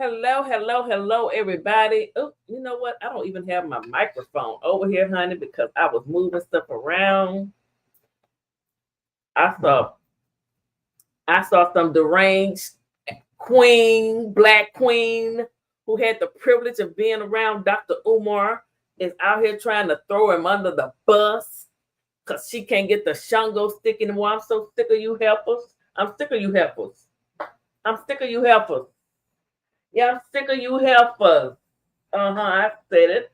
Hello, everybody. Oh, you know what? I don't even have my microphone over here, honey, because I was moving stuff around. I saw some deranged black queen, who had the privilege of being around Dr. Umar, is out here trying to throw him under the bus because she can't get the Shango stick anymore. I'm so sick of you helpers. I'm sick of you helpers. I'm sick of you helpers. Yeah, I'm sick of you helpers. I said it.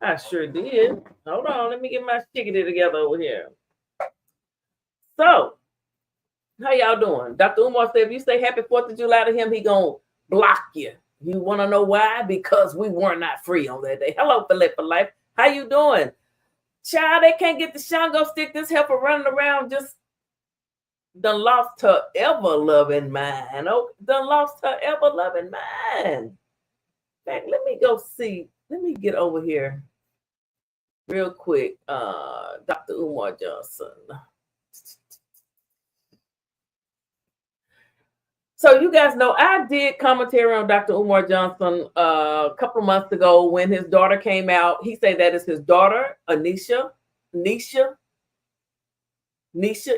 I sure did. Hold on, let me get my chickadee together over here. So, how y'all doing? Dr. Umar said if you say happy 4th of July to him, he gonna block you. You want to know why? Because we were not free on that day. Hello, Philip for life. How you doing? Child, they can't get the Shango stick. This heifer running around just done lost her ever-loving mind. Oh, done lost her ever-loving mind. In fact, let me go see. Let me get over here real quick. Dr. Umar Johnson. So you guys know I did commentary on Dr. Umar Johnson a couple of months ago when his daughter came out. He said that is his daughter, Nisha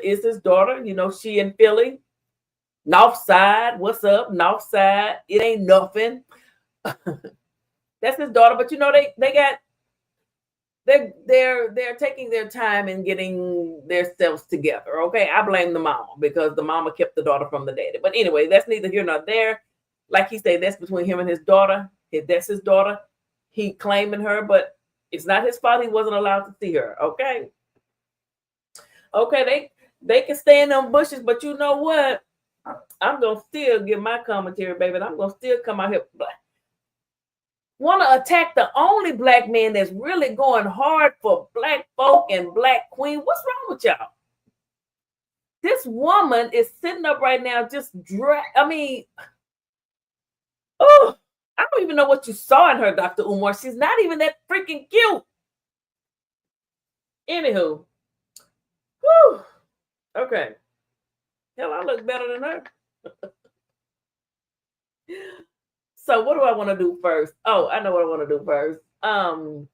is his daughter. You know, she in Philly. North Side. What's up? North Side. It ain't nothing. That's his daughter. But you know, they're taking their time and getting themselves together. Okay, I blame the mama because the mama kept the daughter from the daddy. But anyway, that's neither here nor there. Like he said, that's between him and his daughter. That's his daughter. He claiming her, but it's not his fault. He wasn't allowed to see her. Okay. They can stay in them bushes, but you know what? I'm gonna still give my commentary, baby. And I'm gonna still come out here. Want to attack the only black man that's really going hard for black folk and black queen. What's wrong with y'all? This woman is sitting up right now just oh, I don't even know what you saw in her, Dr. Umar. She's not even that freaking cute. Anywho. Whew. Okay. Hell, I look better than her. So what do I want to do first? Oh, I know what I want to do first. Because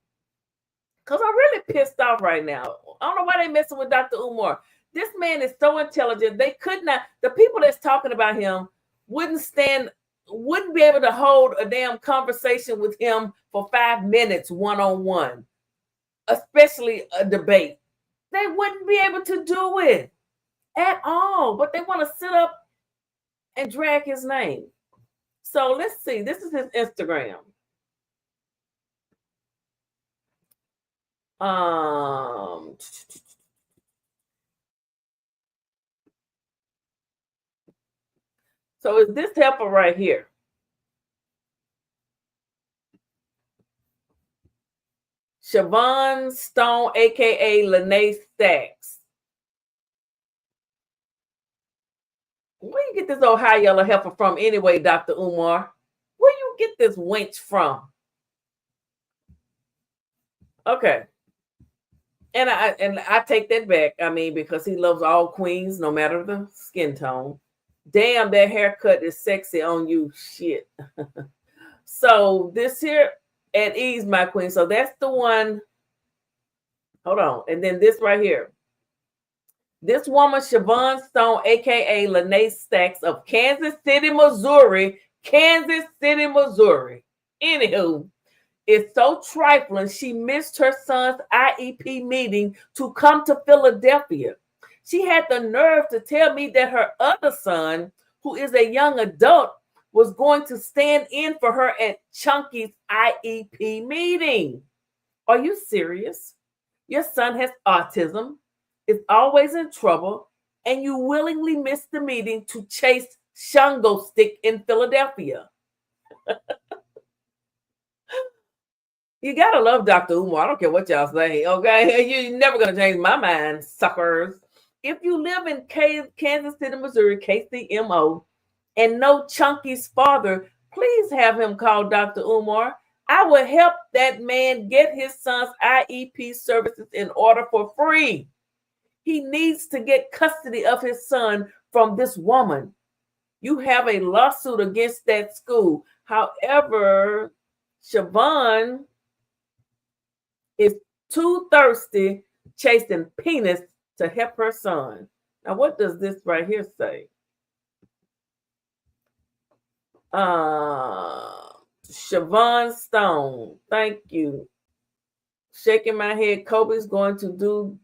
I'm really pissed off right now. I don't know why they messing with Dr. Umar. This man is so intelligent. They could not, the people that's talking about him wouldn't be able to hold a damn conversation with him for 5 minutes one-on-one, especially a debate. They wouldn't be able to do it at all. But they want to sit up and drag his name. So let's see. This is his Instagram. So it's this helper right here. Siobhan Stone, aka Lene Stacks. Where you get this old high yellow heifer from anyway, Dr. Umar? Where you get this wench from? Okay. And I take that back. I mean, because he loves all queens, no matter the skin tone. Damn, that haircut is sexy on you. Shit. So this here, at ease, my queen. So that's the one. Hold on. And then this right here. This woman, Siobhan Stone, aka Lene Stacks of Kansas City, Missouri. Anywho, it's so trifling. She missed her son's IEP meeting to come to Philadelphia. She had the nerve to tell me that her other son, who is a young adult, was going to stand in for her at Chunky's IEP meeting. Are you serious? Your son has autism, is always in trouble, and you willingly missed the meeting to chase Shango Stick in Philadelphia. You gotta love Dr. Umar. I don't care what y'all say, okay? You're never gonna change my mind, suckers. If you live in Kansas City, Missouri, KCMO, and know Chunky's father, please have him call Dr. Umar. I will help that man get his son's IEP services in order for free. He needs to get custody of his son from this woman. You have a lawsuit against that school. However, Siobhan is too thirsty chasing penis to help her son. Now, what does this right here say? Siobhan Stone, thank you. Shaking my head. Kobe's going to do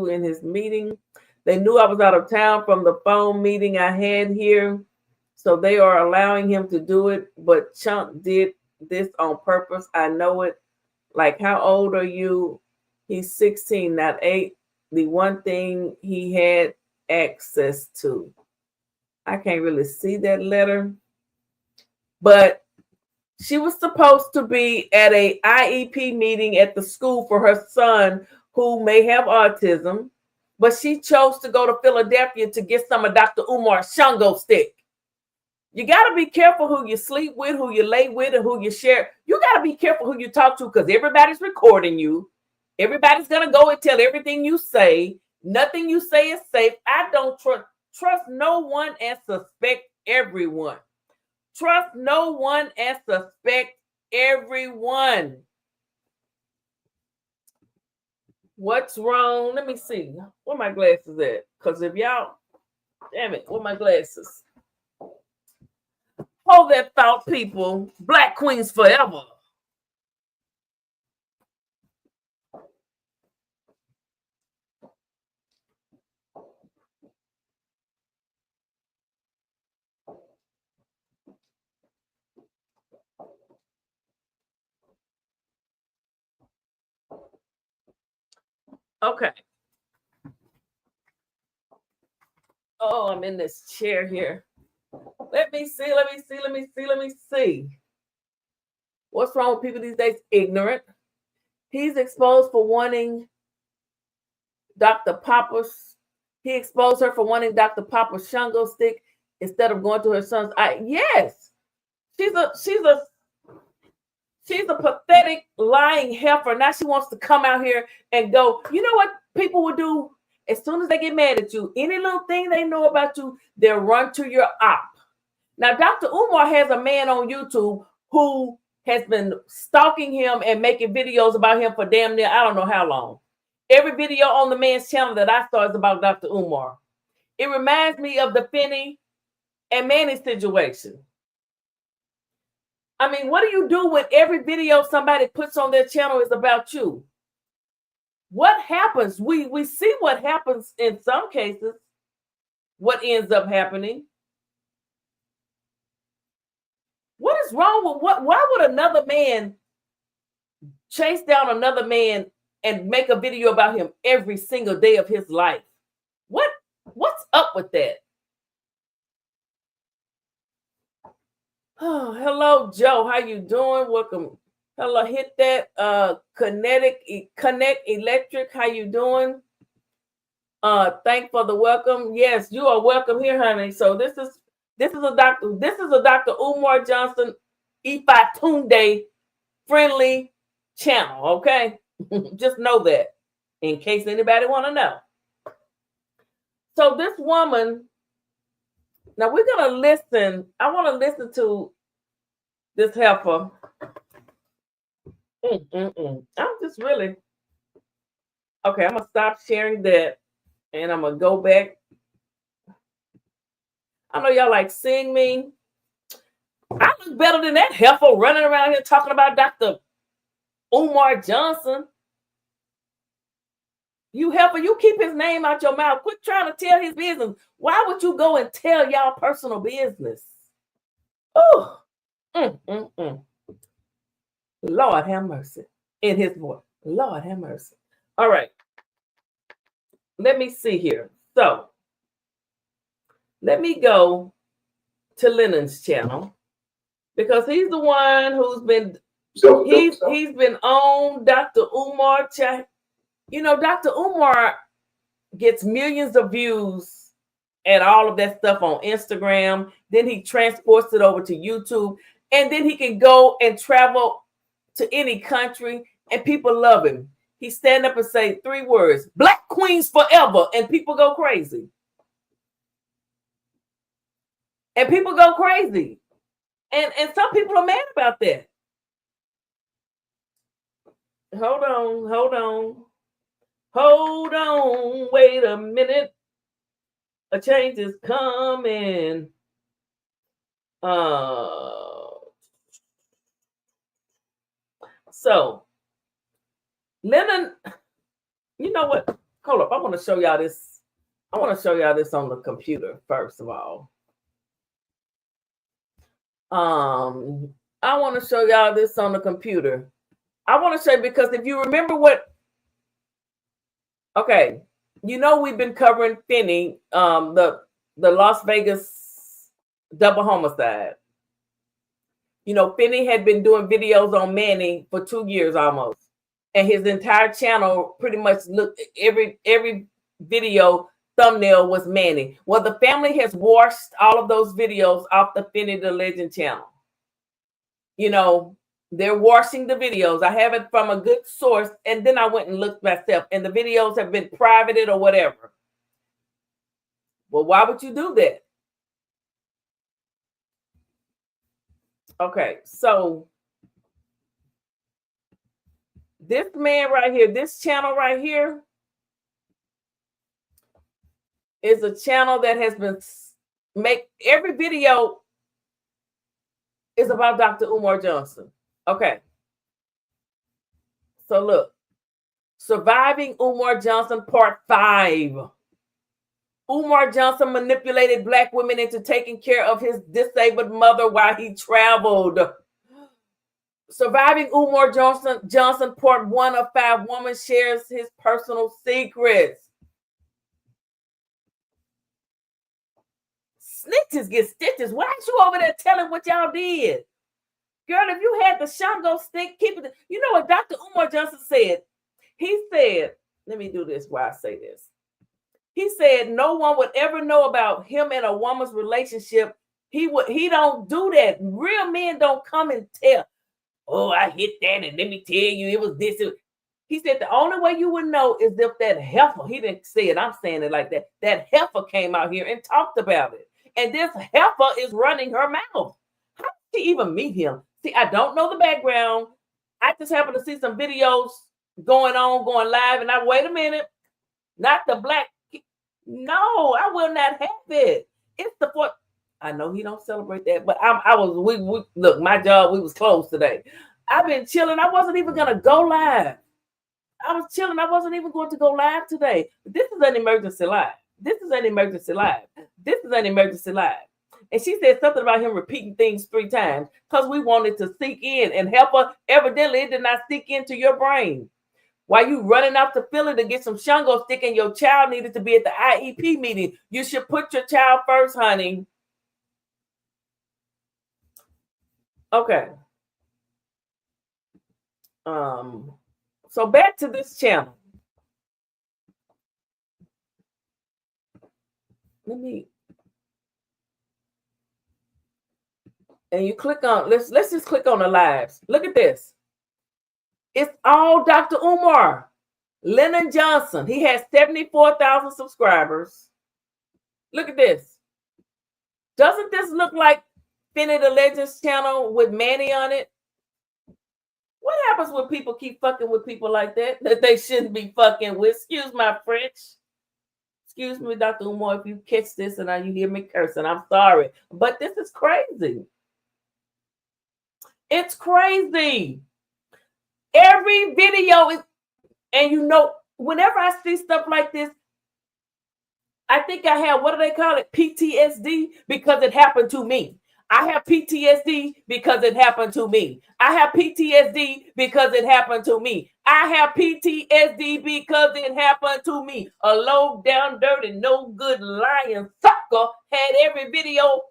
in his meeting. They knew I was out of town from the phone meeting I had here, so they are allowing him to do it. But Chunk did this on purpose. I know it. Like, how old are you? He's 16, not 8. The one thing he had access to. I can't really see that letter, but she was supposed to be at a IEP meeting at the school for her son who may have autism, but she chose to go to Philadelphia to get some of Dr. Umar's Shango stick. You got to be careful who you sleep with, who you lay with, and who you share. You got to be careful who you talk to because everybody's recording you. Everybody's going to go and tell everything you say. Nothing you say is safe. I don't trust no one and suspect everyone. Trust no one and suspect everyone. What's wrong? Let me see. Where my glasses at? Because if y'all, damn it, where my glasses? Hold that thought, people. Black queens forever. Okay. Oh, I'm in this chair here. Let me see. What's wrong with people these days? Ignorant. He's exposed for wanting Dr. Popper's. He exposed her for wanting Dr. Popper's Shango stick instead of going to her son's. Yes. She's a pathetic lying heifer. Now she wants to come out here and go, you know what people will do? As soon as they get mad at you, any little thing they know about you, they'll run to your op. Now, Dr. Umar has a man on YouTube who has been stalking him and making videos about him for damn near, I don't know how long. Every video on the man's channel that I saw is about Dr. Umar. It reminds me of the Finney and Manny situation. I mean, what do you do when every video somebody puts on their channel is about you? What happens? We see what happens in some cases, what ends up happening. What is wrong with what? Why would another man chase down another man and make a video about him every single day of his life? What's up with that? Oh, hello, Joe. How you doing? Welcome. Hello, hit that Connect Electric. How you doing? Thank for the welcome. Yes, you are welcome here, honey. So this is a Dr. Umar Johnson Ifatunde friendly channel, okay? Just know that in case anybody want to know. So this woman, now we're going to listen. I want to listen to this heifer. I'm just really, okay, I'm going to stop sharing that and I'm going to go back. I know y'all like seeing me. I look better than that heifer running around here talking about Dr. Umar Johnson. You heifer, you keep his name out your mouth. Quit trying to tell his business. Why would you go and tell y'all personal business? Oh, Lord have mercy. In his voice. Lord have mercy. All right. Let me see here. So, let me go to Lennon's channel because he's the one who's been he's been on Dr. Umar. You know, Dr. Umar gets millions of views and all of that stuff on Instagram. Then he transports it over to YouTube, and then he can go and travel to any country, and people love him. He stand up and say 3 words: Black queens forever, and people go crazy. And people go crazy. And some people are mad about that. Hold on. Wait a minute. A change is coming. So Lennon, you know what? Hold up. I want to show y'all this. I want to show y'all this on the computer, first of all. I want to show y'all this on the computer. I want to show you because if you remember okay, you know we've been covering Finney, the Las Vegas double homicide. You know, Finney had been doing videos on Manny for 2 years almost. And his entire channel pretty much looked, every video thumbnail was Manny. Well, the family has washed all of those videos off the Finney the Legend channel. You know, they're washing the videos. I have it from a good source, and then I went and looked myself, and the videos have been privated or whatever. Well, why would you do that? Okay, so this man right here, this channel right here is a channel that has been every video is about Dr. Umar Johnson. Okay. So look, Surviving Umar Johnson Part 5. Umar Johnson manipulated Black women into taking care of his disabled mother while he traveled. Surviving Umar Johnson Part 1 of 5. Woman shares his personal secrets. Snitches get stitches. Why aren't you over there telling what y'all did? Girl, if you had the Shango stick, keep it. You know what Dr. Umar Johnson said? He said, let me do this while I say this. He said no one would ever know about him and a woman's relationship. He don't do that. Real men don't come and tell, oh, I hit that, and let me tell you, it was this. He said the only way you would know is if that heifer, he didn't say it, I'm saying it like that, that heifer came out here and talked about it. And this heifer is running her mouth. How did she even meet him? See, I don't know the background. I just happen to see some videos going live, and wait a minute, not the black. No, I will not have it. It's the 4th. I know he don't celebrate that, but we look, my job, we was closed today. I've been chilling. I wasn't even gonna go live. I was chilling. I wasn't even going to go live today. This is an emergency live. And she said something about him repeating things 3 times because we wanted to sink in and help her. Evidently, it did not sink into your brain. While you running out to Philly to get some Shango stick and your child needed to be at the IEP meeting, you should put your child first, honey. Okay. So back to this channel. And you click on, let's just click on the lives. Look at this. It's all Dr. Umar. Lennon Johnson. He has 74,000 subscribers. Look at this. Doesn't this look like Finney the Legends channel with Manny on it? What happens when people keep fucking with people like that they shouldn't be fucking with? Excuse my French. Excuse me, Dr. Umar, if you catch this and you hear me cursing, I'm sorry. But this is crazy. It's crazy. Every video is, and you know, whenever I see stuff like this, I think I have, what do they call it? PTSD, because it happened to me. I have PTSD because it happened to me. I have PTSD because it happened to me. I have PTSD because it happened to me. A low down, dirty, no good lying sucker had every video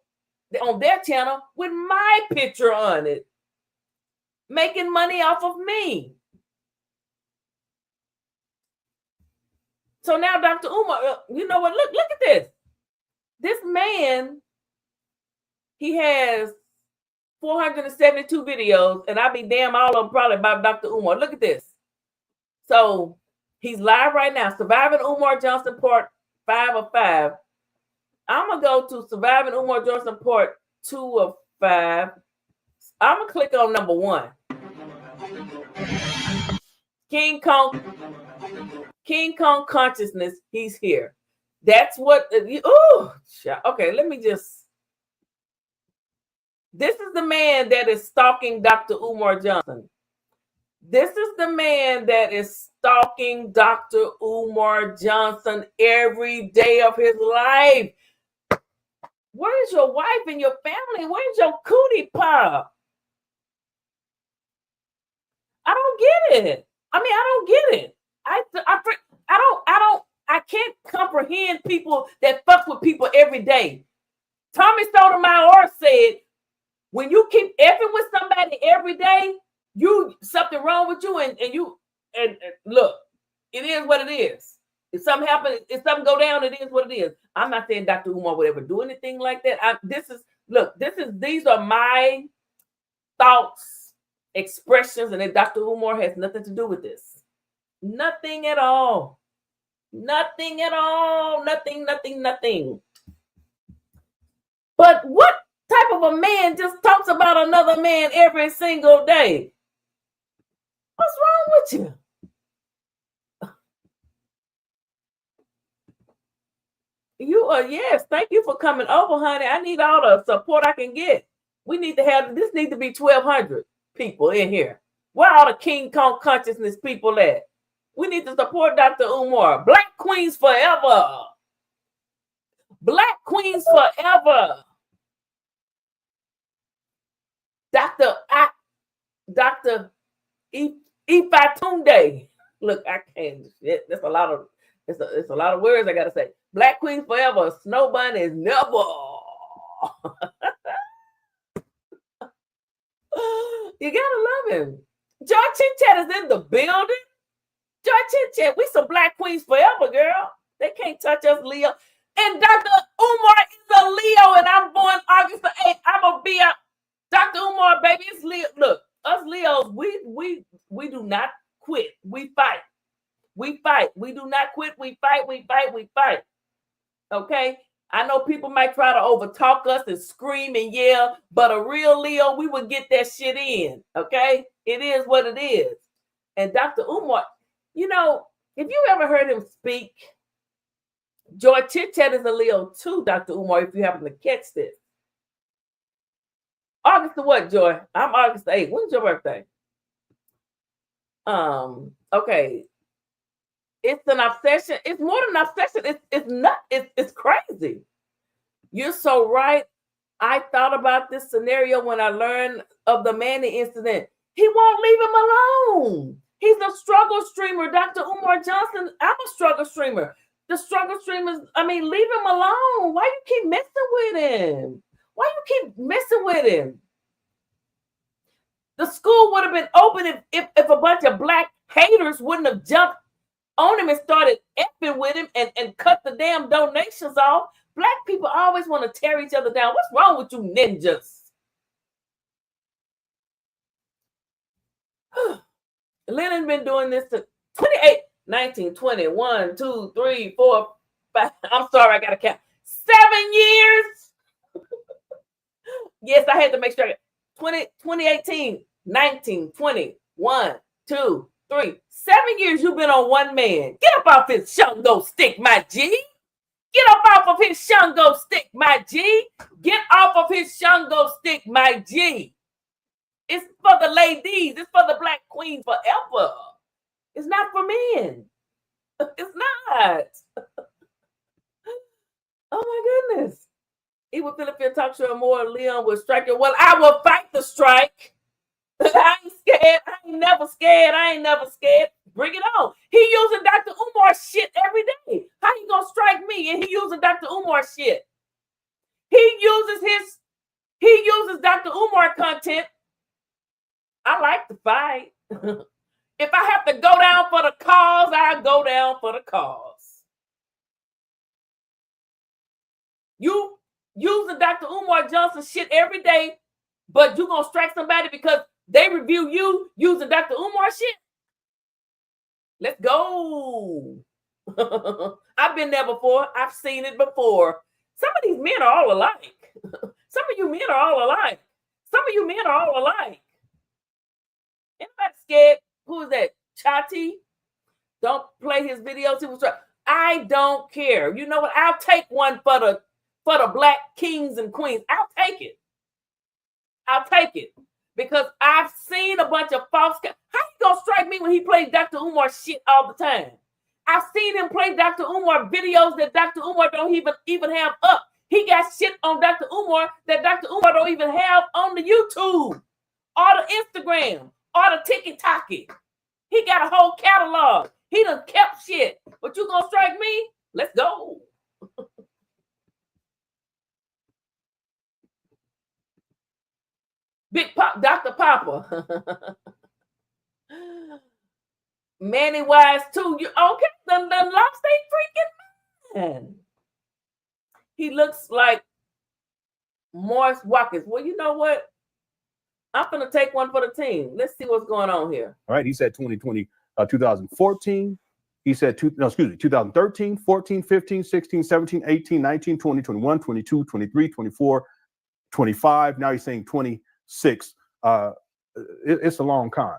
on their channel with my picture on it, making money off of me. So now Dr. Umar, you know what? Look at this. This man, he has 472 videos, and I'll be damn all of them probably about Dr. Umar. Look at this. So he's live right now. Surviving Umar Johnson Part 5 of 5. I'm gonna go to Surviving Umar Johnson Part 2 of 5. I'm gonna click on number 1. King Kong consciousness. He's here. That's what. Okay. Let me just. This is the man that is stalking Dr. Umar Johnson. This is the man that is stalking Dr. Umar Johnson every day of his life. Where's your wife and your family? Where's your cootie pop? I don't get it. I mean, I don't get it. I can't comprehend people that fuck with people every day. Tommy Sotomayor said, when you keep effing with somebody every day, something wrong with you, and look, it is what it is. If something happens, if something go down, it is what it is. I'm not saying Dr. Umar would ever do anything like that. These are my thoughts, expressions, and Dr. Umar has nothing to do with this. Nothing at all. Nothing at all. Nothing. But what type of a man just talks about another man every single day? What's wrong with you? Yes, thank you for coming over, honey. I need all the support I can get. We need to have, this need to be 1,200 people in here. Where are all the King Kong consciousness people at? We need to support Dr. Umar. Black Queens forever. Black Queens forever. Dr. Ifatunde. Look, I can't. That's a lot of. It's a lot of words I gotta say. Black Queens forever. Snow Bunny is never. You gotta love him. George Chit Chat is in the building. George Chit Chat, we some Black Queens forever, girl. They can't touch us, Leo. And Dr. Umar is a Leo, and I'm born August the 8th. I'm gonna be a Dr. Umar, baby. It's Leo. Look, us Leos, we do not quit. We fight. We fight. We do not quit. We fight. We fight. We fight. Okay. I know people might try to overtalk us and scream and yell, but a real Leo, we would get that shit in. Okay. It is what it is. And Dr. Umar, you know, if you ever heard him speak, George Chit Chat is a Leo too, Dr. Umar, if you happen to catch this. August the what, Joy? I'm August the 8th. When's your birthday? Okay. It's an obsession. It's more than an obsession. It's crazy. You're so right. I thought about this scenario when I learned of the Manny incident. He won't leave him alone. He's a struggle streamer. Dr. Umar Johnson, I'm a struggle streamer. The struggle streamers, leave him alone. Why you keep messing with him? Why you keep messing with him? The school would have been open if a bunch of black haters wouldn't have jumped on him and started effing with him and cut the damn donations off. Black people always want to tear each other down. What's wrong with you ninjas? Lennon been doing this to 28, 19, 20, 1, 2, 3, 4, 5. I'm sorry, I got to count. 7 years. Yes, I had to make sure. 2018, 19, 20, 1, 2, 3. 7 years you've been on one man. Get up off his Shango stick, my G. Get up off of his Shango stick, my G. Get off of his Shango stick, my G. It's for the ladies. It's for the Black Queen forever. It's not for men. It's not. Oh my goodness. Even Philippine talk show more Leon will strike you. Well, I will fight the strike. I ain't scared. I ain't never scared. Bring it on. He using Dr. Umar shit every day. How you gonna strike me and he using Dr. Umar shit? He uses Dr. Umar content. I like to fight. If I have to go down for the cause, I go down for the cause. You using Dr. Umar Johnson shit every day, but you gonna strike somebody because they review you using Dr. Umar shit? Let's go. I've been there before. I've seen it before. Some of these men are all alike. Some of you men are all alike. Some of you men are all alike. Anybody scared? Who is that? Chati? Don't play his videos. He was trying. I don't care. You know what? I'll take one for the black kings and queens. I'll take it. I'll take it. Because I've seen a bunch of false. How you gonna strike me when he plays Dr. Umar shit all the time? I've seen him play Dr. Umar videos that Dr. Umar don't even have up. He got shit on Dr. Umar that Dr. Umar don't even have on the YouTube, or the Instagram, or the TikTok. He got a whole catalog. He done kept shit. But you gonna strike me? Let's go. Big Pop, Dr. Papa. Manny Wise too. You okay? The lost a freaking man. He looks like Morris Watkins. Well, you know what? I'm gonna take one for the team. Let's see what's going on here. All right, he said 2014. He said 2013, 14, 15, 16, 17, 18, 19, 20, 21, 22, 23, 24, 25. Now he's saying 26. It's a long con.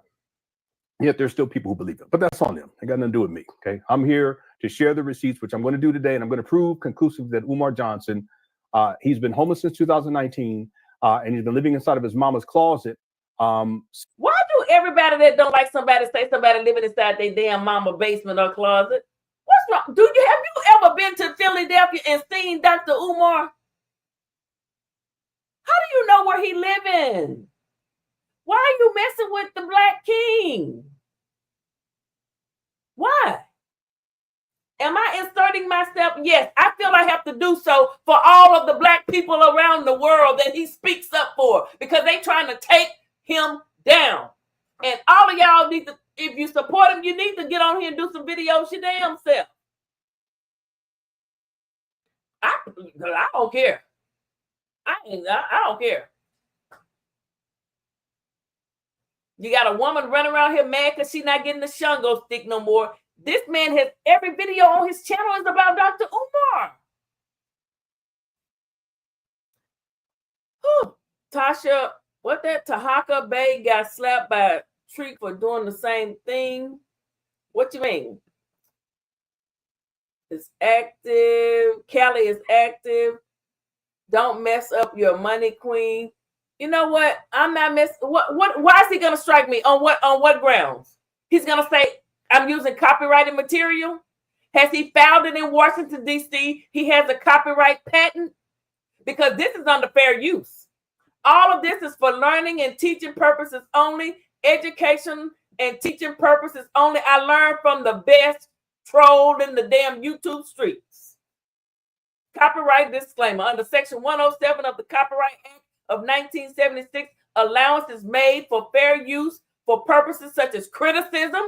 Yet there's still people who believe it, but that's on them. It got nothing to do with me. Okay, I'm here to share the receipts, which I'm going to do today, and I'm going to prove conclusively that Umar Johnson, he's been homeless since 2019, and he's been living inside of his mama's closet. Why do everybody that don't like somebody say somebody living inside their damn mama basement or closet? What's wrong? Have you ever been to Philadelphia and seen Dr. Umar? How do you know where he living? Why are you messing with the Black King? Why? Am I inserting myself? Yes, I feel I have to do so for all of the Black people around the world that he speaks up for, because they trying to take him down. And all of y'all need to, if you support him, you need to get on here and do some videos your damn self. I don't care. I don't care. You got a woman running around here mad because she's not getting the Shungo stick no more. This man has every video on his channel is about Dr. Umar. Whew. Tasha, what that Tahaka Bay got slapped by a tree for doing the same thing? What you mean? It's active. Kelly is active. Don't mess up your money, queen. You know what? I'm not messing. Why is he gonna strike me? On what grounds? He's gonna say I'm using copyrighted material. Has he filed it in Washington, D.C.? He has a copyright patent? Because this is under fair use. All of this is for learning and teaching purposes only, education and teaching purposes only. I learned from the best trolled in the damn YouTube streets. Copyright disclaimer. Under Section 107 of the Copyright Act of 1976, allowance is made for fair use for purposes such as criticism,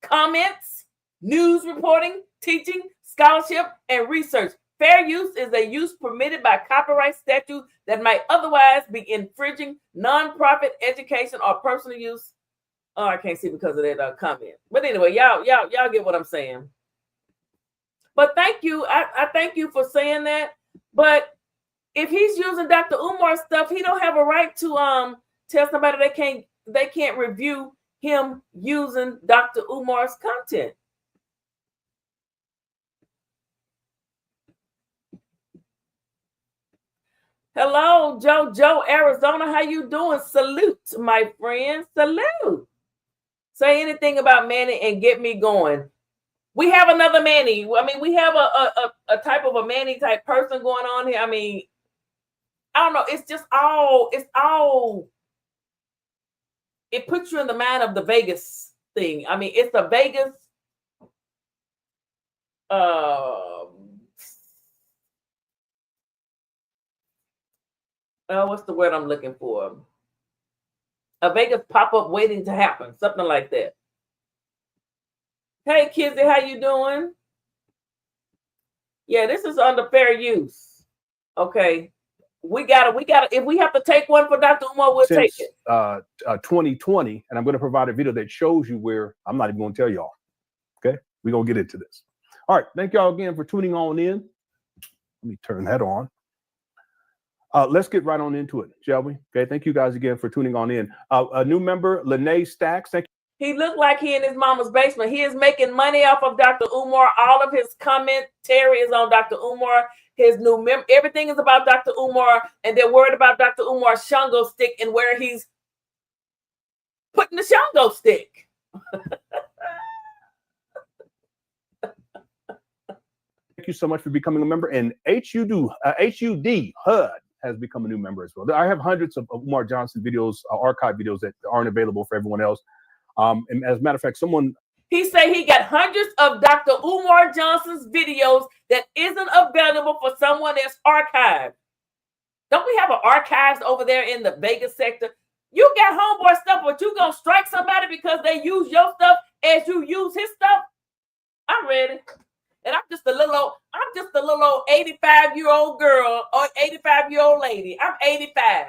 comments, news reporting, teaching, scholarship, and research. Fair use is a use permitted by copyright statute that might otherwise be infringing nonprofit education or personal use. Oh, I can't see because of that comment. But anyway, y'all get what I'm saying. But thank you. I thank you for saying that. But if he's using Dr. Umar stuff, he don't have a right to tell somebody they can't review him using Dr. Umar's content. Hello, Joe, Arizona. How you doing? Salute, my friend. Salute. Say anything about Manny and get me going. We have another Manny. I mean, we have a type of a Manny type person going on here. I mean, I don't know. It's all. It puts you in the mind of the Vegas thing. I mean, it's a Vegas. What's the word I'm looking for? A Vegas pop-up waiting to happen. Something like that. Hey, Kizzy, how you doing? Yeah, this is under fair use. Okay. We gotta, if we have to take one for Dr. Umar, we'll take it. 2020, and I'm going to provide a video that shows you where I'm not even going to tell y'all. Okay, we're going to get into this. All right, thank y'all again for tuning on in. Let me turn that on. Let's get right on into it, shall we? Okay, thank you guys again for tuning on in. A new member, Lene Stacks. Thank you. He looked like he in his mama's basement. He is making money off of Dr. Umar. All of his commentary is on Dr. Umar. His new everything is about Dr. Umar, and they're worried about Dr. Umar's Shango stick and where he's putting the Shango stick. Thank you so much for becoming a member. And HUD has become a new member as well. I have hundreds of Umar Johnson videos, archive videos that aren't available for everyone else. And as a matter of fact, he said he got hundreds of Dr. Umar Johnson's videos that isn't available for someone that's archived. Don't we have an archives over there in the Vegas sector? You got homeboy stuff, but you gonna strike somebody because they use your stuff as you use his stuff? I'm ready. And I'm just a little old 85-year-old girl or 85-year-old lady. I'm 85.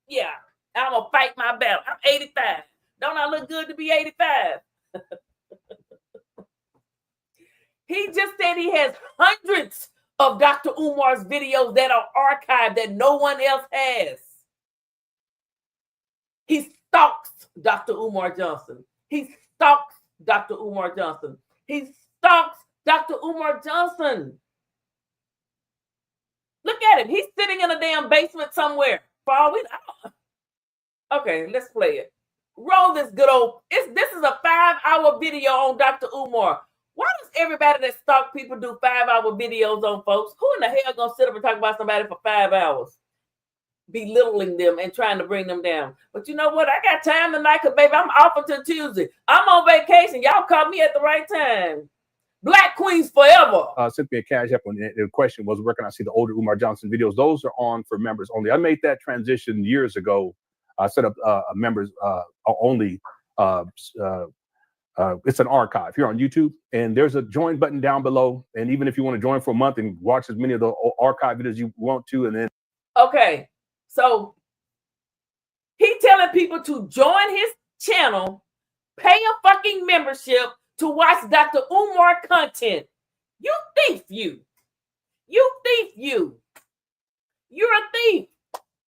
Yeah, I'm gonna fight my battle. I'm 85. Don't I look good to be 85? He just said he has hundreds of Dr. Umar's videos that are archived that no one else has. He stalks Dr. Umar Johnson. He stalks Dr. Umar Johnson. He stalks Dr. Umar Johnson. Look at him. He's sitting in a damn basement somewhere. Okay, let's play it. Roll this good old. This is a 5-hour video on Dr. Umar. Why does everybody that stalk people do 5-hour videos on folks? Who in the hell gonna sit up and talk about somebody for 5 hours? Belittling them and trying to bring them down. But you know what? I got time tonight because, baby, I'm off until Tuesday. I'm on vacation. Y'all caught me at the right time. Black Queens forever. Sent me a cash app when the question was, where can I see the older Umar Johnson videos? Those are on for members only. I made that transition years ago. I set up members only. It's an archive here on YouTube, and there's a join button down below. And even if you want to join for a month and watch as many of the archive videos you want to, and then okay, so he telling people to join his channel, pay a fucking membership to watch Dr. Umar content. You thief, you. You thief, you. You're a thief.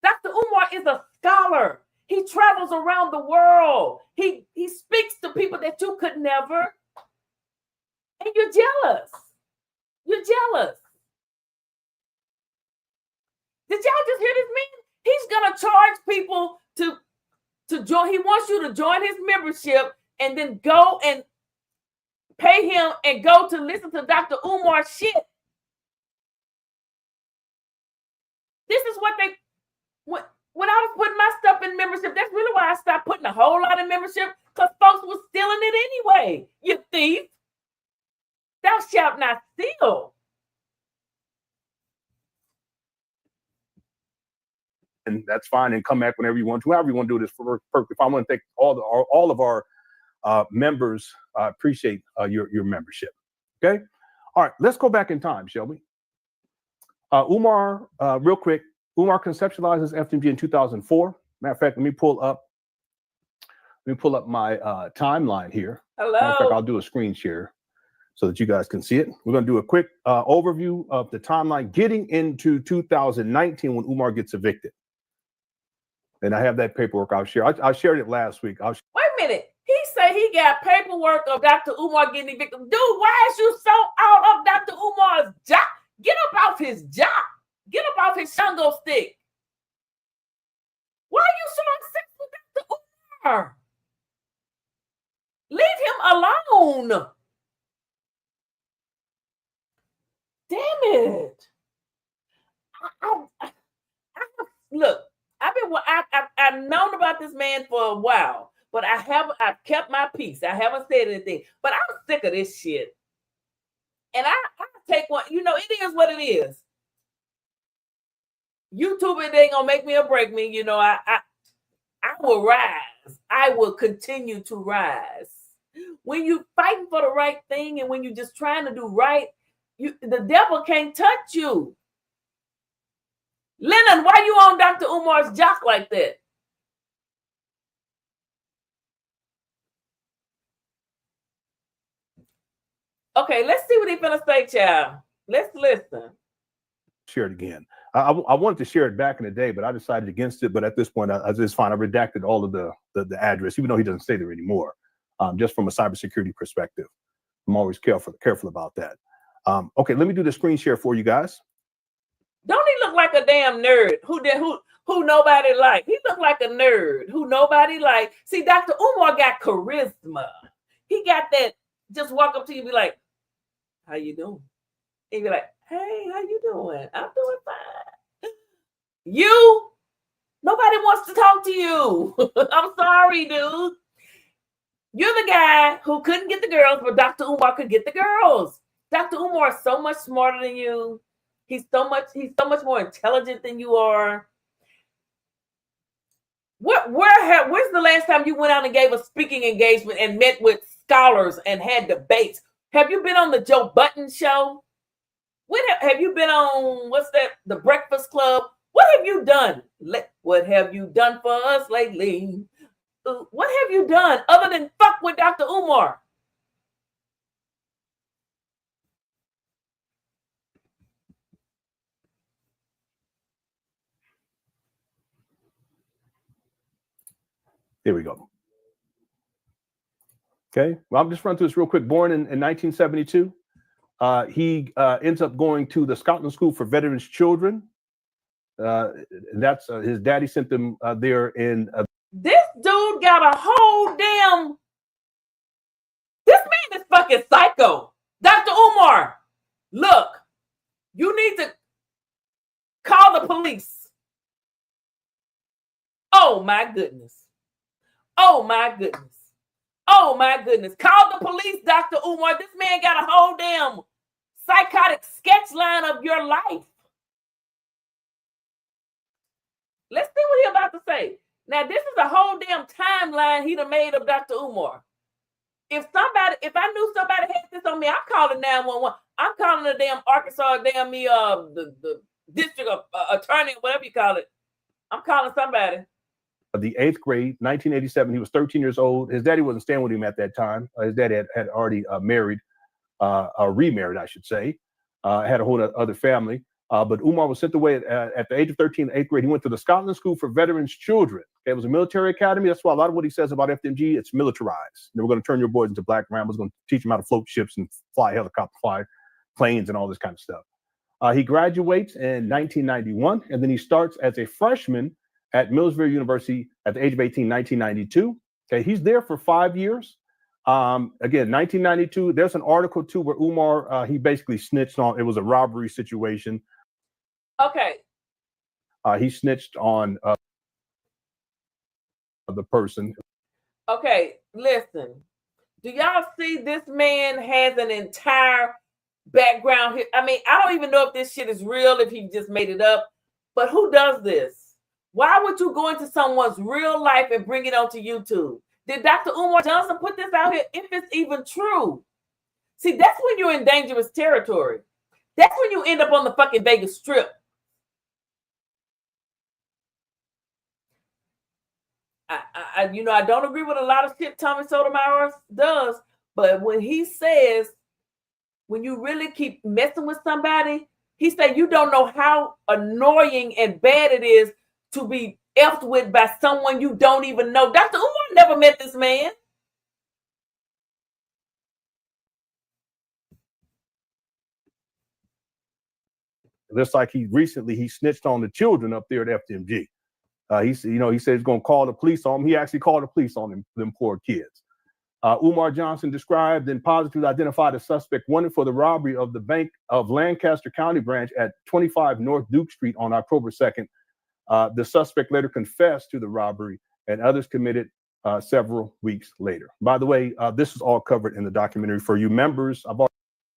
Dr. Umar is a scholar. He travels around the world. He speaks to people that you could never. And you're jealous. You're jealous. Did y'all just hear this man? He's gonna charge people to join. He wants you to join his membership and then go and pay him and go to listen to Dr. Umar shit. This is what they. When I was putting my stuff in membership, that's really why I stopped putting a whole lot of membership, because folks was stealing it anyway. You thief. Thou shalt not steal. And that's fine, and come back whenever you want to. However you want to do this for perfect. I want to thank all of our members. I appreciate your membership. Okay. All right. Let's go back in time, shall we? Umar, real quick. Umar conceptualizes FMG in 2004. Matter of fact, let me pull up my timeline here. Hello. Matter of fact, I'll do a screen share so that you guys can see it. We're going to do a quick overview of the timeline getting into 2019 when Umar gets evicted. And I have that paperwork I'll share. I shared it last week. Wait a minute. He said he got paperwork of Dr. Umar getting evicted. Dude, why is you so out of Dr. Umar's job? Get up off his job. Get up off his Shango stick. Why are you so obsessed with Dr. Umar? Leave him alone. Damn it. Look, I've known about this man for a while, but I've kept my peace. I haven't said anything, but I'm sick of this shit. And I take one, it is what it is. YouTube, it ain't gonna make me or break me. I will rise. I will continue to rise. When you fighting for the right thing and when you're just trying to do right, the devil can't touch you. Lennon, why you on Dr. Umar's jock like that? Okay, let's see what he finna say, child. Let's listen. share it again. I wanted to share it back in the day, but I decided against it. But at this point, it's fine. I redacted all of the address, even though he doesn't stay there anymore. Just from a cybersecurity perspective, I'm always careful about that. Okay, let me do the screen share for you guys. Don't he look like a damn nerd who nobody like? He look like a nerd who nobody like. See, Dr. Umar got charisma. He got that. Just walk up to you and be like, "How you doing?" And be like, "Hey, how you doing?" "I'm doing fine." You, nobody wants to talk to you. I'm sorry, dude. You're the guy who couldn't get the girls, but Dr. Umar could get the girls. Dr. Umar is so much smarter than you. He's so much more intelligent than you are. Where's the last time you went out and gave a speaking engagement and met with scholars and had debates? Have you been on the Joe Budden show? When have you been on, what's that, the Breakfast Club? What have you done? What have you done for us lately? What have you done other than fuck with Dr. Umar? Here we go. Okay, well, I'm just running through this real quick. Born in 1972. He ends up going to the Scotland School for Veterans Children. That's his daddy sent them there in. This dude got a whole damn. This man is fucking psycho. Dr. Umar, look, you need to call the police. Oh my goodness. Oh my goodness. Oh my goodness. Call the police, Dr. Umar. This man got a whole damn psychotic sketch line of your life. Let's see what he's about to say. Now, this is a whole damn timeline he done made of Dr. Umar. If I knew somebody had this on me, I'm calling 911. I'm calling the damn Arkansas, the district attorney, whatever you call it. I'm calling somebody. The 8th grade, 1987. He was 13 years old. His daddy wasn't staying with him at that time. His daddy had already married, remarried, I should say. Had a whole other family. But Umar was sent away at the age of 13, 8th grade. He went to the Scotland School for Veterans Children. Okay, it was a military academy. That's why a lot of what he says about FMG, it's militarized. We're going to turn your boys into black ramblers, going to teach them how to float ships and fly helicopters, fly planes, and all this kind of stuff. He graduates in 1991, and then he starts as a freshman at Millsville University at the age of 18, 1992. Okay, he's there for 5 years. Again, 1992, there's an article too where Umar, he basically snitched on, it was a robbery situation. Okay. He snitched on the person. Okay, listen. Do y'all see this man has an entire background here? I mean, I don't even know if this shit is real, if he just made it up, but who does this? Why would you go into someone's real life and bring it onto YouTube? Did Dr. Umar Johnson put this out here? If it's even true. See, that's when you're in dangerous territory. That's when you end up on the fucking Vegas Strip. I don't agree with a lot of shit Tommy Sotomayor does, but when he says, when you really keep messing with somebody, he said you don't know how annoying and bad it is to be effed with by someone you don't even know. Dr. Umar never met this man. Just like he snitched on the children up there at FMG. He said he's going to call the police on him. He actually called the police on them poor kids. Umar Johnson described and positively identified a suspect wanted for the robbery of the Bank of Lancaster County branch at 25 North Duke Street on October 2nd. The suspect later confessed to the robbery, and others committed several weeks later. By the way, this is all covered in the documentary for you members.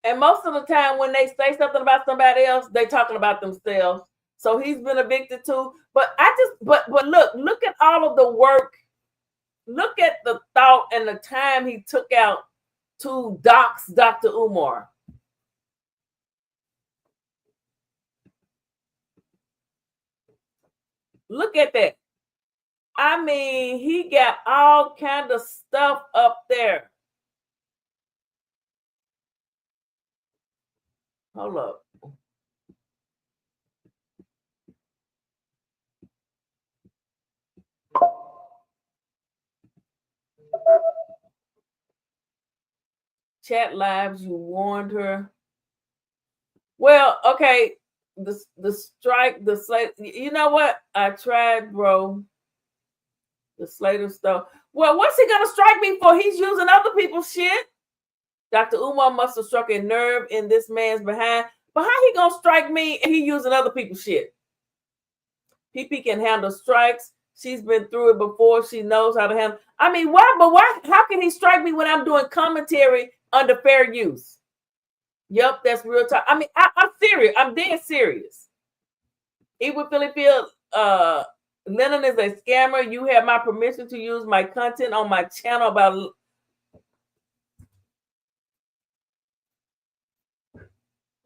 And most of the time when they say something about somebody else, they're talking about themselves. So he's been evicted too. But look at all of the work. Look at the thought and the time he took out to dox Dr. Umar. Look at that. I mean, he got all kind of stuff up there. Hold up. Chat lives, you warned her. Well, okay. The strike, the slate. You know what? I tried, bro. The Slater stuff. Well, what's he gonna strike me for? He's using other people's shit. Dr. Umar must have struck a nerve in this man's behind. But how he gonna strike me and he using other people's shit? PP can handle strikes. She's been through it before. She knows how to handle. I mean, why? But why? How can he strike me when I'm doing commentary under fair use? Yep, that's real talk. I mean, I'm serious. I'm dead serious. Even Philly Field, Lennon is a scammer. You have my permission to use my content on my channel about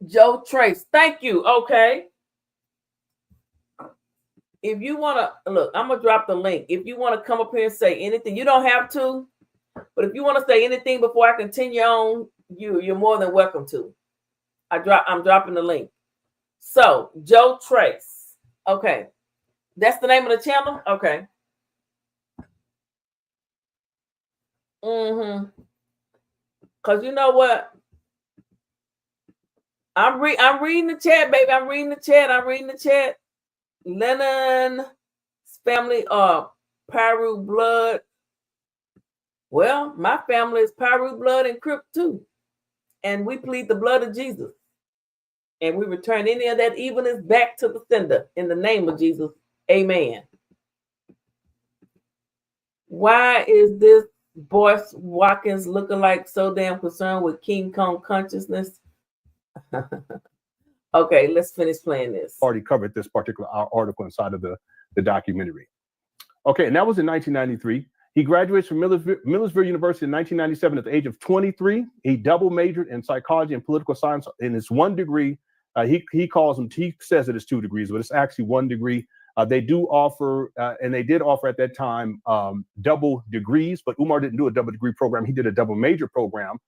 Joe Trace. Thank you. Okay. If you want to look, I'm gonna drop the link. If you want to come up here and say anything, you don't have to. But if you want to say anything before I continue on, you're more than welcome to. I'm dropping the link. So Joe Trace. Okay. That's the name of the channel? Okay. Because you know what? I'm reading the chat, baby. I'm reading the chat. Lennon's family are Pyru blood. Well, my family is Pyru blood and Crip too. And we plead the blood of Jesus. And we return any of that evilness back to the sender in the name of Jesus. Amen. Why is this Boyce Watkins looking like so damn concerned with King Kong consciousness? Okay, let's finish playing this. Already covered this particular article inside of the documentary. Okay, and that was in 1993. He graduates from Millersville University in 1997 at the age of 23. He double majored in psychology and political science in his one degree. He says it is 2 degrees, but it's actually 1 degree. They do offer, and they did offer at that time, double degrees, but Umar didn't do a double degree program. He did a double major program.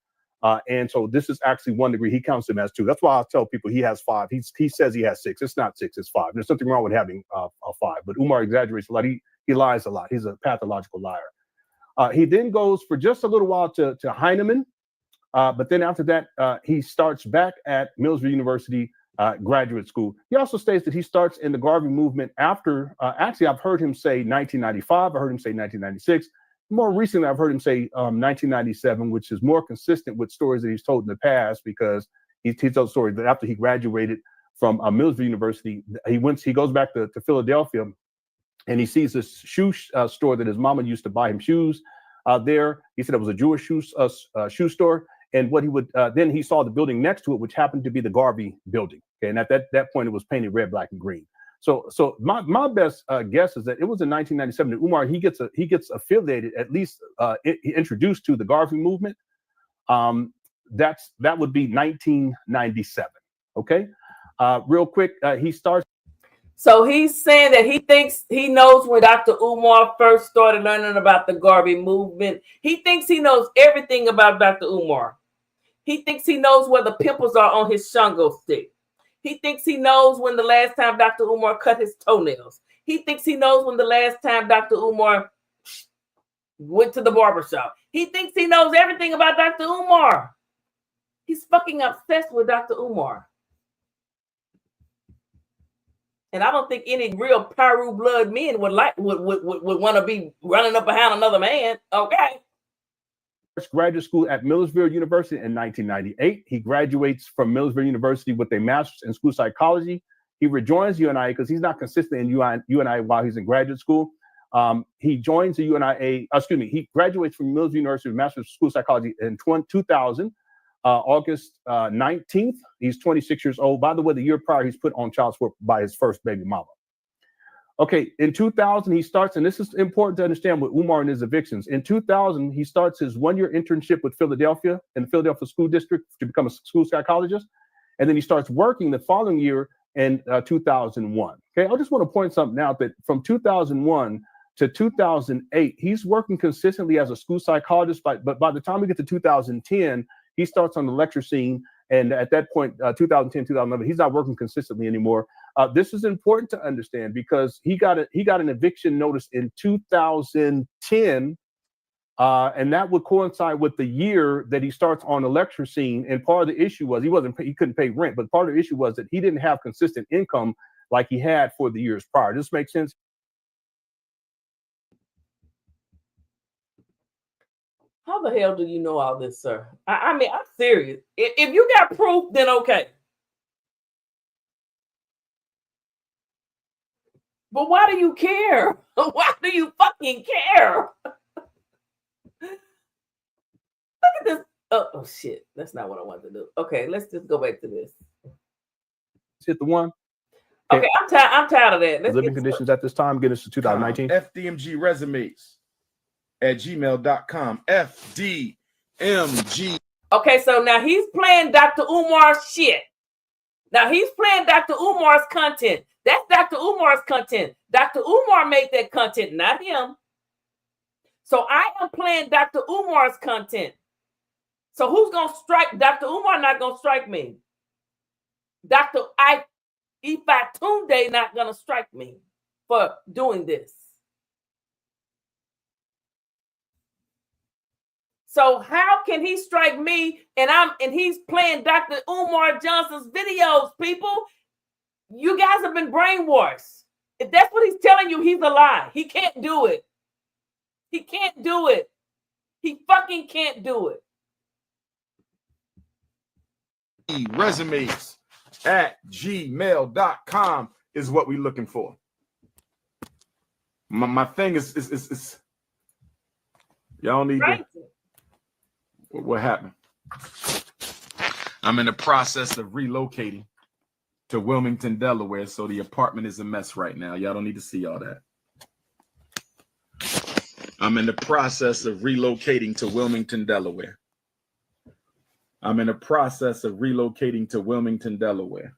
And so this is actually 1 degree. He counts him as 2. That's why I tell people he has 5. He says he has 6. It's not 6, it's 5. There's something wrong with having a 5. But Umar exaggerates a lot. He lies a lot. He's a pathological liar. He then goes for just a little while to Heinemann. But then after that, he starts back at Millersville University graduate school. He also states that he starts in the Garvey movement after, actually, I've heard him say 1995. I heard him say 1996. More recently, I've heard him say 1997, which is more consistent with stories that he's told in the past, because he told stories that after he graduated from Millersville University, he goes back to Philadelphia, and he sees this shoe store that his mama used to buy him shoes there. He said it was a Jewish shoe store. And what he would then he saw the building next to it, which happened to be the Garvey building. Okay, and at that point, it was painted red, black, and green. So my best guess is that it was in 1997 that Umar he gets affiliated, at least introduced to the Garvey movement. That would be 1997. Okay, real quick, he starts. So he's saying that he thinks he knows when Dr. Umar first started learning about the Garvey movement. He thinks he knows everything about Dr. Umar. He thinks he knows where the pimples are on his Shango stick. He thinks he knows when the last time Dr. Umar cut his toenails. He thinks he knows when the last time Dr. Umar went to the barbershop. He thinks he knows everything about Dr. Umar. He's fucking obsessed with Dr. Umar. And I don't think any real Pyru blood men would want to be running up behind another man. Okay. Graduate school at Millersville University in 1998. He graduates from Millersville University with a master's in school psychology. He rejoins UNIA because he's not consistent in UNIA while he's in graduate school. He joins the UNIA, he graduates from Millersville University with master's in school psychology in 2000, August 19th. He's 26 years old. By the way, the year prior, he's put on child support by his first baby mama. Okay, in 2000, he starts, and this is important to understand with Umar and his evictions. In 2000, he starts his 1-year internship with Philadelphia in the Philadelphia School District to become a school psychologist. And then he starts working the following year in 2001. Okay, I just want to point something out that from 2001 to 2008, he's working consistently as a school psychologist. But by the time we get to 2010, he starts on the lecture scene. And at that point, 2010, 2011, he's not working consistently anymore. This is important to understand because he got an eviction notice in 2010 And that would coincide with the year that he starts on the lecture scene. And part of the issue was he couldn't pay rent, but part of the issue was that he didn't have consistent income like he had for the years prior. Does this make sense? How the hell do you know all this, sir? I mean, I'm serious. If you got proof, then okay. But why do you care? Why do you fucking care? Look at this. Oh shit. That's not what I wanted to do. Okay, let's just go back to this. Hit the one. Okay, I'm tired of that. Living conditions at this time, get us to 2019. FDMG resumes at gmail.com. FDMG. Okay, so now he's playing Dr. Umar's shit. Now he's playing Dr. Umar's content. That's Dr. Umar's content. Dr. Umar made that content, not him. So I am playing Dr. Umar's content. So who's gonna strike? Dr. Umar not gonna strike me. Dr. Ifatunde not gonna strike me for doing this. So how can he strike me and he's playing Dr. Umar Johnson's videos, people? You guys have been brainwashed. If that's what he's telling you, he's a lie. He can't do it. He can't do it. He fucking can't do it. Resumes at gmail.com is what we're looking for. My thing is y'all need to, what happened? I'm in the process of relocating to Wilmington, Delaware, so the apartment is a mess right now. Y'all don't need to see all that. I'm in the process of relocating to Wilmington, Delaware. I'm in the process of relocating to Wilmington, Delaware.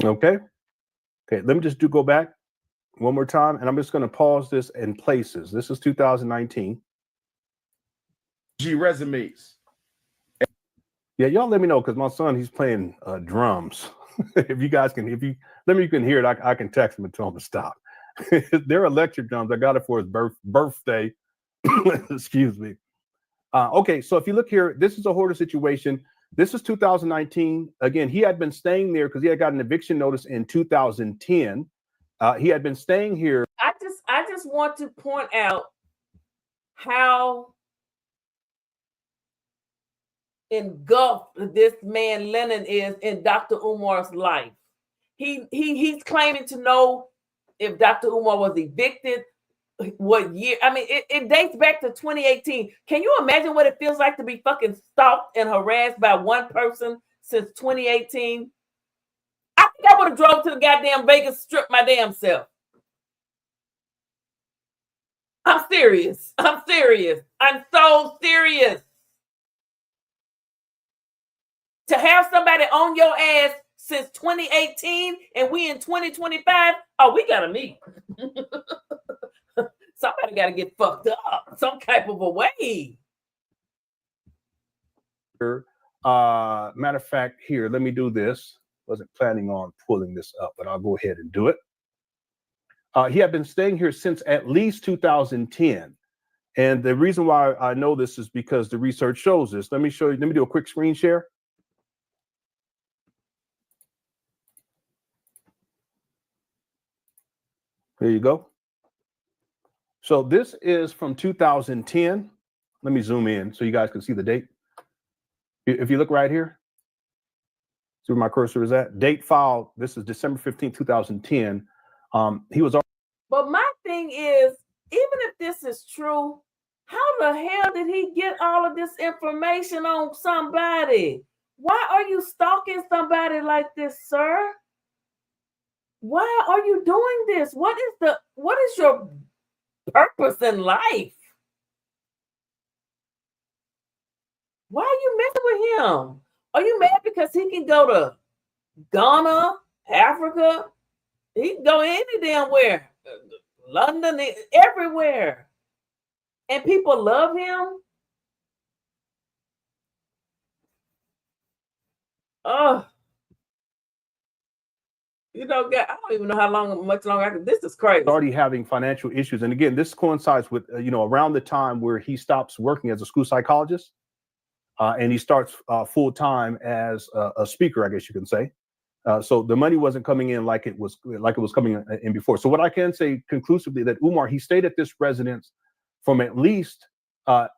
Okay. Let me just go back one more time, and I'm just going to pause this in places. This is 2019. G resumes. Yeah, y'all let me know, because my son, he's playing drums. If you guys can, let me, you can hear it. I can text him and tell him to stop. They're electric drums. I got it for his birthday. Excuse me. Okay, so if you look here, this is a hoarder situation. This is 2019. Again, he had been staying there because he had got an eviction notice in 2010. He had been staying here. I just want to point out how engulfed this man Lennon is in Dr. Umar's life. He's claiming to know if Dr. Umar was evicted, what year. I mean, it dates back to 2018. Can you imagine what it feels like to be fucking stalked and harassed by one person since 2018? I think I would have drove to the goddamn Vegas Strip my damn self. I'm serious. I'm so serious. To have somebody on your ass since 2018 and we in 2025, oh, we gotta meet. Somebody gotta get fucked up some type of a way. Matter of fact, here, let me do this. Wasn't planning on pulling this up, but I'll go ahead and do it. He had been staying here since at least 2010. And the reason why I know this is because the research shows this. Let me show you. Let me do a quick screen share. There you go. So this is from 2010. Let me zoom in so you guys can see the date. If you look right here, see where my cursor is at? Date filed. This is December 15, 2010. He was. But my thing is, even if this is true, how the hell did he get all of this information on somebody? Why are you stalking somebody like this, sir? Why are you doing this? What is your purpose in life? Why are you messing with him? Are you mad because he can go to Ghana, Africa? He can go any damn where. London, everywhere. And people love him? Oh. I don't even know much longer I can. This is crazy. Already having financial issues. And again, this coincides with, around the time where he stops working as a school psychologist and he starts full time as a speaker, I guess you can say. So the money wasn't coming in like it was coming in before. So what I can say conclusively that Umar, he stayed at this residence from at least, I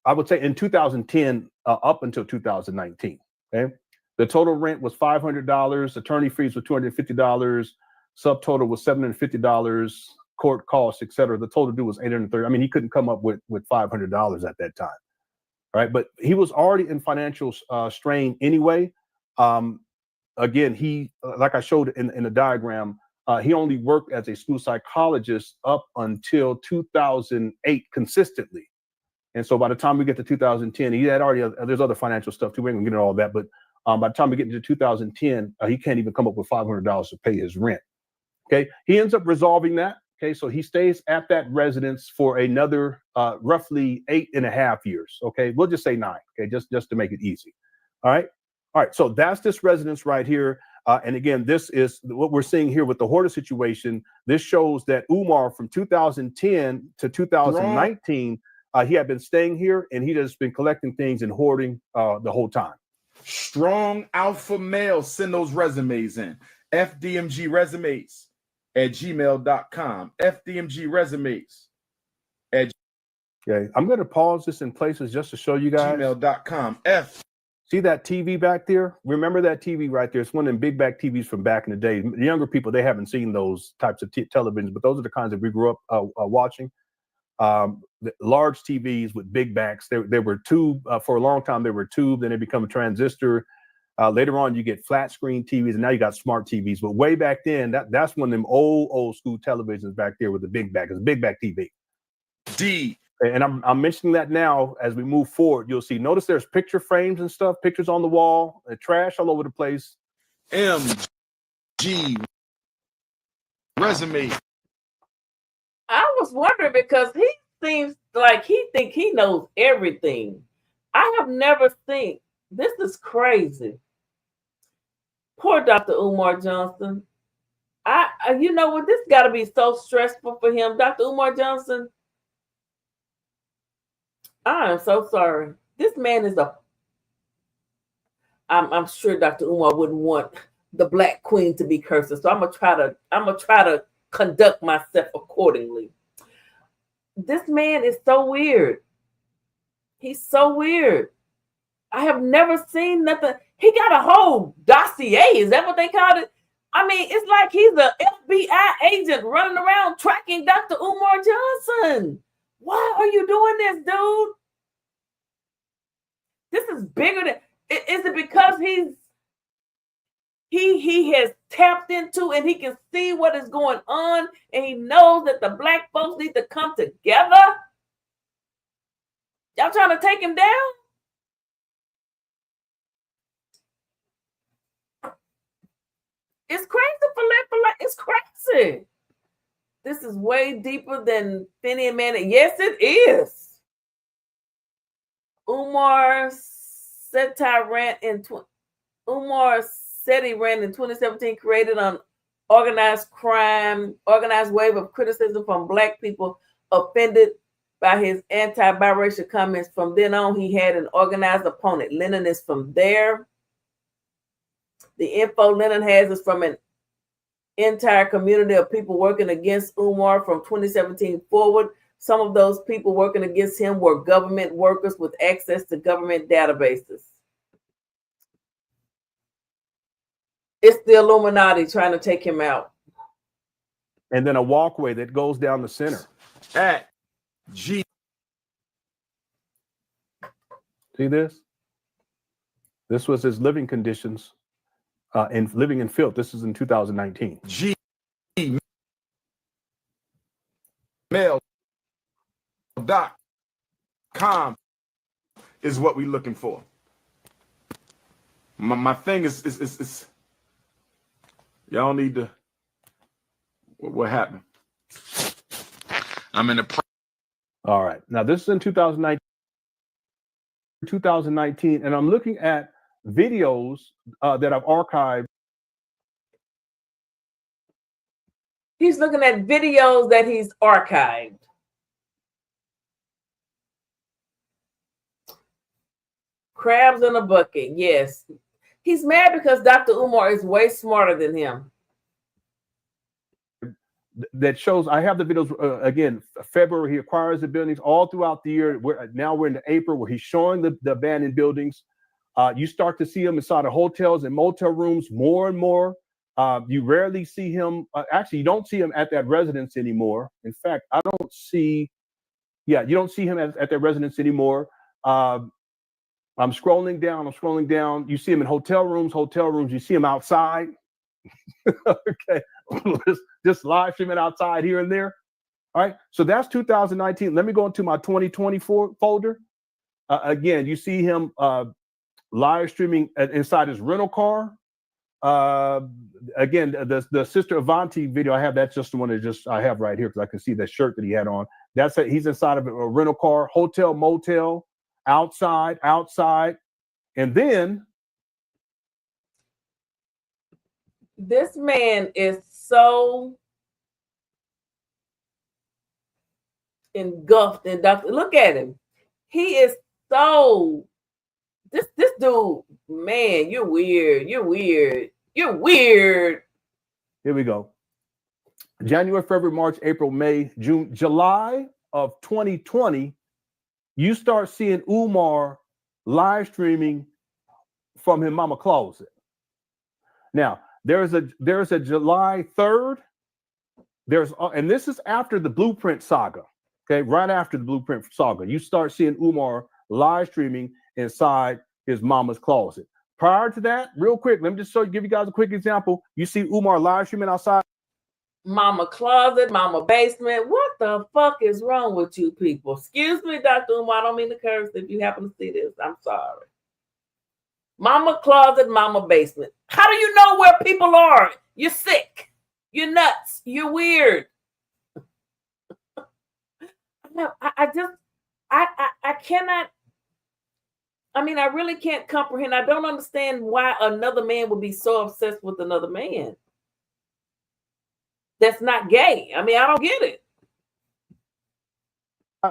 would say in 2010 up until 2019. Okay. The total rent was $500. Attorney fees were $250. Subtotal was $750. Court costs, et cetera. The total due was $830. I mean, he couldn't come up with $500 at that time. All right. But he was already in financial strain anyway. Again, he, like I showed in the diagram, he only worked as a school psychologist up until 2008 consistently. And so by the time we get to 2010, he had already, there's other financial stuff too. We ain't gonna get into all that. But by the time we get into 2010, he can't even come up with $500 to pay his rent. Okay. He ends up resolving that. Okay. So he stays at that residence for another roughly 8.5 years. Okay. We'll just say 9. Okay. Just to make it easy. All right. All right. So that's this residence right here. And again, this is what we're seeing here with the hoarder situation. This shows that Umar from 2010 to 2019, he had been staying here and he just been collecting things and hoarding the whole time. Strong alpha male, send those resumes in. fdmgresumes@gmail.com. fdmgresumes. Okay, I'm going to pause this in places just to show you guys. gmail.com. See that TV back there? Remember that TV right there? It's one of them big back TVs from back in the day. The younger people, they haven't seen those types of televisions, but those are the kinds that we grew up watching. The large TVs with big backs. They were tube for a long time. They were tube, then they become a transistor. Later on, you get flat screen TVs, and now you got smart TVs. But way back then, that's one of them old school televisions back there with the big back. It's a big back TV. And I'm mentioning that now as we move forward. You'll see. Notice there's picture frames and stuff, pictures on the wall, trash all over the place. MG resume. I was wondering because he seems like he think he knows everything. I have never seen. This is crazy. Poor Dr. Umar Johnson. You know what? This got to be so stressful for him, Dr. Umar Johnson. I am so sorry. This man is I'm sure Dr. Umar wouldn't want the Black Queen to be cursed. So I'm gonna try to conduct myself accordingly. This man is so weird. He's so weird. I have never seen nothing. He got a whole dossier. Is that what they called it? I mean, it's like he's an FBI agent running around tracking Dr. Umar Johnson. Why are you doing this, dude? This is bigger than. Is it because he has tapped into and he can see what is going on and he knows that the Black folks need to come together? Y'all trying to take him down? It's crazy for it's crazy. This is way deeper than Finney and Manning. Yes, it is. Umar said he ran in 2017, created an organized wave of criticism from Black people offended by his anti-biracial comments. From then on, he had an organized opponent. Lennon is from there. The info Lennon has is from an entire community of people working against Umar from 2017 forward. Some of those people working against him were government workers with access to government databases. It's the Illuminati trying to take him out. And then a walkway that goes down the center. See this? This was his living conditions and living in filth. This is in 2019. Gmail.com is what we're looking for. My thing is y'all need to. What happened? I'm in the. All right. Now this is in 2019, and I'm looking at videos that I've archived He's looking at videos that he's archived. Crabs in a bucket. Yes. He's mad because Dr. Umar is way smarter than him. That shows, I have the videos again. February, he acquires the buildings all throughout the year. Now we're into April where he's showing the abandoned buildings. You start to see him inside of hotels and motel rooms more and more. You rarely see him. Actually, you don't see him at that residence anymore. In fact, I don't see. Yeah, you don't see him at that residence anymore. I'm scrolling down. You see him in hotel rooms. You see him outside. Okay, just live streaming outside here and there. All right, so that's 2019. Let me go into my 2024 folder. Again, you see him live streaming inside his rental car. Again, the Sister Avanti video, I have, that's just the one that I have right here because I can see that shirt that he had on. That's it. He's inside of a rental car, hotel, motel, outside, and then this man is so engulfed in Dr. Look at him. He is so this dude, man, you're weird. You're weird. Here we go. January, February, March, April, May, June, July of 2020, you start seeing Umar live streaming from his mama closet. Now, there's a July 3rd. And this is after the Blueprint saga. Okay, right after the Blueprint saga, you start seeing Umar live streaming inside his mama's closet. Prior to that, real quick, let me just give you guys a quick example. You see Umar live streaming outside. Mama closet, mama basement. What the fuck is wrong with you people? Excuse me, Dr. Umar. I don't mean to curse if you happen to see this. I'm sorry. Mama closet, mama basement. How do you know where people are? You're sick. You're nuts. You're weird. I cannot. I mean, I really can't comprehend. I don't understand why another man would be so obsessed with another man that's not gay. I mean, I don't get it.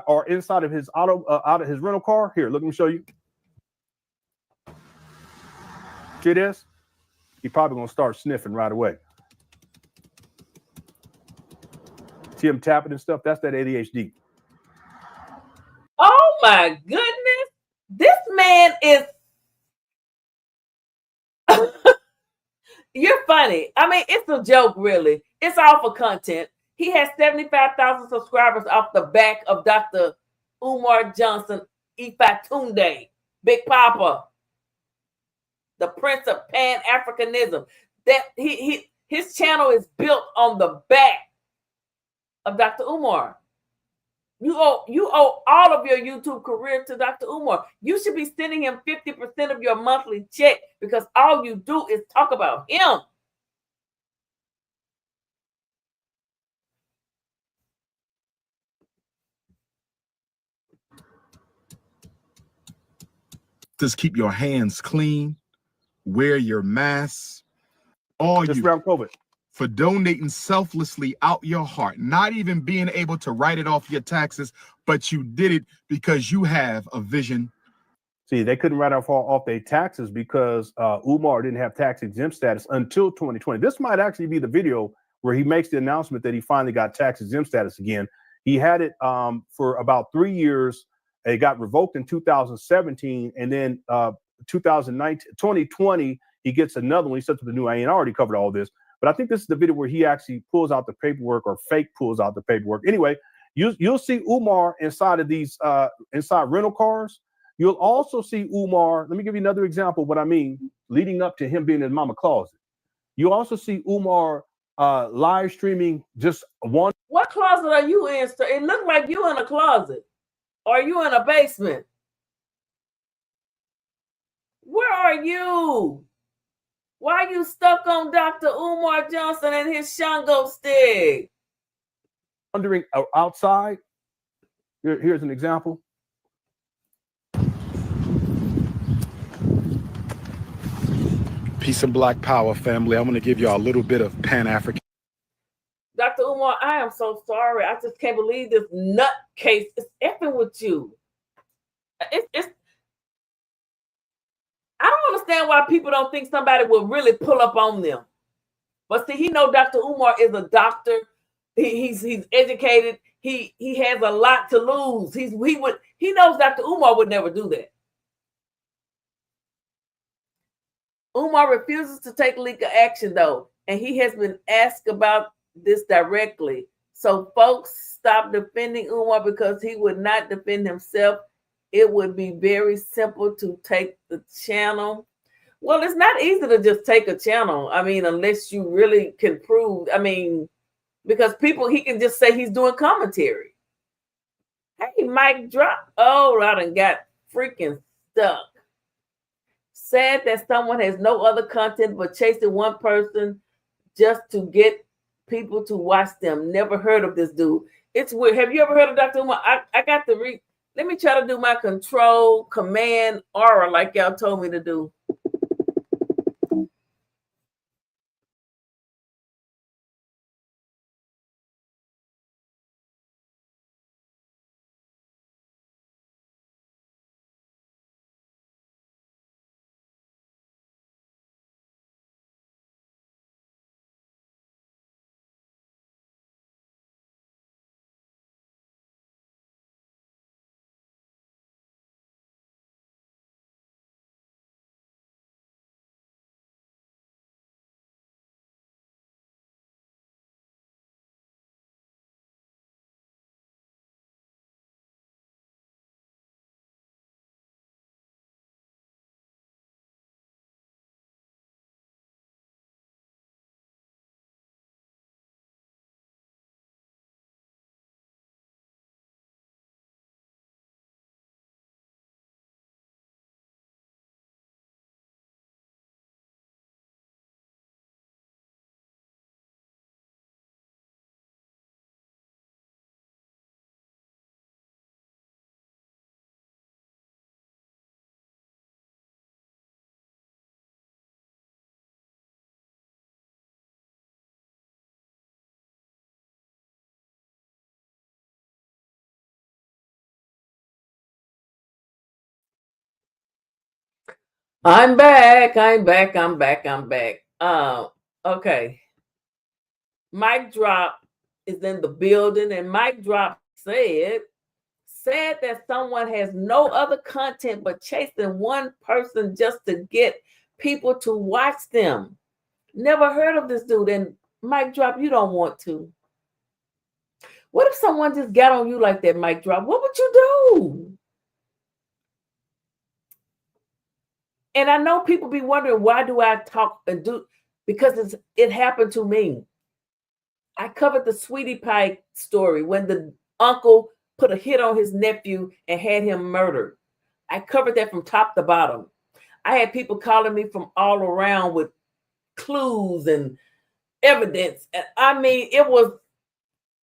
Or inside of his out of his rental car. Here, let me show you. See this? He's probably gonna start sniffing right away. See him tapping and stuff? That's that ADHD. Oh my goodness. This man is you're funny. I mean, it's a joke, really. It's all for content. He has 75,000 subscribers off the back of Dr. Umar Johnson Ifatunde, Big Papa, the Prince of Pan-Africanism. That his channel is built on the back of Dr. Umar. You owe all of your YouTube career to Dr. Umar. You should be sending him 50% of your monthly check because all you do is talk about him. Just keep your hands clean, wear your masks, Just around COVID. For donating selflessly out your heart, not even being able to write it off your taxes, but you did it because you have a vision. See, they couldn't write off their taxes because Umar didn't have tax exempt status until 2020. This might actually be the video where he makes the announcement that he finally got tax exempt status again. He had it for about 3 years. It got revoked in 2017, and then 2020, he gets another one. He sets up the new. I already covered all this. But I think this is the video where he actually pulls out the paperwork or fake pulls out the paperwork. Anyway, you'll see Umar inside of these inside rental cars. You'll also see Umar. Let me give you another example of what I mean, leading up to him being in mama closet. You also see Umar live streaming just one. What closet are you in, sir? It looks like you in a closet. Or are you in a basement? Where are you? Why are you stuck on Dr. Umar Johnson and his Shango stick? Wandering outside. Here's an example. Peace and Black Power, family. I'm going to give y'all a little bit of Pan-African. Dr. Umar, I am so sorry. I just can't believe this nutcase is effing with you. It's I don't understand why people don't think somebody will really pull up on them. But see, he know Dr. Umar is a doctor. He's educated. He has a lot to lose. He knows Dr. Umar would never do that. Umar refuses to take legal action though, and he has been asked about this directly. So folks, stop defending Umar because he would not defend himself. It would be very simple to take the channel. Well, it's not easy to just take a channel. I mean, unless you really can prove, I mean, because he can just say he's doing commentary. Hey, mic drop. Oh, I done got freaking stuck. Sad that someone has no other content but chasing one person just to get people to watch them. Never heard of this dude. It's weird. Have you ever heard of Dr. Umar? I got to read. Let me try to do my control, command, aura like y'all told me to do. I'm back. Okay. Mic drop is in the building, and Mic drop said that someone has no other content but chasing one person just to get people to watch them. Never heard of this dude. And Mic drop, you don't want to. What if someone just got on you like that, Mic drop? What would you do? And I know people be wondering, why do I talk and do? Because it happened to me. I covered the Sweetie Pie story when the uncle put a hit on his nephew and had him murdered. I covered that from top to bottom. I had people calling me from all around with clues and evidence. And I mean,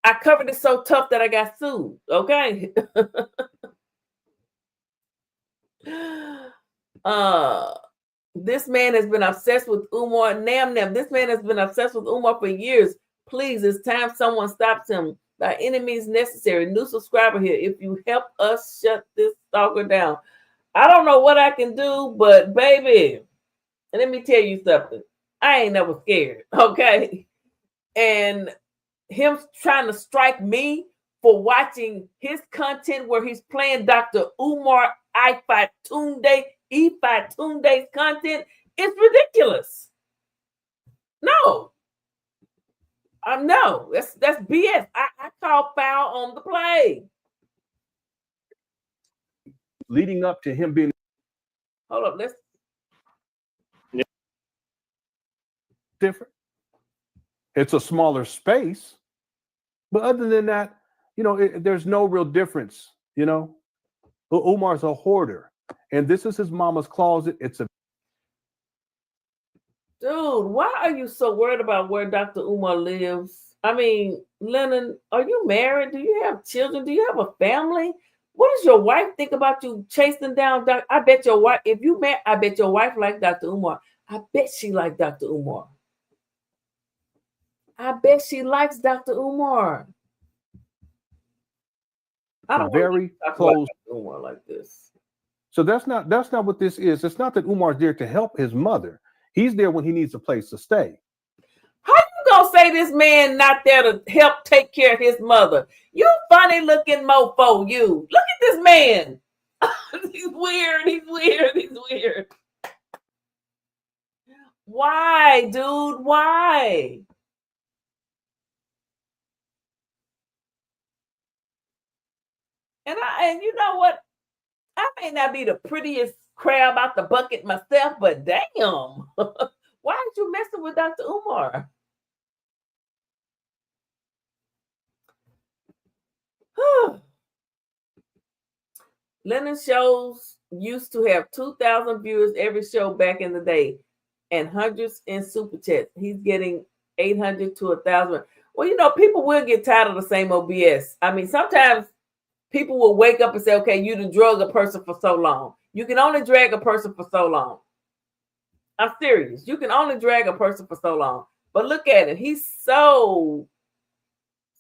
I covered it so tough that I got sued. Okay. This man has been obsessed with Umar. Nam. This man has been obsessed with Umar for years. Please, it's time someone stops him by any means necessary. New subscriber here. If you help us shut this stalker down. I don't know what I can do, but baby, let me tell you something. I ain't never scared, okay? And him trying to strike me for watching his content where he's playing Dr. Umar Ifatunde's content, it's ridiculous. No. No, that's BS. I call foul on the play. Leading up to him being. Hold up, let's. Different. It's a smaller space, but other than that, there's no real difference. Umar's a hoarder, and this is his mama's closet. It's a. Dude, why are you so worried about where Dr. Umar lives? I mean, Lennon, are you married? Do you have children? Do you have a family? What does your wife think about you chasing down Dr. I bet your wife, if you met, I bet your wife liked Dr. Umar. I bet she liked Dr. Umar. I bet she likes Dr. Umar. I don't very talk close. about Umar like this. So that's not what this is. It's not that Umar's there to help his mother. He's there when he needs a place to stay. How you gonna say this man not there to help take care of his mother? You funny looking mofo, you. Look at this man. He's weird. He's weird. He's weird. Why, dude? Why? And you know what? I may not be the prettiest crab out the bucket myself, but damn. Why aren't you messing with Dr. Umar? Lennon shows used to have 2,000 viewers every show back in the day and hundreds in super chats. He's getting 800 to 1,000. Well, you know, people will get tired of the same old BS. I mean, sometimes people will wake up and say, okay, you done drug a person for so long. You can only drag a person for so long. I'm serious. You can only drag a person for so long. But look at it. He's so...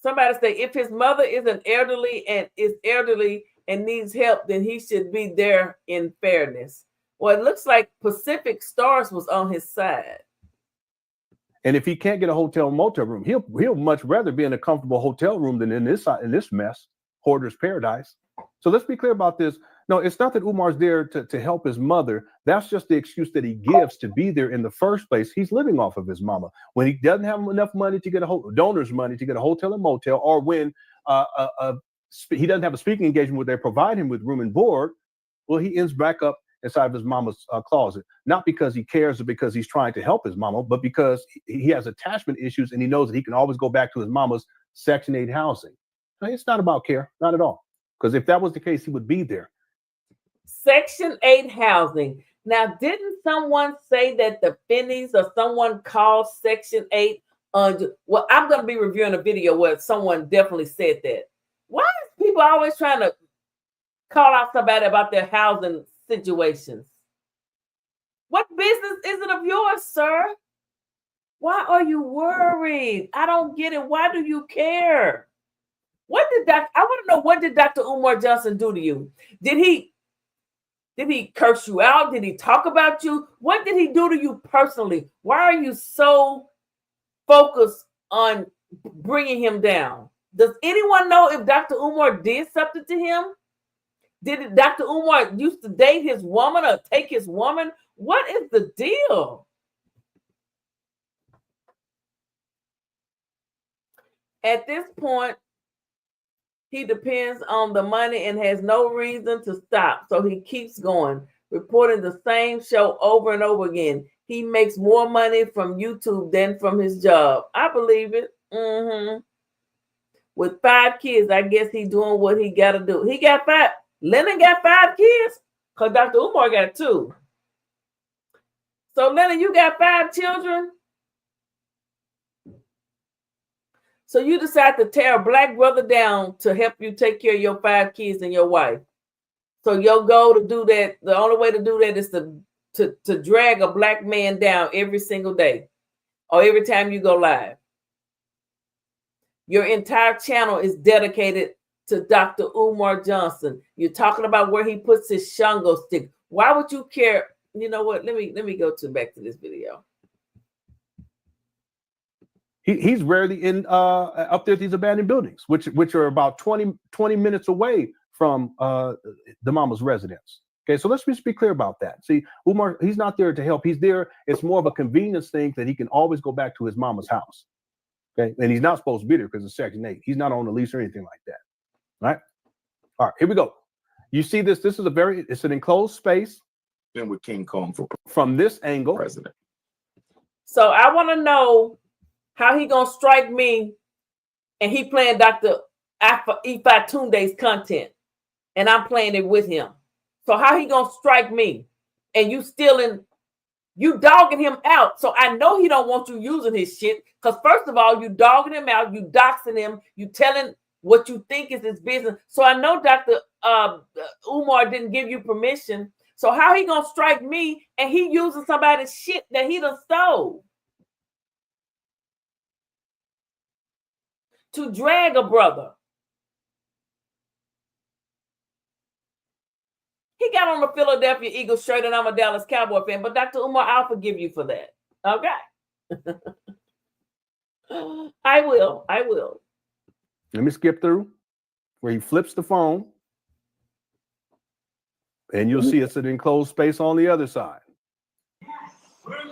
Somebody say, if his mother is an elderly and needs help, then he should be there in fairness. Well, it looks like Pacific Stars was on his side. And if he can't get a hotel motel room, he'll much rather be in a comfortable hotel room than in this mess, hoarder's paradise. So let's be clear about this. No, it's not that Umar's there to help his mother. That's just the excuse that he gives to be there in the first place. He's living off of his mama. When he doesn't have enough money to get donor's money to get a hotel and motel, or when he doesn't have a speaking engagement where they provide him with room and board, well, he ends back up inside of his mama's closet, not because he cares or because he's trying to help his mama, but because he has attachment issues and he knows that he can always go back to his mama's Section 8 housing. Now, it's not about care, not at all. Because if that was the case, he would be there. Section 8 housing. Now, didn't someone say that the Finneys or someone called Section 8? Well, I'm going to be reviewing a video where someone definitely said that. Why is people always trying to call out somebody about their housing situations? What business is it of yours, sir? Why are you worried? I don't get it. Why do you care? I want to know, what did Dr. Umar Johnson do to you? Did he curse you out? Did he talk about you? What did he do to you personally? Why are you so focused on bringing him down? Does anyone know if Dr. Umar did something to him? Did Dr. Umar used to date his woman or take his woman? What is the deal? At this point, he depends on the money and has no reason to stop. So he keeps going, reporting the same show over and over again. He makes more money from YouTube than from his job. I believe it. With 5 kids, I guess he's doing what he got to do. He got 5. Lennon got 5 kids because Dr. Umar got 2. So, Lennon, you got 5 children? So you decide to tear a black brother down to help you take care of your 5 kids and your wife. So your goal to do that, the only way to do that is to drag a black man down every single day or every time you go live. Your entire channel is dedicated to Dr. Umar Johnson. You're talking about where he puts his Shango stick. Why would you care? You know what? Let me go back to this video. He's rarely in up there at these abandoned buildings, which are about 20 minutes away from the mama's residence. Okay, so let's just be clear about that. See, Umar, he's not there to help. He's there. It's more of a convenience thing that he can always go back to his mama's house. Okay, and he's not supposed to be there because it's Section 8. He's not on a lease or anything like that. Right? All right, here we go. You see this? This is it's an enclosed space. Been with King Kong from this angle. President. So I want to know how he gonna strike me, and he playing Dr. Ifa Tunde's content, and I'm playing it with him. So how he gonna strike me, and you dogging him out? So I know he don't want you using his shit, because first of all, you dogging him out, you doxing him, you telling what you think is his business. So I know Dr. Umar didn't give you permission. So how he gonna strike me, and he using somebody's shit that he done stole? to drag a brother. He got on the Philadelphia Eagles shirt and I'm a Dallas Cowboy fan, but Dr. Umar, I'll forgive you for that. Okay. I will. Let me skip through where he flips the phone and you'll see it's an enclosed space on the other side.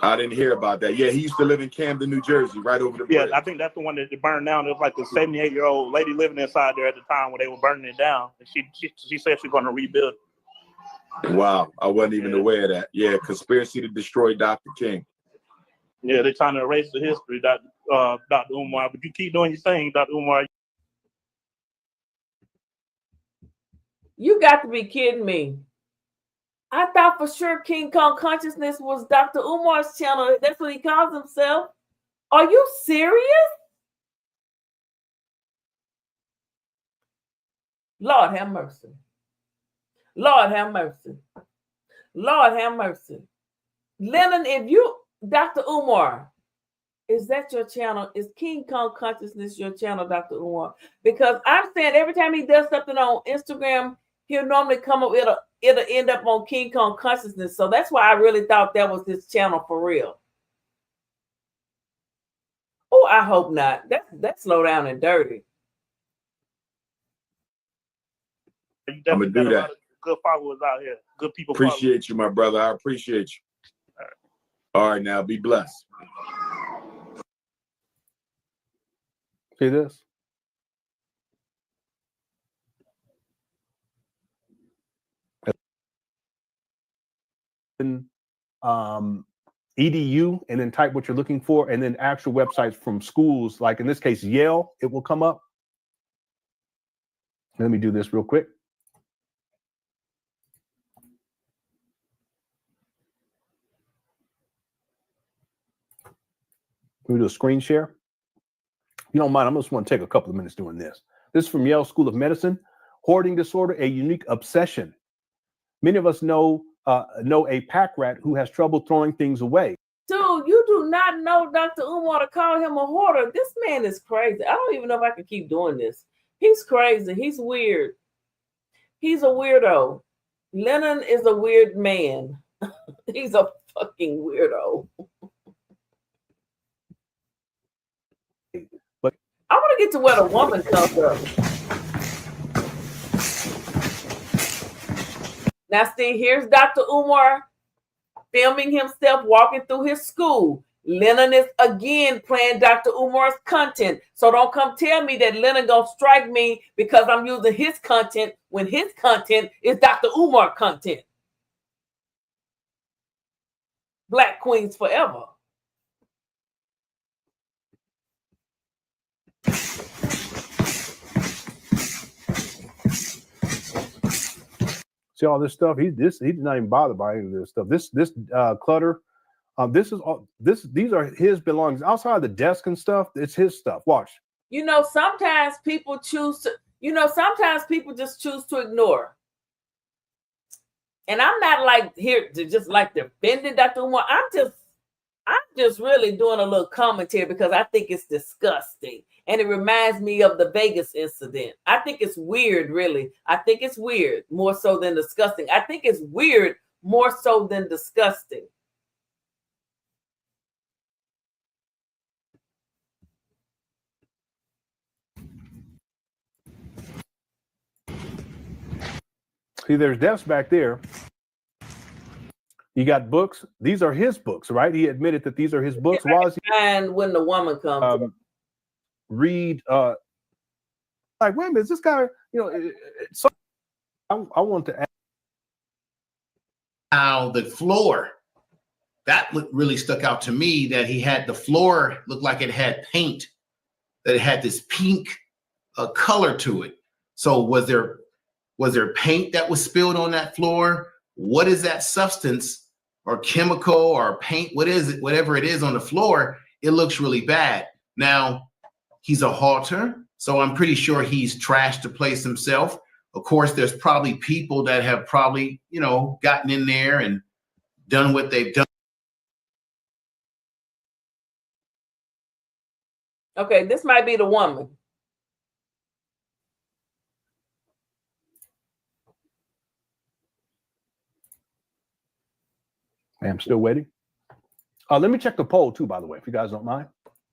I didn't hear about that. Yeah, he used to live in Camden, New Jersey, right over the bridge. Yeah, I think that's the one that burned down. It was like a 78-year-old lady living inside there at the time when they were burning it down. And she said she's going to rebuild. Wow, I wasn't even aware of that. Yeah, conspiracy to destroy Dr. King. Yeah, they're trying to erase the history, Dr. Umar. But you keep doing your thing, Dr. Umar. You got to be kidding me. I thought for sure King Kong Consciousness was Dr. Umar's channel. That's what he calls himself. Are you serious? Lord have mercy. Lord have mercy. Lord have mercy. Lennon, if you, Dr. Umar, is that your channel? Is King Kong Consciousness your channel, Dr. Umar? Because I'm saying every time he does something on Instagram, he'll normally come up, it'll end up on King Kong Consciousness. So that's why I really thought that was his channel for real. Oh, I hope not. That's low down and dirty. You definitely I'm gonna do got a that. lot of good followers out here. Good people. Appreciate you, my brother. I appreciate you. All right, now be blessed. See this? EDU and then type what you're looking for, and then actual websites from schools, like in this case, Yale, it will come up. Let me do this real quick. Let me do a screen share. You don't mind, I just want to take a couple of minutes doing this. This is from Yale School of Medicine. Hoarding disorder, a unique obsession. Many of us know a pack rat who has trouble throwing things away. Dude, you do not know Dr. Umar to call him a hoarder. This man is crazy. I don't even know if I can keep doing this. He's crazy. He's weird. He's a weirdo. Lennon is a weird man. He's a fucking weirdo. But I want to get to where the woman comes up. Now, see, here's Dr. Umar filming himself walking through his school. Lennon is again playing Dr. Umar's content. So don't come tell me that Lennon gonna strike me because I'm using his content when his content is Dr. Umar content. Black Queens forever. see all this stuff. He's not even bothered by any of this stuff. This clutter. These are his belongings outside of the desk and stuff. It's his stuff. Watch. You know, sometimes people choose to. You know, sometimes people just choose to ignore. And I'm not like here to just like defending Dr. Umar. I'm just really doing a little commentary because I think it's disgusting. And it reminds me of the Vegas incident. I think it's weird, really. I think it's weird more so than disgusting. I think it's weird more so than disgusting. See, there's desks back there. You got books. These are his books, right? He admitted that these are his books. Why is he? And when the woman comes, read like, wait a minute, is this guy? You know, so I want to ask how the floor that really stuck out to me. That he had the floor looked like it had paint, that it had this pink color to it. So was there paint that was spilled on that floor? What is that substance or chemical or paint? What is it? Whatever it is on the floor, it looks really bad. Now, he's a halter, so I'm pretty sure he's trashed the place himself. Of course, there's probably people that have probably, you know, gotten in there and done what they've done. okay, this might be the woman. I'm still waiting. Let me check the poll too, by the way, if you guys don't mind.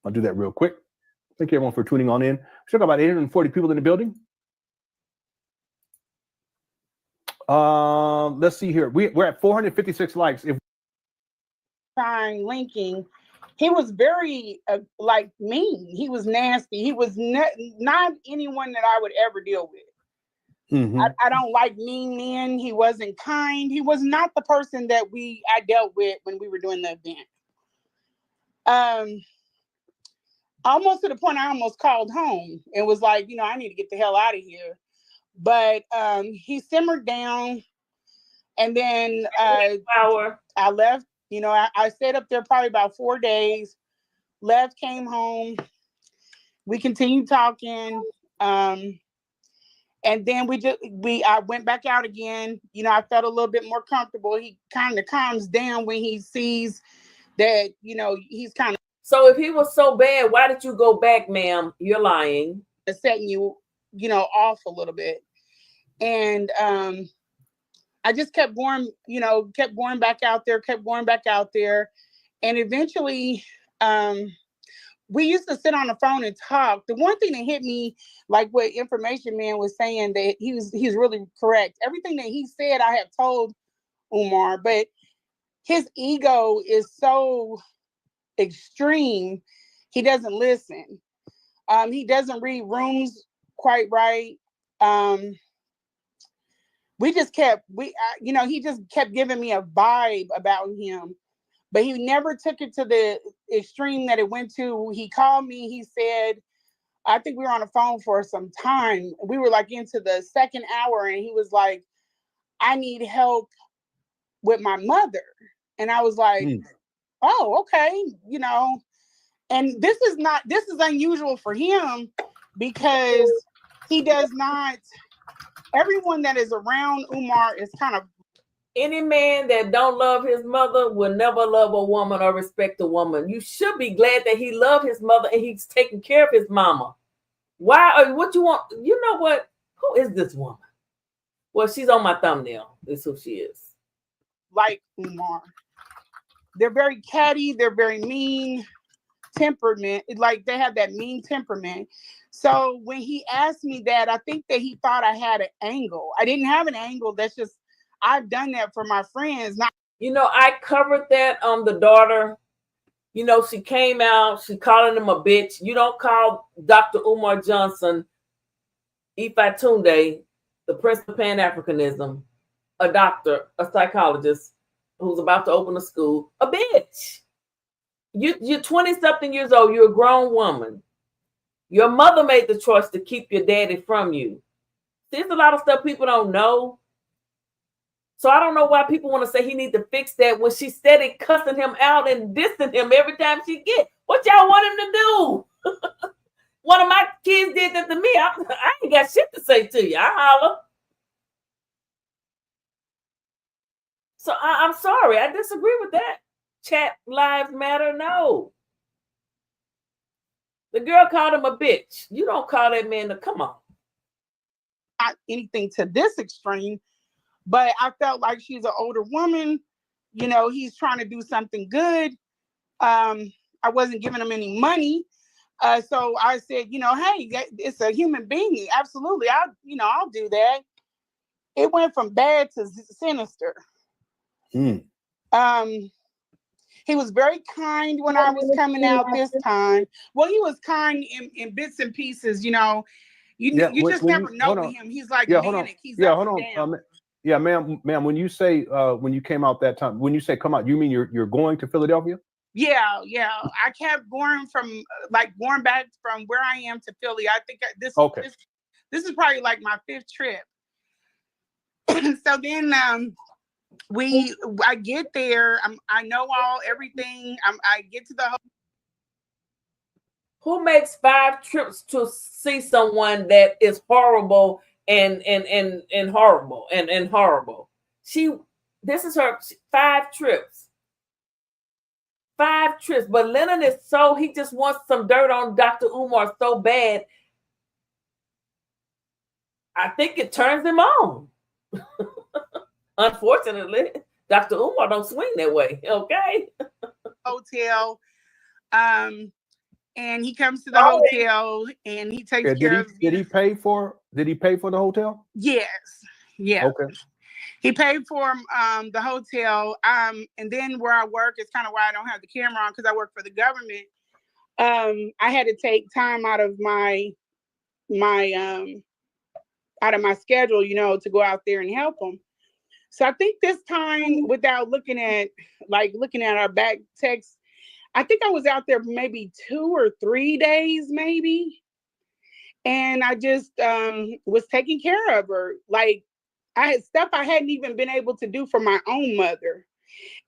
I'll do that real quick. Thank you everyone for tuning on in. We got about 840 people in the building. Let's see here. We're at 456 likes. If linking, he was very like mean. He was nasty. He was not anyone that I would ever deal with. I don't like mean men. He wasn't kind. He was not the person that I dealt with when we were doing the event. Almost to the point I almost called home and was like, I need to get the hell out of here. But he simmered down, and then I left. I stayed up there probably about 4 days. Left, came home. We continued talking. And then I went back out again. I felt a little bit more comfortable. He kind of calms down when he sees that, he's kind of. So if he was so bad, why did you go back, ma'am? You're lying. Setting you, off a little bit. And I just kept going, kept going back out there. And eventually, we used to sit on the phone and talk. The one thing that hit me, like what Information Man was saying, that he's really correct. Everything that he said, I have told Umar, but his ego is so extreme. He doesn't listen. He doesn't read rooms quite right. He just kept giving me a vibe about him. But he never took it to the extreme that it went to. He called me. He said, I think we were on the phone for some time. We were like into the second hour, and he was like, I need help with my mother. And I was like, oh, okay. And this is unusual for him because he does not, everyone that is around Umar is kind of. Any man that don't love his mother will never love a woman or respect a woman. You should be glad that he loved his mother and he's taking care of his mama. Why? What you want? You know what? Who is this woman? Well, she's on my thumbnail. This is who she is. Like Umar. They're very catty. They're very mean temperament. Like they have that mean temperament. So when he asked me that, I think that he thought I had an angle. I didn't have an angle. That's just, I've done that for my friends. I covered that on the daughter. She came out, she calling him a bitch. You don't call Dr. Umar Johnson, Ifa Tunde, the Prince of Pan-Africanism, a doctor, a psychologist who's about to open a school, a bitch. You're 20-something years old. You're a grown woman. Your mother made the choice to keep your daddy from you. There's a lot of stuff people don't know. So I don't know why people want to say he needs to fix that when she steady cussing him out and dissing him every time she gets. What y'all want him to do? One of my kids did that to me. I ain't got shit to say to you. I holler. So I'm sorry. I disagree with that. Chat lives matter. No. The girl called him a bitch. You don't call that man come on. Not anything to this extreme. But I felt like she's an older woman. He's trying to do something good. I wasn't giving him any money. So I said, hey, it's a human being. Absolutely. I'll do that. It went from bad to sinister. He was very kind when I was coming out this time. Well, he was kind in bits and pieces, You just never know with him. He's like manic. He's hold on. Yeah, ma'am. When you say when you came out that time, when you say come out, you mean you're going to Philadelphia? Yeah. I kept going going back from where I am to Philly. I think this is probably like my 5th trip. So then I get there. I know everything. I get to the hotel. Who makes 5 trips to see someone that is horrible and horrible and horrible? This is her 5 trips. 5 trips. But Lennon is he just wants some dirt on Dr. Umar so bad. I think it turns him on. Unfortunately. Dr. Umar don't swing that way, okay? Hotel. And he comes to the hotel and he takes care of. Did he pay for the hotel? Yes. Yeah. Okay. He paid for the hotel. And then where I work is kind of why I don't have the camera on, because I work for the government. I had to take time out of my schedule, you know, to go out there and help him. So I think this time, without looking at our back text, I think I was out there maybe 2 or 3 days, maybe. And I just was taking care of her. Like, I had stuff I hadn't even been able to do for my own mother.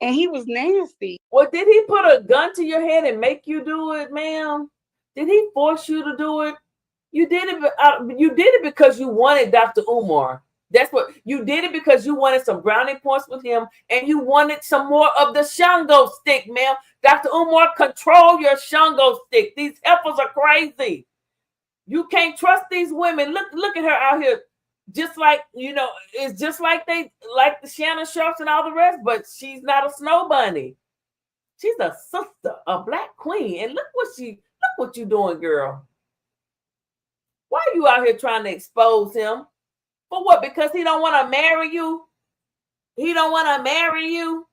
And he was nasty. Well, did he put a gun to your head and make you do it, ma'am? Did he force you to do it? You did it because you wanted Dr. Umar. That's what you did it because you wanted some brownie points with him, and you wanted some more of the Shango stick, ma'am. Dr. Umar, control your Shango stick. These heifers are crazy. You can't trust these women. Look at her out here, just like, you know, it's just like they like the Shannon Sharps and all the rest, but she's not a snow bunny. She's a sister, a black queen, and look what you doing, girl. Why are you out here trying to expose him? For what? Because he don't want to marry you? He don't want to marry you?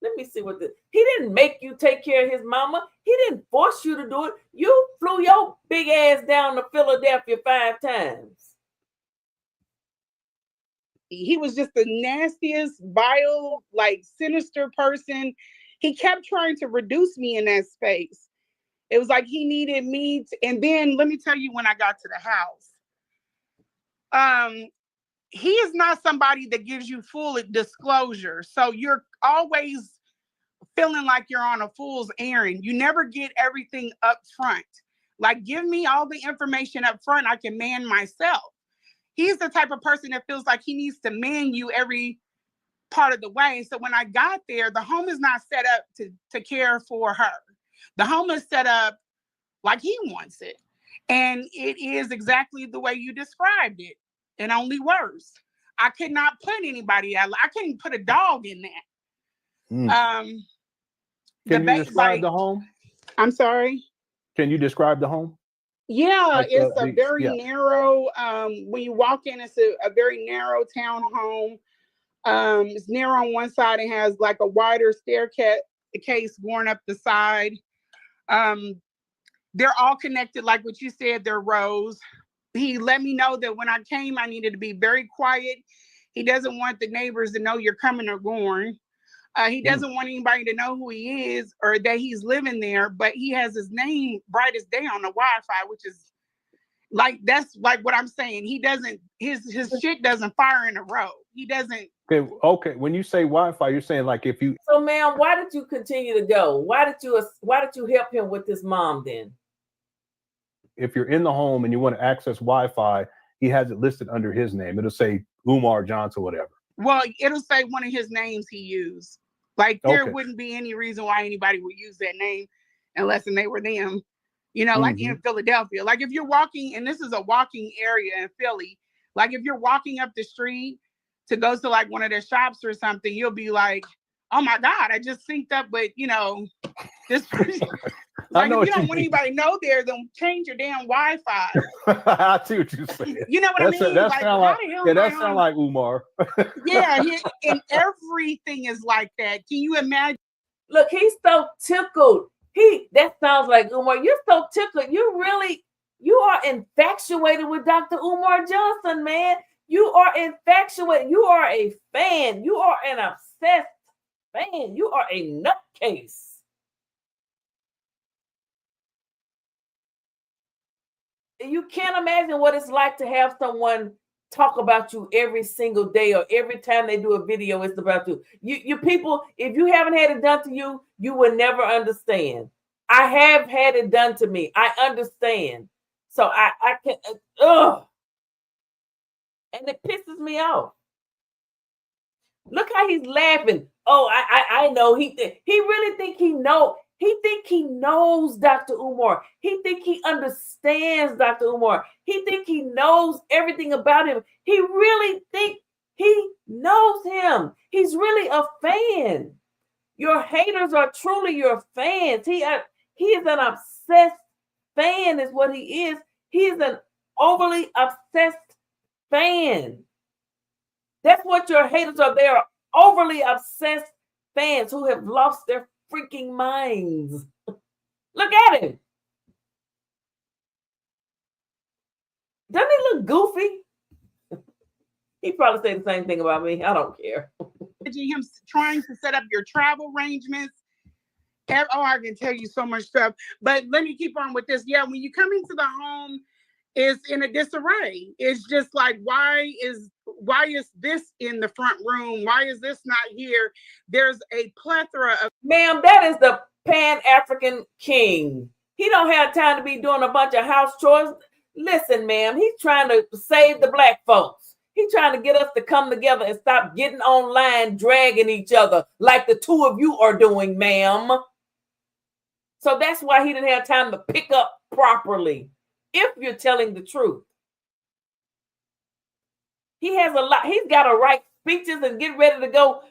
Let me see what this. He didn't make you take care of his mama. He didn't force you to do it. You flew your big ass down to Philadelphia 5 times. He was just the nastiest, vile, like sinister person. He kept trying to reduce me in that space. It was like he needed me to, and then let me tell you, when I got to the house, he is not somebody that gives you full disclosure. So you're always feeling like you're on a fool's errand. You never get everything up front. Like, give me all the information up front. I can man myself. He's the type of person that feels like he needs to man you every part of the way. So when I got there, the home is not set up to care for her. The home is set up like he wants it. And it is exactly the way you described it, and only worse. I could not put anybody out. I couldn't put a dog in that. Can you describe the home? I'm sorry? Can you describe the home? Yeah, Like it's a very narrow, when you walk in, it's a very narrow town home. It's narrow on one side. It has like a wider staircase going up the side. They're all connected, like what you said, they're rows. He let me know that when I came, I needed to be very quiet. He doesn't want the neighbors to know you're coming or going. He doesn't want anybody to know who he is or that he's living there, but he has his name bright as day on the Wi-Fi, which is like, that's like what I'm saying. He doesn't, his shit doesn't fire in a row. He doesn't. Okay. When you say Wi-Fi, you're saying like if you. So, ma'am, why did you continue to go? Why did you help him with his mom then? If you're in the home and you want to access Wi-Fi, he has it listed under his name. It'll say Umar Johnson, whatever. Well, it'll say one of his names he used. Like, there wouldn't be any reason why anybody would use that name unless they were them. You know, like in Philadelphia. Like, if you're walking, and this is a walking area in Philly, like if you're walking up the street to go to like one of their shops or something, you'll be like, oh my God, I just synced up with, you know, this person. Like, if you don't want anybody to know there, then change your damn Wi-Fi. I see what you're saying. You know what I mean? That sounds like Umar. Yeah, and everything is like that. Can you imagine? Look, he's so tickled. That sounds like Umar. You're so tickled. You are infatuated with Dr. Umar Johnson, man. You are infatuated. You are a fan. You are an obsessed fan. You are a nutcase. You can't imagine what it's like to have someone talk about you every single day, or every time they do a video, it's about you. You people, if you haven't had it done to you, you will never understand. I have had it done to me. I understand. So I can, and it pisses me off. Look how he's laughing. Oh, I know. He really think he know. He think he knows Dr. Umar. He think he understands Dr. Umar. He think he knows everything about him. He really think He knows him. He's really a fan. Your haters are truly your fans. He is an obsessed fan, is what he is. He is an overly obsessed fan. That's what your haters are. They are overly obsessed fans who have lost their freaking minds. Look at him. Doesn't he look goofy? He probably say the same thing about me. I don't care. Him trying to set up your travel arrangements. Oh, I can tell you so much stuff. But let me keep on with this. Yeah, when you come into the home, it's in a disarray. It's just like, why is this in the front room? Why is this not here? There's a plethora of... Ma'am, that is the Pan-African king. He don't have time to be doing a bunch of house chores. Listen, ma'am, he's trying to save the black folks. He's trying to get us to come together and stop getting online, dragging each other like the two of you are doing, ma'am. So that's why he didn't have time to pick up properly, if you're telling the truth. He has a lot. He's got to write speeches and get ready to go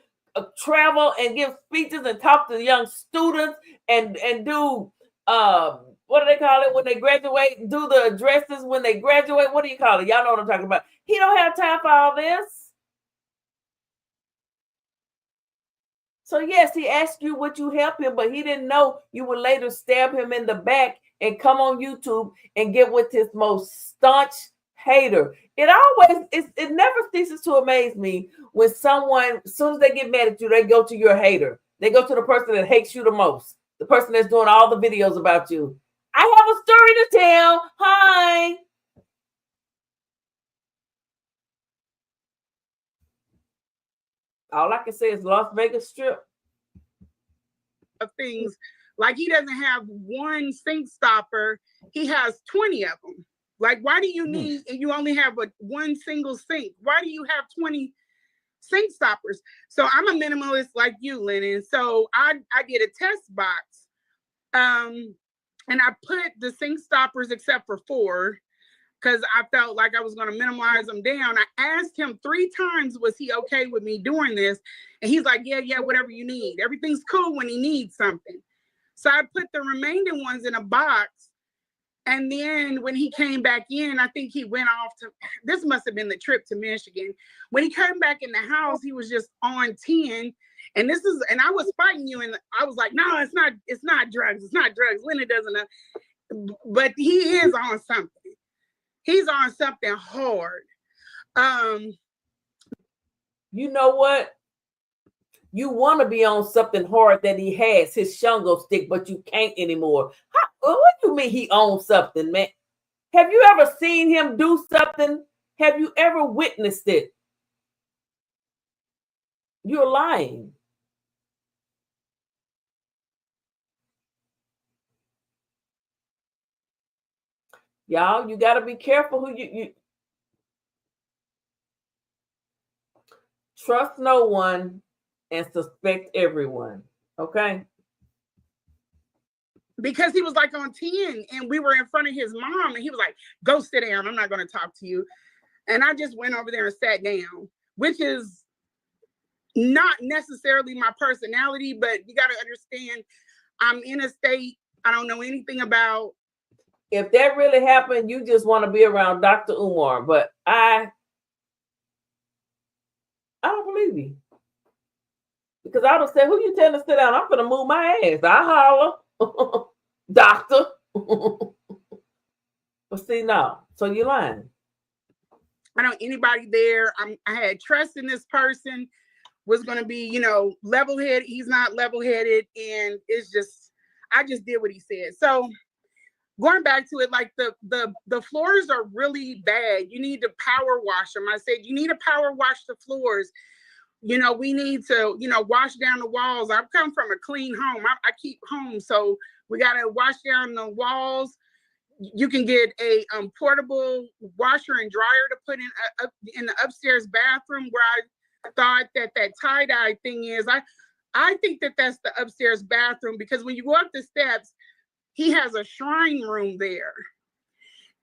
travel and give speeches and talk to young students and do, what do they call it when they graduate? Do the addresses when they graduate. What do you call it? Y'all know what I'm talking about. He don't have time for all this. So yes, he asked you would you help him, but he didn't know you would later stab him in the back and come on YouTube and get with his most staunch hater. It never ceases to amaze me when someone, as soon as they get mad at you, they go to your hater. They go to the person that hates you the most, the person that's doing all the videos about you. I have a story to tell. Hi. All I can say is Las Vegas Strip. Of things, like he doesn't have one sink stopper, he has 20 of them. Like, why do you need, you only have one single sink? Why do you have 20 sink stoppers? So I'm a minimalist like you, Lennon. So I did a test box, and I put the sink stoppers except for 4, because I felt like I was going to minimize them down. I asked him 3 times, was he okay with me doing this? And he's like, yeah, whatever you need. Everything's cool when he needs something. So I put the remaining ones in a box. And then when he came back in, I think he went off to, this must have been the trip to Michigan. When he came back in the house, he was just on 10. And I was fighting you. And I was like, no, it's not drugs. It's not drugs. Linda doesn't know. But he is on something. He's on something hard. You know what? You want to be on something hard that he has, his shungo stick, but you can't anymore. What do you mean he owns something, man? Have you ever seen him do something? Have you ever witnessed it? You're lying. Y'all, you got to be careful who you trust no one and suspect everyone. Okay? Because he was like on 10 and we were in front of his mom and he was like, go sit down. I'm not going to talk to you. And I just went over there and sat down, which is not necessarily my personality, but you got to understand, I'm in a state I don't know anything about. If that really happened, you just want to be around Dr. Umar, but I don't believe you. Because I would have said, who you telling to sit down? I'm going to move my ass. I holler. Doctor. But see, no. So you're lying. I don't anybody there. I had trust in this person, was going to be, level-headed. He's not level-headed. And it's just, I just did what he said. So going back to it, like the floors are really bad. You need to power wash them. I said, you need to power wash the floors. We need to, wash down the walls. I've come from a clean home. I keep home. So we got to wash down the walls. You can get a portable washer and dryer to put in the upstairs bathroom, where I thought that tie-dye thing is. I think that that's the upstairs bathroom, because when you go up the steps, he has a shrine room there.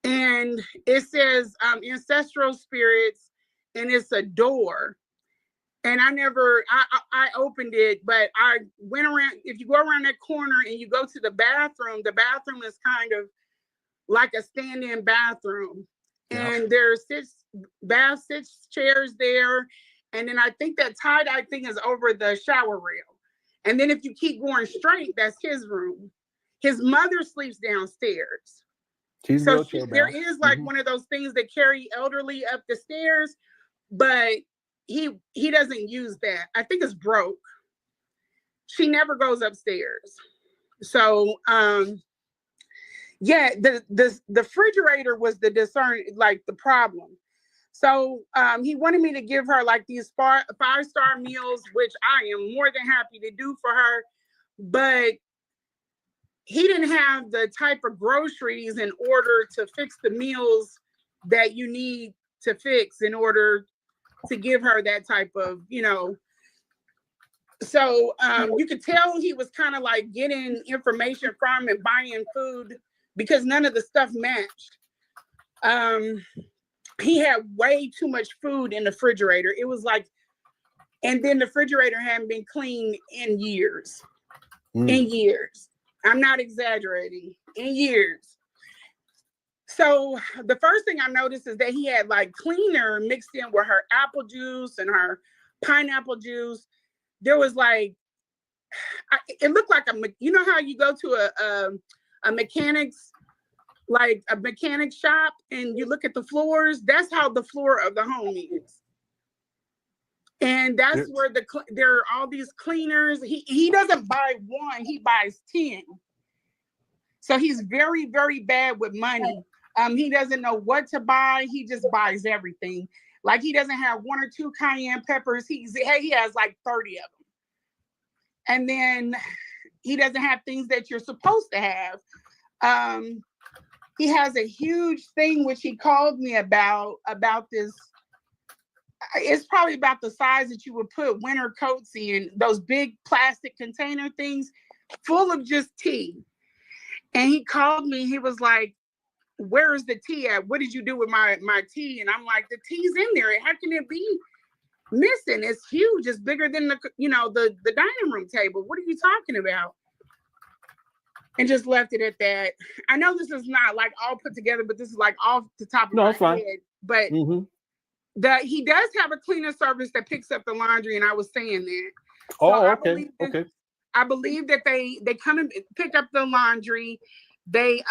And it says ancestral spirits and it's a door. And I opened it, but I went around. If you go around that corner and you go to the bathroom is kind of like a stand-in bathroom. Yeah. And there's six chairs there. And then I think that tie-dye thing is over the shower rail. And then if you keep going straight, that's his room. His mother sleeps downstairs. She's So wheelchair there bound. is like one of those things that carry elderly up the stairs, but he doesn't use that. I think it's broke. She never goes upstairs. So yeah, the refrigerator was the problem. So he wanted me to give her like these 5-star meals, which I am more than happy to do for her, but he didn't have the type of groceries in order to fix the meals that you need to fix in order to give her that type of, so you could tell he was kind of like getting information from and buying food because none of the stuff matched. He had way too much food in the refrigerator. It was like, and then the refrigerator hadn't been cleaned in years. In years. I'm not exaggerating. In years. So the first thing I noticed is that he had like cleaner mixed in with her apple juice and her pineapple juice. There was like, it looked like you know how you go to a mechanics, like a mechanic shop and you look at the floors? That's how the floor of the home is. And that's where there are all these cleaners. He doesn't buy one, he buys 10. So he's very, very bad with money. He doesn't know what to buy. He just buys everything. Like he doesn't have 1 or 2 cayenne peppers. He has like 30 of them. And then he doesn't have things that you're supposed to have. He has a huge thing which he called me about this. It's probably about the size that you would put winter coats in, those big plastic container things full of just tea. And he called me. He was like, "Where is the tea at? What did you do with my tea?" And I'm like, "The tea's in there. How can it be missing? It's huge. It's bigger than the dining room table. What are you talking about?" And just left it at that. I know this is not like all put together, but this is like off the top of my head. But he does have a cleaning service that picks up the laundry, and I was saying that. So I believe that they come and pick up the laundry. They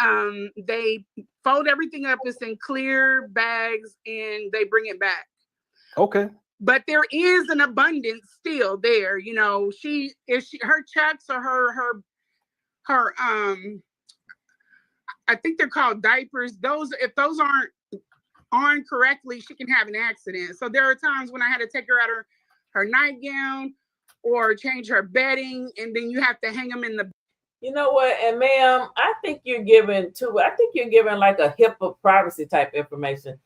fold everything up. It's in clear bags, and they bring it back. Okay. But there is an abundance still there. Her chucks or her I think they're called diapers. If those aren't on correctly, she can have an accident. So there are times when I had to take her out of her nightgown or change her bedding, and then you have to hang them in the. You know what? And ma'am, I think you're giving like a HIPAA privacy type information.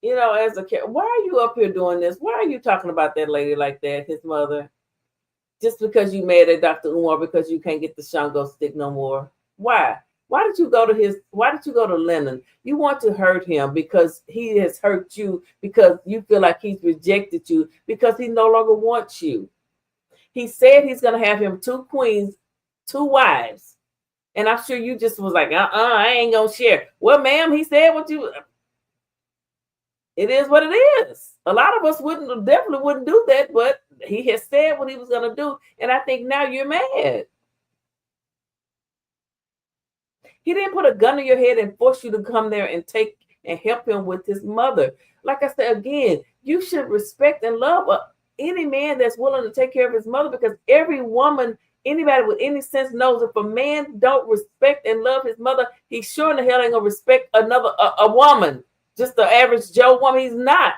As a kid, why are you up here doing this? Why are you talking about that lady like that, his mother? Just because you mad at Dr. Umar because you can't get the Shango stick no more. Why? Why did you go to Lennon? You want to hurt him because he has hurt you, because you feel like he's rejected you, because he no longer wants you. He said he's going to have him 2 queens, 2 wives. And I'm sure you just was like, I ain't going to share. Well, ma'am, he said it is what it is. A lot of us definitely wouldn't do that, but he has said what he was going to do. And I think now you're mad. He didn't put a gun to your head and force you to come there and take and help him with his mother. Like I said, again, you should respect and love any man that's willing to take care of his mother, because every woman, anybody with any sense knows if a man don't respect and love his mother, he sure in the hell ain't gonna respect a woman, just the average Joe woman. He's not.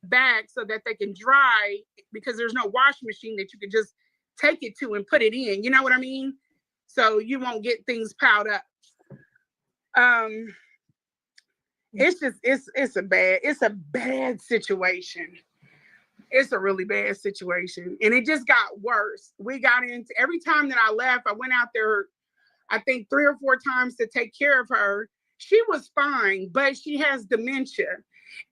Bag so that they can dry, because there's no washing machine that you can just take it to and put it in. You know what I mean? So you won't get things piled up. It's a bad situation. It's a really bad situation. And it just got worse. We got into, every time that I left, I went out there, I think 3 or 4 times to take care of her. She was fine, but she has dementia.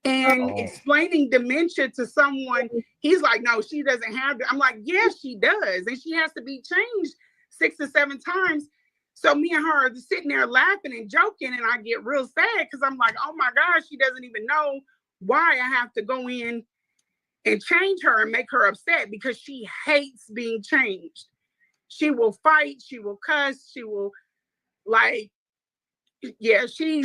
And explaining dementia to someone, he's like, no, she doesn't have it. I'm like, yes, she does. And she has to be changed 6 or 7 times. So me and her are sitting there laughing and joking, and I get real sad because I'm like, oh my gosh, she doesn't even know why I have to go in and change her and make her upset because she hates being changed. She will fight, she will cuss, she will like, yeah, she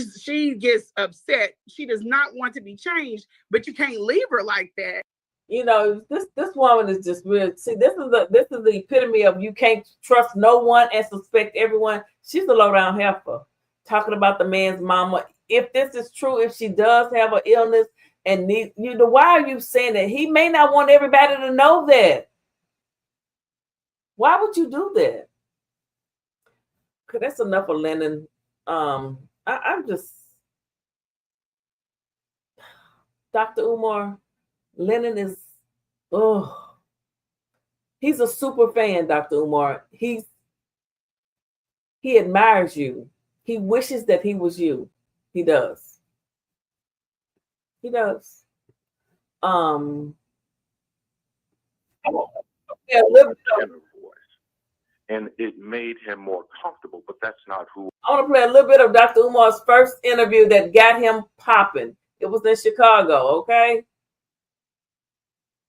gets upset. She does not want to be changed, but you can't leave her like that. You know, this woman is just real. See, this is the epitome of you can't trust no one and suspect everyone. She's a low down heifer. Talking about the man's mama. If this is true, if she does have an illness and need, you know, why are you saying that? He may not want everybody to know that. Why would you do that? Cause that's enough of Lennon. I'm just Dr. Umar. Lennon is, oh, he's a super fan, Dr. Umar. He admires you. He wishes that he was you. He does. He does. Yeah, and it made him more comfortable, but that's not who. I want to play a little bit of Dr. Umar's first interview that got him popping. It was in Chicago, okay?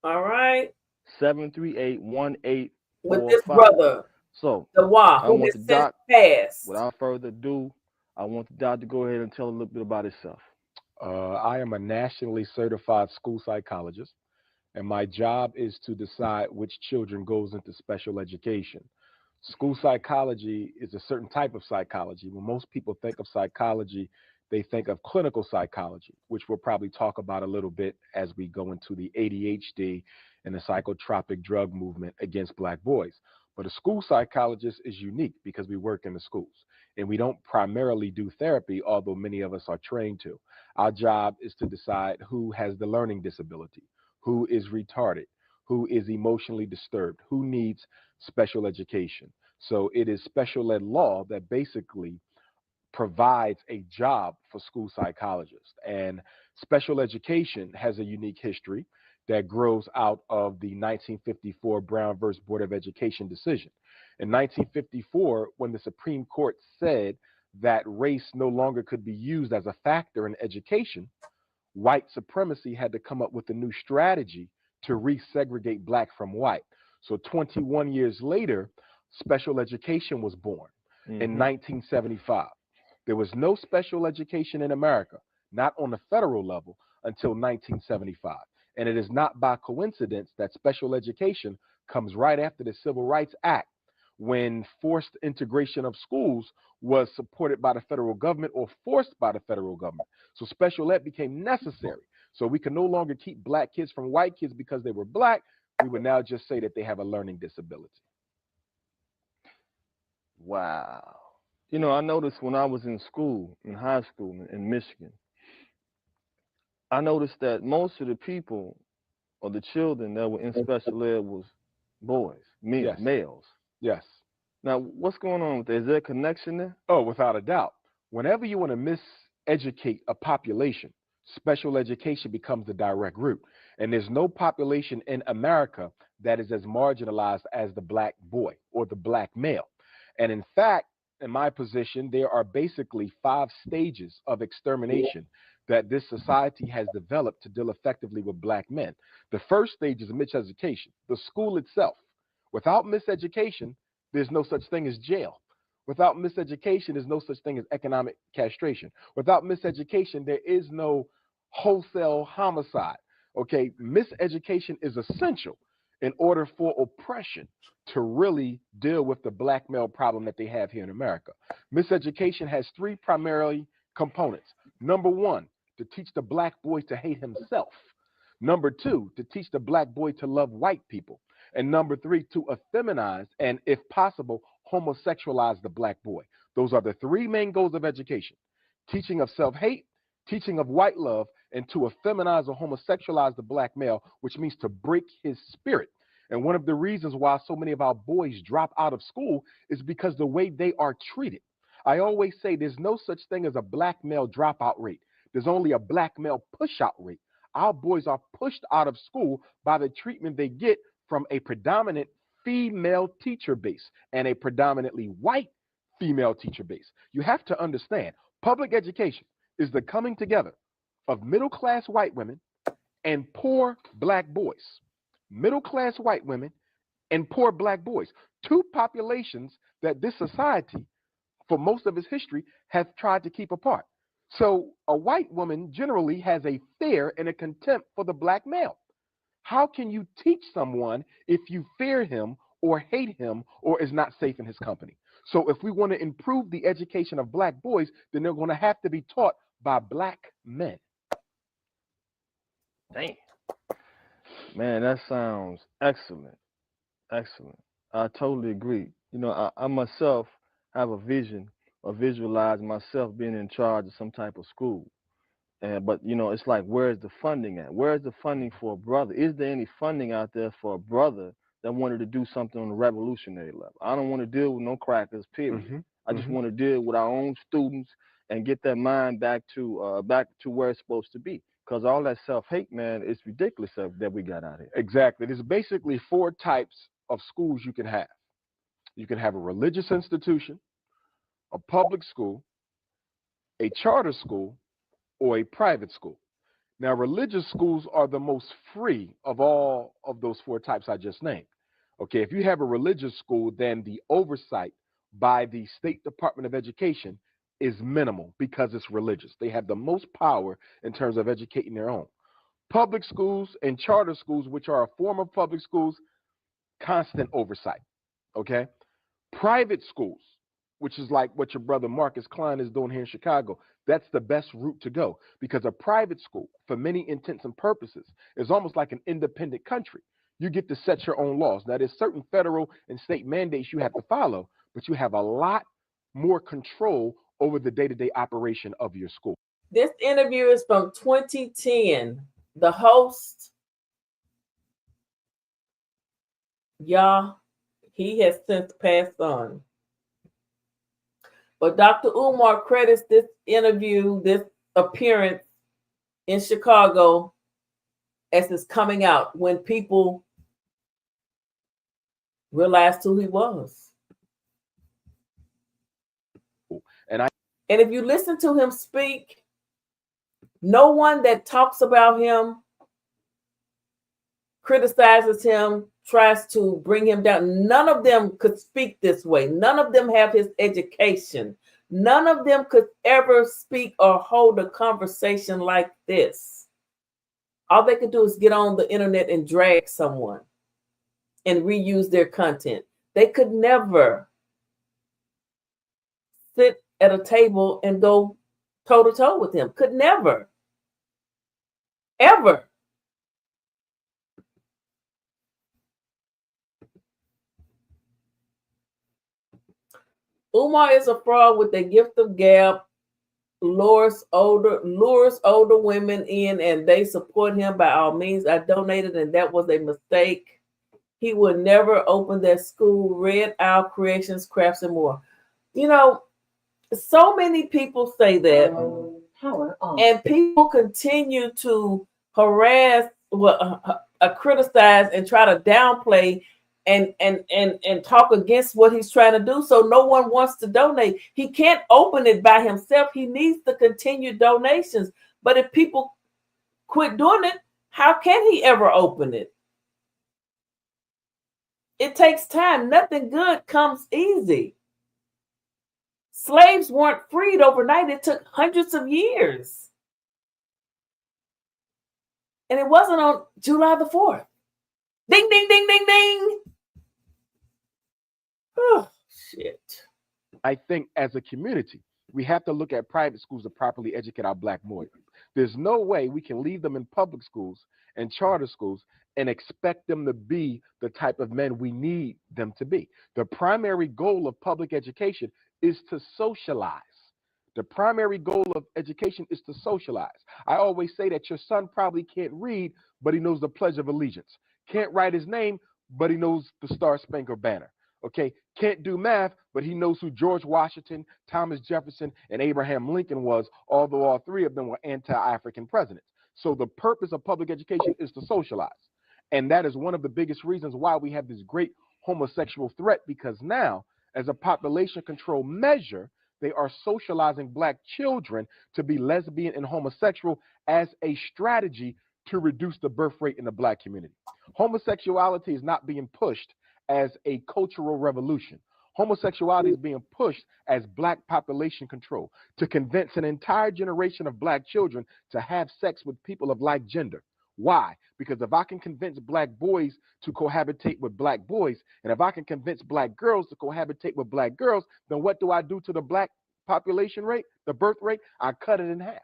All right. 738-1845. With this brother, so the WA, I who want has the since doc, passed. without further ado, I want the doc to go ahead and tell a little bit about himself. I am a nationally certified school psychologist, and my job is to decide which children goes into special education. School psychology is a certain type of psychology. When most people think of psychology, they think of clinical psychology, which we'll probably talk about a little bit as we go into the ADHD and the psychotropic drug movement against Black boys. But a school psychologist is unique because we work in the schools, and we don't primarily do therapy, although many of us are trained to. Our job is to decide who has the learning disability, who is retarded, who is emotionally disturbed, who needs special education. So it is special ed law that basically provides a job for school psychologists. And special education has a unique history that grows out of the 1954 Brown versus Board of Education decision. In 1954, when the Supreme Court said that race no longer could be used as a factor in education, white supremacy had to come up with a new strategy to resegregate Black from white. So 21 years later, special education was born in 1975. There was no special education in America, not on the federal level, until 1975. And it is not by coincidence that special education comes right after the Civil Rights Act, when forced integration of schools was supported by the federal government or forced by the federal government. So special ed became necessary. So we can no longer keep Black kids from white kids because they were Black. We would now just say that they have a learning disability. Wow. You know, I noticed when I was in school, in high school in Michigan, I noticed that most of the people or the children that were in special ed was boys, men, Yes. males. Yes. Now, what's going on with that? Is there a connection there? Oh, without a doubt. Whenever you want to miseducate a population, special education becomes the direct route. And there's no population in America that is as marginalized as the Black boy or the Black male. And in fact, in my position, there are basically 5 stages of extermination that this society has developed to deal effectively with Black men. The first stage is miseducation, the school itself. Without miseducation, there's no such thing as jail. Without miseducation, there's no such thing as economic castration. Without miseducation, there is no wholesale homicide. Okay, miseducation is essential in order for oppression to really deal with the Black male problem that they have here in America. Miseducation has 3 primary components. Number 1, to teach the Black boy to hate himself. Number 2, to teach the Black boy to love white people. And number 3, to effeminize and, if possible, homosexualize the Black boy. Those are the 3 main goals of education: teaching of self-hate, teaching of white love, and to effeminize or homosexualize the Black male, which means to break his spirit. And one of the reasons why so many of our boys drop out of school is because the way they are treated. I always say there's no such thing as a black male dropout rate. There's only a black male push-out rate. Our boys are pushed out of school by the treatment they get from a predominant female teacher base and a predominantly white female teacher base. You have to understand, public education is the coming together of middle-class white women and poor black boys. Middle-class white women and poor black boys. Two populations that this society, for most of its history, has tried to keep apart. So a white woman generally has a fear and a contempt for the black male. How can you teach someone if you fear him or hate him or is not safe in his company? So if we want to improve the education of black boys, then they're going to have to be taught by black men. Damn. Man, that sounds excellent. Excellent. I totally agree. You know, I myself have a vision or visualize myself being in charge of some type of school. But, you know, it's like, where's the funding at? Where's the funding for a brother? Is there any funding out there for a brother that wanted to do something on a revolutionary level? I don't want to deal with no crackers, period. I just want to deal with our own students and get that mind back to where it's supposed to be. Because all that self-hate, man, it's ridiculous that we got out here. Exactly. There's basically 4 types of schools you can have. You can have a religious institution, a public school, a charter school, or a private school. Now, religious schools are the most free of all of those 4 types I just named. Okay, if you have a religious school, then the oversight by the State Department of Education is minimal because it's religious. They have the most power in terms of educating their own. Public schools and charter schools, which are a form of public schools, constant oversight. Okay, private schools, which is like what your brother Marcus Klein is doing here in Chicago, that's the best route to go, because a private school, for many intents and purposes, is almost like an independent country. You get to set your own laws. Now, there's certain federal and state mandates you have to follow, but you have a lot more control over the day-to-day operation of your school. This interview is from 2010. The host, he has since passed on. But Dr. Umar credits this interview, this appearance in Chicago, as it's coming out when people realized who he was. And if you listen to him speak, no one that talks about him, criticizes him, tries to bring him down. None of them could speak this way. None of them have his education. None of them could ever speak or hold a conversation like this. All they could do is get on the internet and drag someone and reuse their content. They could never sit at a table and go toe-to-toe with him. Could never. Ever. Umar is a fraud with the gift of gab, lures older women in, and they support him by all means. I donated, and that was a mistake. He would never open that school. Red Owl Creations, Crafts, and More. You know, so many people say that, and people continue to harass, criticize, and try to downplay and talk against what he's trying to do. So no one wants to donate. He can't open it by himself. He needs the continued donations. But if people quit doing it, how can he ever open it? It takes time. Nothing good comes easy. Slaves weren't freed overnight. It took hundreds of years. And it wasn't on July the 4th. Ding, ding, ding, ding, ding. Oh, shit. I think as a community, we have to look at private schools to properly educate our black boys. There's no way we can leave them in public schools and charter schools and expect them to be the type of men we need them to be. The primary goal of public education is to socialize. The primary goal of education is to socialize. I always say that your son probably can't read, but he knows the Pledge of Allegiance. Can't write his name, but he knows the Star Spangled Banner. Okay, can't do math, but he knows who George Washington, Thomas Jefferson, and Abraham Lincoln was, although all three of them were anti-African presidents. So the purpose of public education is to socialize. And that is one of the biggest reasons why we have this great homosexual threat, because now, as a population control measure, they are socializing black children to be lesbian and homosexual as a strategy to reduce the birth rate in the black community. Homosexuality is not being pushed as a cultural revolution. Homosexuality is being pushed as black population control to convince an entire generation of black children to have sex with people of like gender. Why? Because if I can convince black boys to cohabitate with black boys, and if I can convince black girls to cohabitate with black girls, then what do I do to the black population rate, the birth rate? I cut it in half.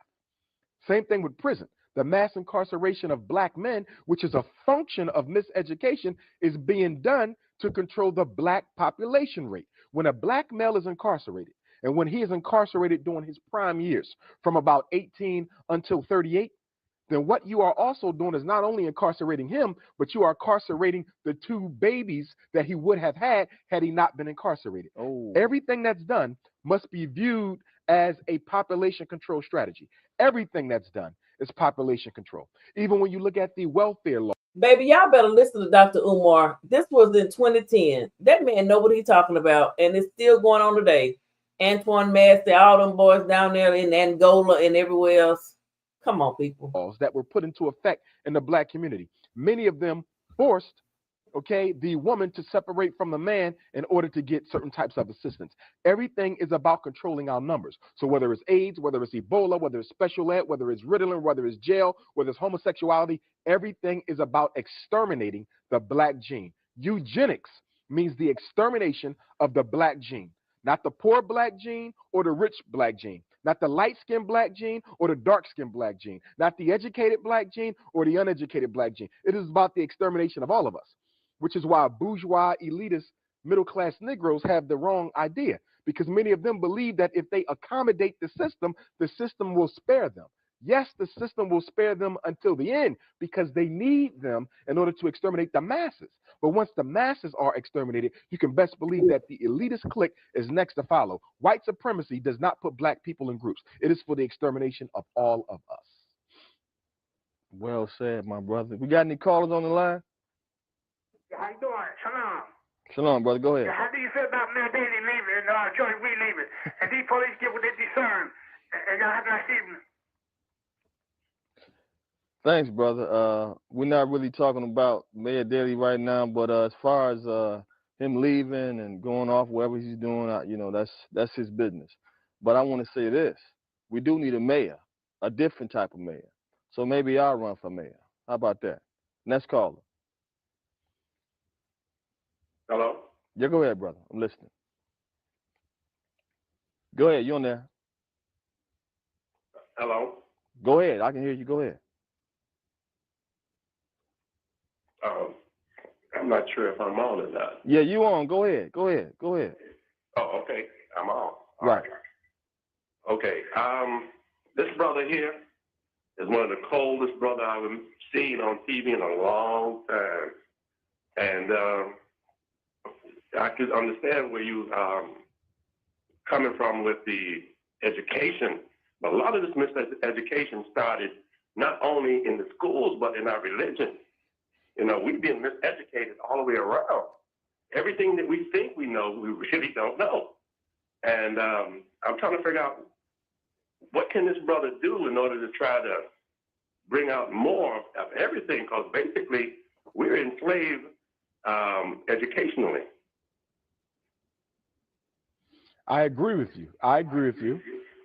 Same thing with prison. The mass incarceration of black men, which is a function of miseducation, is being done to control the black population rate. When a black male is incarcerated, and when he is incarcerated during his prime years, from about 18 until 38, then what you are also doing is not only incarcerating him, but you are incarcerating the two babies that he would have had he not been incarcerated. Everything that's done must be viewed as a population control strategy. Everything that's done is population control. Even when you look at the welfare law. Baby, y'all better listen to Dr. Umar. This was in 2010. That man know what he's talking about, and it's still going on today. Antoine Massey, all them boys down there in Angola and everywhere else. Come on, people. Laws that were put into effect in the black community. Many of them forced, the woman to separate from the man in order to get certain types of assistance. Everything is about controlling our numbers. So whether it's AIDS, whether it's Ebola, whether it's special ed, whether it's Ritalin, whether it's jail, whether it's homosexuality, everything is about exterminating the black gene. Eugenics means the extermination of the black gene, not the poor black gene or the rich black gene. Not the light-skinned black gene or the dark-skinned black gene. Not the educated black gene or the uneducated black gene. It is about the extermination of all of us, which is why bourgeois, elitist, middle-class Negroes have the wrong idea, because many of them believe that if they accommodate the system will spare them. Yes, the system will spare them until the end because they need them in order to exterminate the masses. But once the masses are exterminated, you can best believe that the elitist clique is next to follow. White supremacy does not put black people in groups. It is for the extermination of all of us. Well said, my brother. We got any callers on the line? How you doing? Shalom. Shalom, brother. Go ahead. How do you feel about Mayor Daley leaving and Joey Reid leaving? And these police get what they discern. And y'all have a nice evening. Thanks, brother. We're not really talking about Mayor Daley right now, but as far as him leaving and going off wherever he's doing, that's his business. But I want to say this: we do need a mayor, a different type of mayor. So maybe I'll run for mayor. How about that? Next caller. Hello? Yeah, go ahead, brother. I'm listening. Go ahead. You on there? Hello? Go ahead. I can hear you. Go ahead. I'm not sure if I'm on or not. Yeah, you on. Go ahead. Go ahead. Go ahead. Oh, okay. I'm on. All Right. Okay. This brother here is one of the coldest brother I've seen on TV in a long time. And I could understand where you coming from with the education, but a lot of this miseducation started not only in the schools, but in our religion. We've been miseducated all the way around. Everything that we think we know, we really don't know. And I'm trying to figure out what can this brother do in order to try to bring out more of everything, because basically we're enslaved educationally. I agree with you.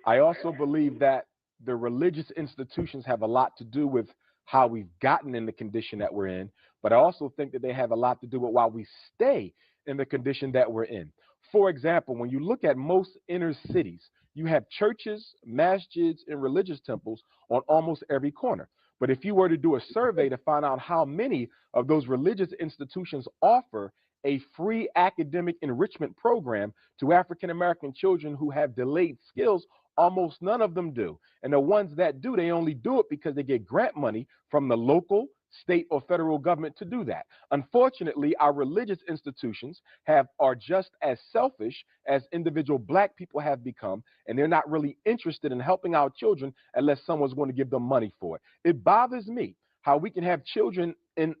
I also believe that the religious institutions have a lot to do with how we've gotten in the condition that we're in, but I also think that they have a lot to do with why we stay in the condition that we're in. For example, when you look at most inner cities, you have churches, masjids, and religious temples on almost every corner. But if you were to do a survey to find out how many of those religious institutions offer a free academic enrichment program to African American children who have delayed skills, almost none of them do. And the ones that do, they only do it because they get grant money from the local, state or federal government to do that. Unfortunately, our religious institutions are just as selfish as individual Black people have become, and they're not really interested in helping our children unless someone's going to give them money for it. It bothers me how we can have children in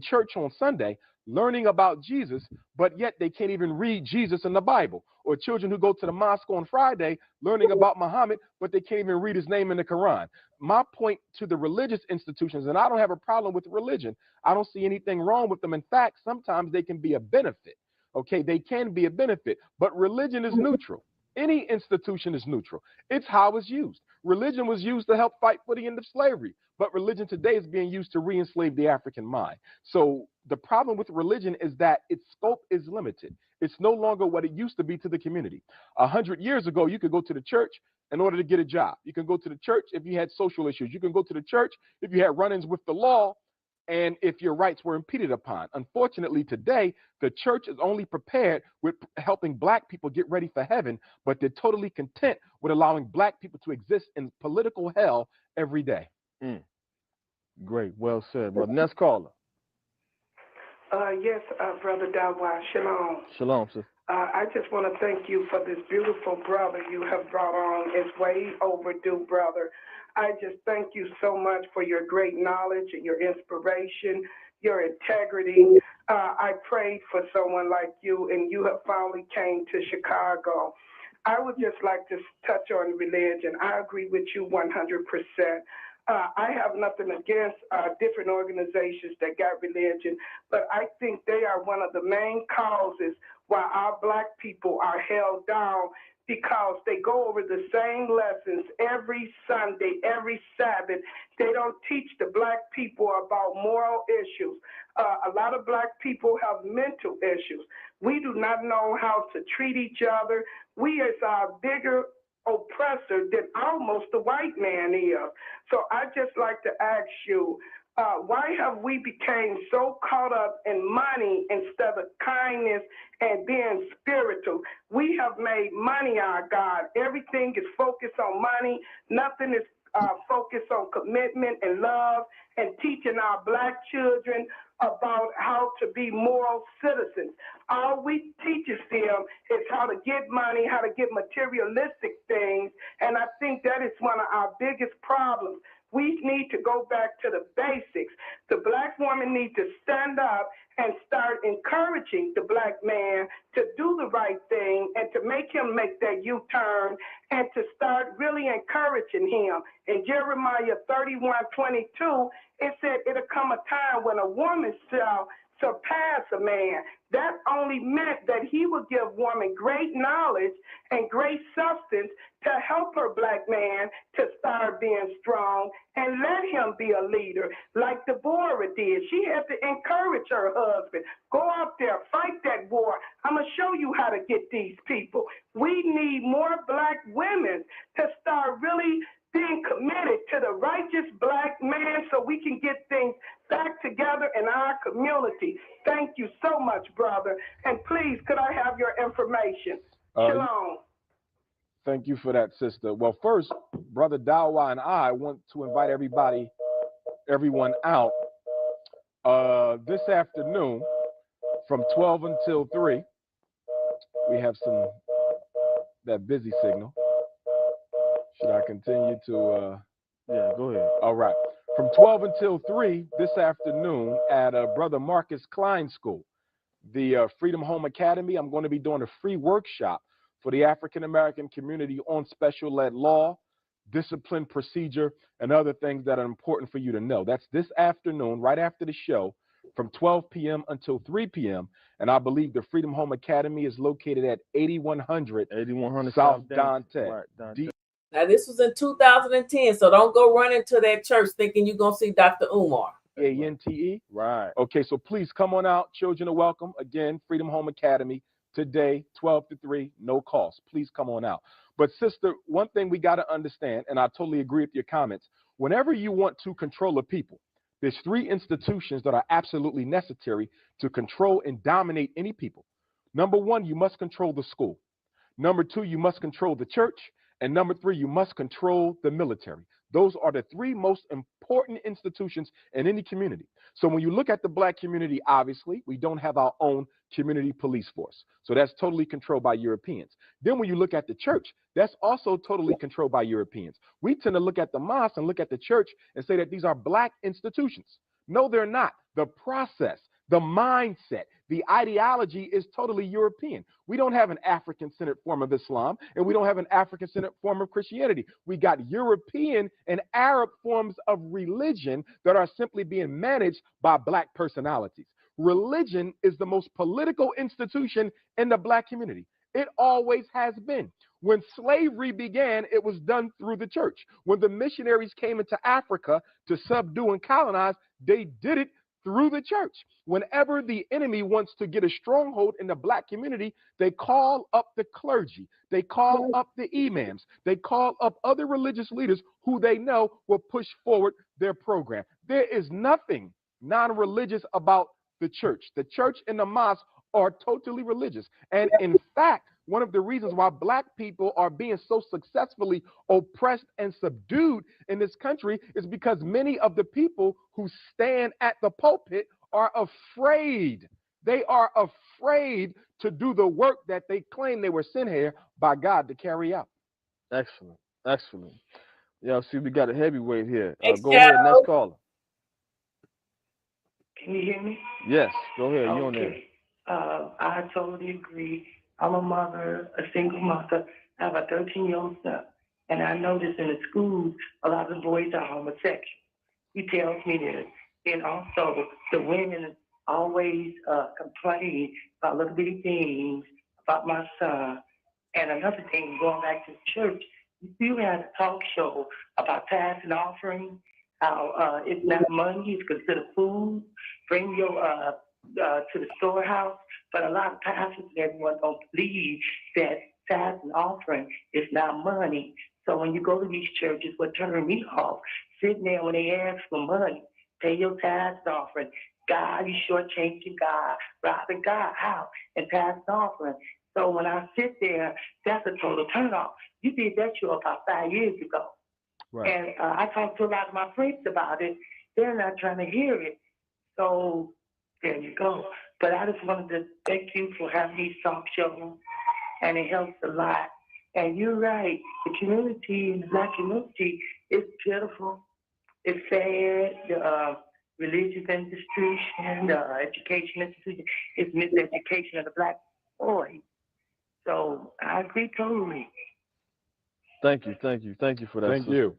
church on Sunday learning about Jesus, but yet they can't even read Jesus in the Bible. Or children who go to the mosque on Friday learning about Muhammad, but they can't even read his name in the Quran. My point to the religious institutions, and I don't have a problem with religion. I don't see anything wrong with them. In fact, sometimes they can be a benefit. Okay, they can be a benefit, but religion is neutral. Any institution is neutral. It's how it's used. Religion was used to help fight for the end of slavery, but religion today is being used to re-enslave the African mind. So the problem with religion is that its scope is limited. It's no longer what it used to be to the community. 100 years ago, you could go to the church in order to get a job. You can go to the church if you had social issues. You can go to the church if you had run-ins with the law and if your rights were impeded upon. Unfortunately, today, the church is only prepared with helping Black people get ready for heaven, but they're totally content with allowing Black people to exist in political hell every day. Great, well said. But next caller. Yes, Brother Dawa, shalom. Shalom, sister. I just want to thank you for this beautiful brother you have brought on. It's way overdue, brother. I just thank you so much for your great knowledge and your inspiration, your integrity. I prayed for someone like you, and you have finally came to Chicago. I would just like to touch on religion. I agree with you 100%. I have nothing against different organizations that got religion, but I think they are one of the main causes why our Black people are held down, because they go over the same lessons every Sunday, every Sabbath. They don't teach the Black people about moral issues. A lot of Black people have mental issues. We do not know how to treat each other. We is our bigger oppressor than almost the white man is. So I just like to ask you, why have we become so caught up in money instead of kindness and being spiritual? We have made money our God. Everything is focused on money. Nothing is focused on commitment and love and teaching our Black children about how to be moral citizens. All we teaches them is how to get money, how to get materialistic things, and I think that is one of our biggest problems. We need to go back to the basics. The Black woman needs to stand up and start encouraging the Black man to do the right thing and to make him make that U-turn and to start really encouraging him. In Jeremiah 31:22, it said it'll come a time when a woman shall surpass a man. That only meant that he would give woman great knowledge and great substance to help her Black man to start being strong and let him be a leader like Deborah did. She had to encourage her husband. Go out there, fight that war. I'm going to show you how to get these people. We need more Black women to start really being committed to the righteous Black man so we can get things back together in our community. Thank you so much, brother. And please, could I have your information? Shalom. Thank you for that, sister. Well, first, Brother Dawa and I want to invite everyone out this afternoon from 12 until 3. We have that busy signal. Should I continue to? Yeah, go ahead. All right. From 12 until 3 this afternoon at Brother Marcus Klein School, the Freedom Home Academy, I'm going to be doing a free workshop for the African-American community on special ed law, discipline procedure, and other things that are important for you to know. That's this afternoon, right after the show, from 12 p.m. until 3 p.m. And I believe the Freedom Home Academy is located at 8100 South Dante. Right, Dante. Now, this was in 2010, so don't go running to that church thinking you're going to see Dr. Umar. ANTE? Right. Okay, so please come on out. Children are welcome. Again, Freedom Home Academy, today, 12 to 3, no cost. Please come on out. But, sister, one thing we got to understand, and I totally agree with your comments, whenever you want to control a people, there's 3 institutions that are absolutely necessary to control and dominate any people. Number 1, you must control the school. Number 2, you must control the church. And number 3, you must control the military. Those are the three most important institutions in any community. So when you look at the black community, obviously, we don't have our own community police force. So that's totally controlled by Europeans. Then when you look at the church, that's also totally controlled by Europeans. We tend to look at the mosque and look at the church and say that these are black institutions. No, they're not. The process, the mindset, the ideology is totally European. We don't have an African-centered form of Islam, and we don't have an African-centered form of Christianity. We got European and Arab forms of religion that are simply being managed by black personalities. Religion is the most political institution in the black community. It always has been. When slavery began, it was done through the church. When the missionaries came into Africa to subdue and colonize, they did it through the church. Whenever the enemy wants to get a stronghold in the black community, they call up the clergy, they call up the imams, they call up other religious leaders who they know will push forward their program. There is nothing non-religious about the church. The church and the mosque are totally religious. And in fact, one of the reasons why black people are being so successfully oppressed and subdued in this country is because many of the people who stand at the pulpit are afraid. They are afraid to do the work that they claim they were sent here by God to carry out. Excellent. Excellent. Yeah, see, we got a heavyweight here. Thanks, Go ahead, Joe. next caller. Can you hear me? Yes, go ahead. You on there. Okay. I totally agree. I'm a mother, a single mother. I have a 13-year-old son. And I notice in the schools, a lot of the boys are homosexual. He tells me this. And also, the women always complain about little bitty things about my son. And another thing, going back to church, you had a talk show about tithes and offering, how it's not money, it's considered food. Bring your to the storehouse. But a lot of pastors and everyone don't believe that tithes and offering is not money. So when you go to these churches, what turned me off, sitting there when they ask for money, pay your tithes and offering. God, you shortchanging God, robbing God out, and tithes and offering. So when I sit there, that's a total turnoff. You did that show about 5 years ago. Right. And I talked to a lot of my friends about it. They're not trying to hear it. So there you go. But I just wanted to thank you for having these talk shows, and it helps a lot. And you're right, the community, the black community, is pitiful. It's sad. The religious institution, the education institution, is miseducation of the black boy. So I agree totally. Thank you for that. Thank sister. you.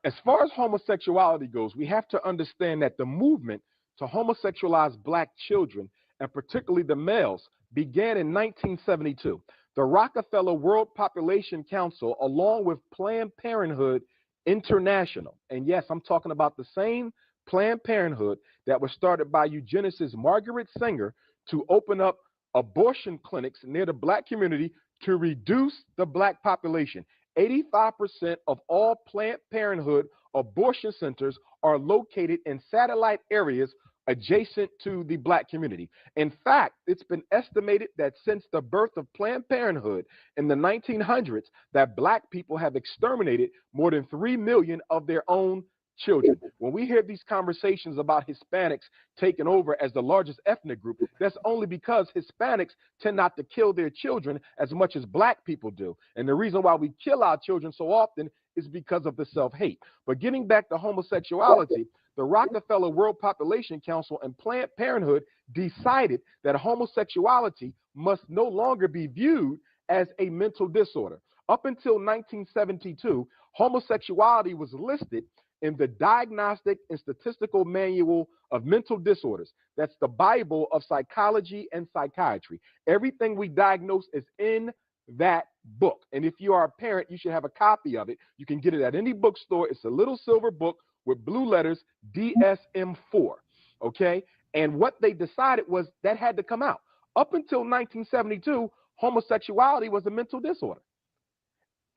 As far as homosexuality goes, we have to understand that the movement to homosexualize black children, and particularly the males, began in 1972. The Rockefeller World Population Council, along with Planned Parenthood International, and yes, I'm talking about the same Planned Parenthood that was started by eugenicist Margaret Sanger to open up abortion clinics near the black community to reduce the black population. 85% of all Planned Parenthood abortion centers are located in satellite areas adjacent to the black community. In fact, it's been estimated that since the birth of Planned Parenthood in the 1900s, that black people have exterminated more than 3 million of their own children. When we hear these conversations about Hispanics taking over as the largest ethnic group, that's only because Hispanics tend not to kill their children as much as black people do. And the reason why we kill our children so often is because of the self-hate. But getting back to homosexuality, the Rockefeller World Population Council and Planned Parenthood decided that homosexuality must no longer be viewed as a mental disorder. Up until 1972, homosexuality was listed in the Diagnostic and Statistical Manual of Mental Disorders. That's the Bible of psychology and psychiatry. Everything we diagnose is in that book. And if you are a parent, you should have a copy of it. You can get it at any bookstore. It's a little silver book with blue letters, DSM-4. Okay? And what they decided was that had to come out. Up until 1972, homosexuality was a mental disorder.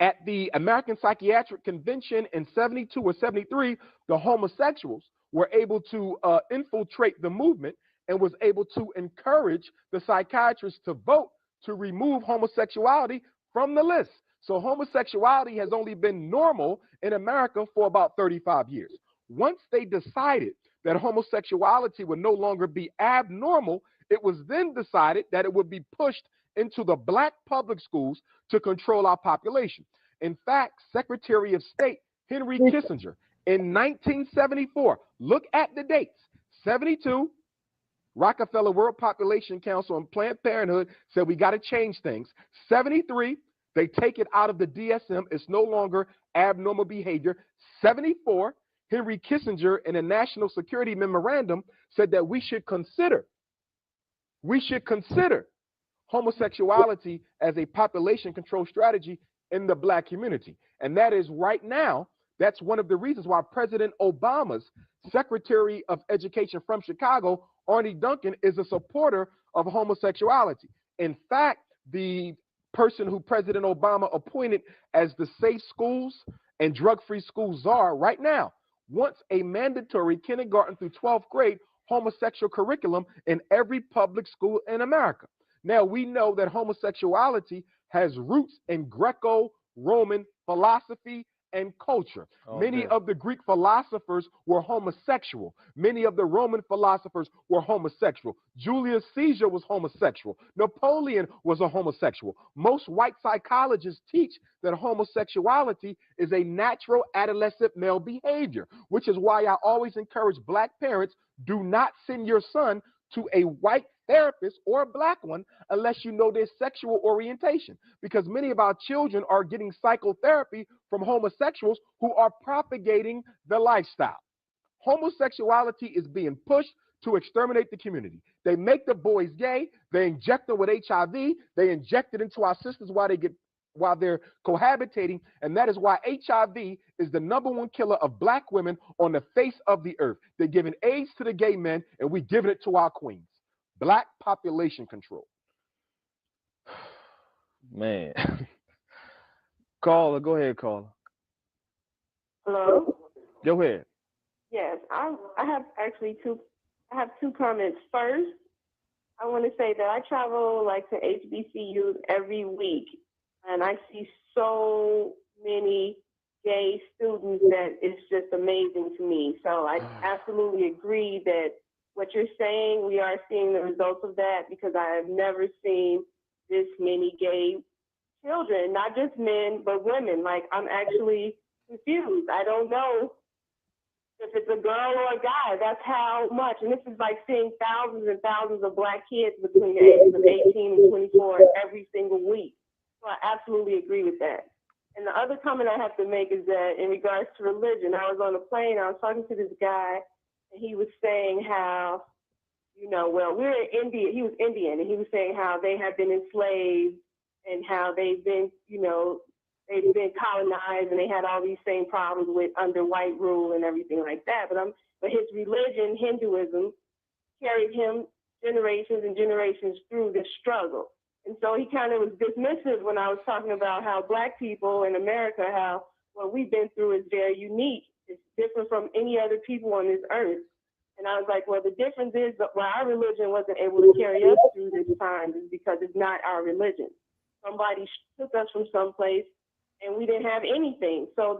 At the American Psychiatric Convention in 72 or 73, the homosexuals were able to infiltrate the movement and was able to encourage the psychiatrists to vote to remove homosexuality from the list. So homosexuality has only been normal in America for about 35 years. Once they decided that homosexuality would no longer be abnormal, it was then decided that it would be pushed into the black public schools to control our population. In fact, Secretary of State Henry Kissinger in 1974, look at the dates, 72, Rockefeller World Population Council and Planned Parenthood said we got to change things. 73, they take it out of the DSM. It's no longer abnormal behavior. 74, Henry Kissinger in a National Security Memorandum said that we should consider homosexuality as a population control strategy in the black community. And that is right now, that's one of the reasons why President Obama's Secretary of Education from Chicago, Arnie Duncan, is a supporter of homosexuality. In fact, the person who President Obama appointed as the Safe Schools and Drug-Free Schools czar right now wants a mandatory kindergarten through 12th grade homosexual curriculum in every public school in America. Now, we know that homosexuality has roots in Greco-Roman philosophy and culture. Many of the Greek philosophers were homosexual. Many of the Roman philosophers were homosexual. Julius Caesar was homosexual. Napoleon was a homosexual. Most white psychologists teach that homosexuality is a natural adolescent male behavior, which is why I always encourage black parents, do not send your son to a white therapist or a black one unless you know their sexual orientation, because many of our children are getting psychotherapy from homosexuals who are propagating the lifestyle. Homosexuality is being pushed to exterminate the community. They make the boys gay, they inject them with HIV, they inject it into our systems while they're cohabitating, and that is why HIV is the #1 killer of black women on the face of the earth. They're giving AIDS to the gay men, and we're giving it to our queens. Black population control. Man. Caller, go ahead, caller. Hello? Go ahead. Yes, I have actually two comments. First, I want to say that I travel like to HBCUs every week, and I see so many gay students that it's just amazing to me. So I absolutely agree that what you're saying, we are seeing the results of that, because I have never seen this many gay children, not just men, but women. Like, I'm actually confused. I don't know if it's a girl or a guy. That's how much. And this is like seeing thousands and thousands of black kids between the ages of 18 and 24 every single week. So I absolutely agree with that. And the other comment I have to make is that in regards to religion, I was on a plane, I was talking to this guy, and he was saying how, well, we're in India. He was Indian, and he was saying how they have been enslaved and how they've been, they've been colonized, and they had all these same problems with under white rule and everything like that. But his religion, Hinduism, carried him generations and generations through this struggle. And so he kind of was dismissive when I was talking about how black people in America, how what we've been through is very unique. It's different from any other people on this earth. And I was like, well, the difference is that why our religion wasn't able to carry us through this time is because it's not our religion. Somebody took us from someplace and we didn't have anything. So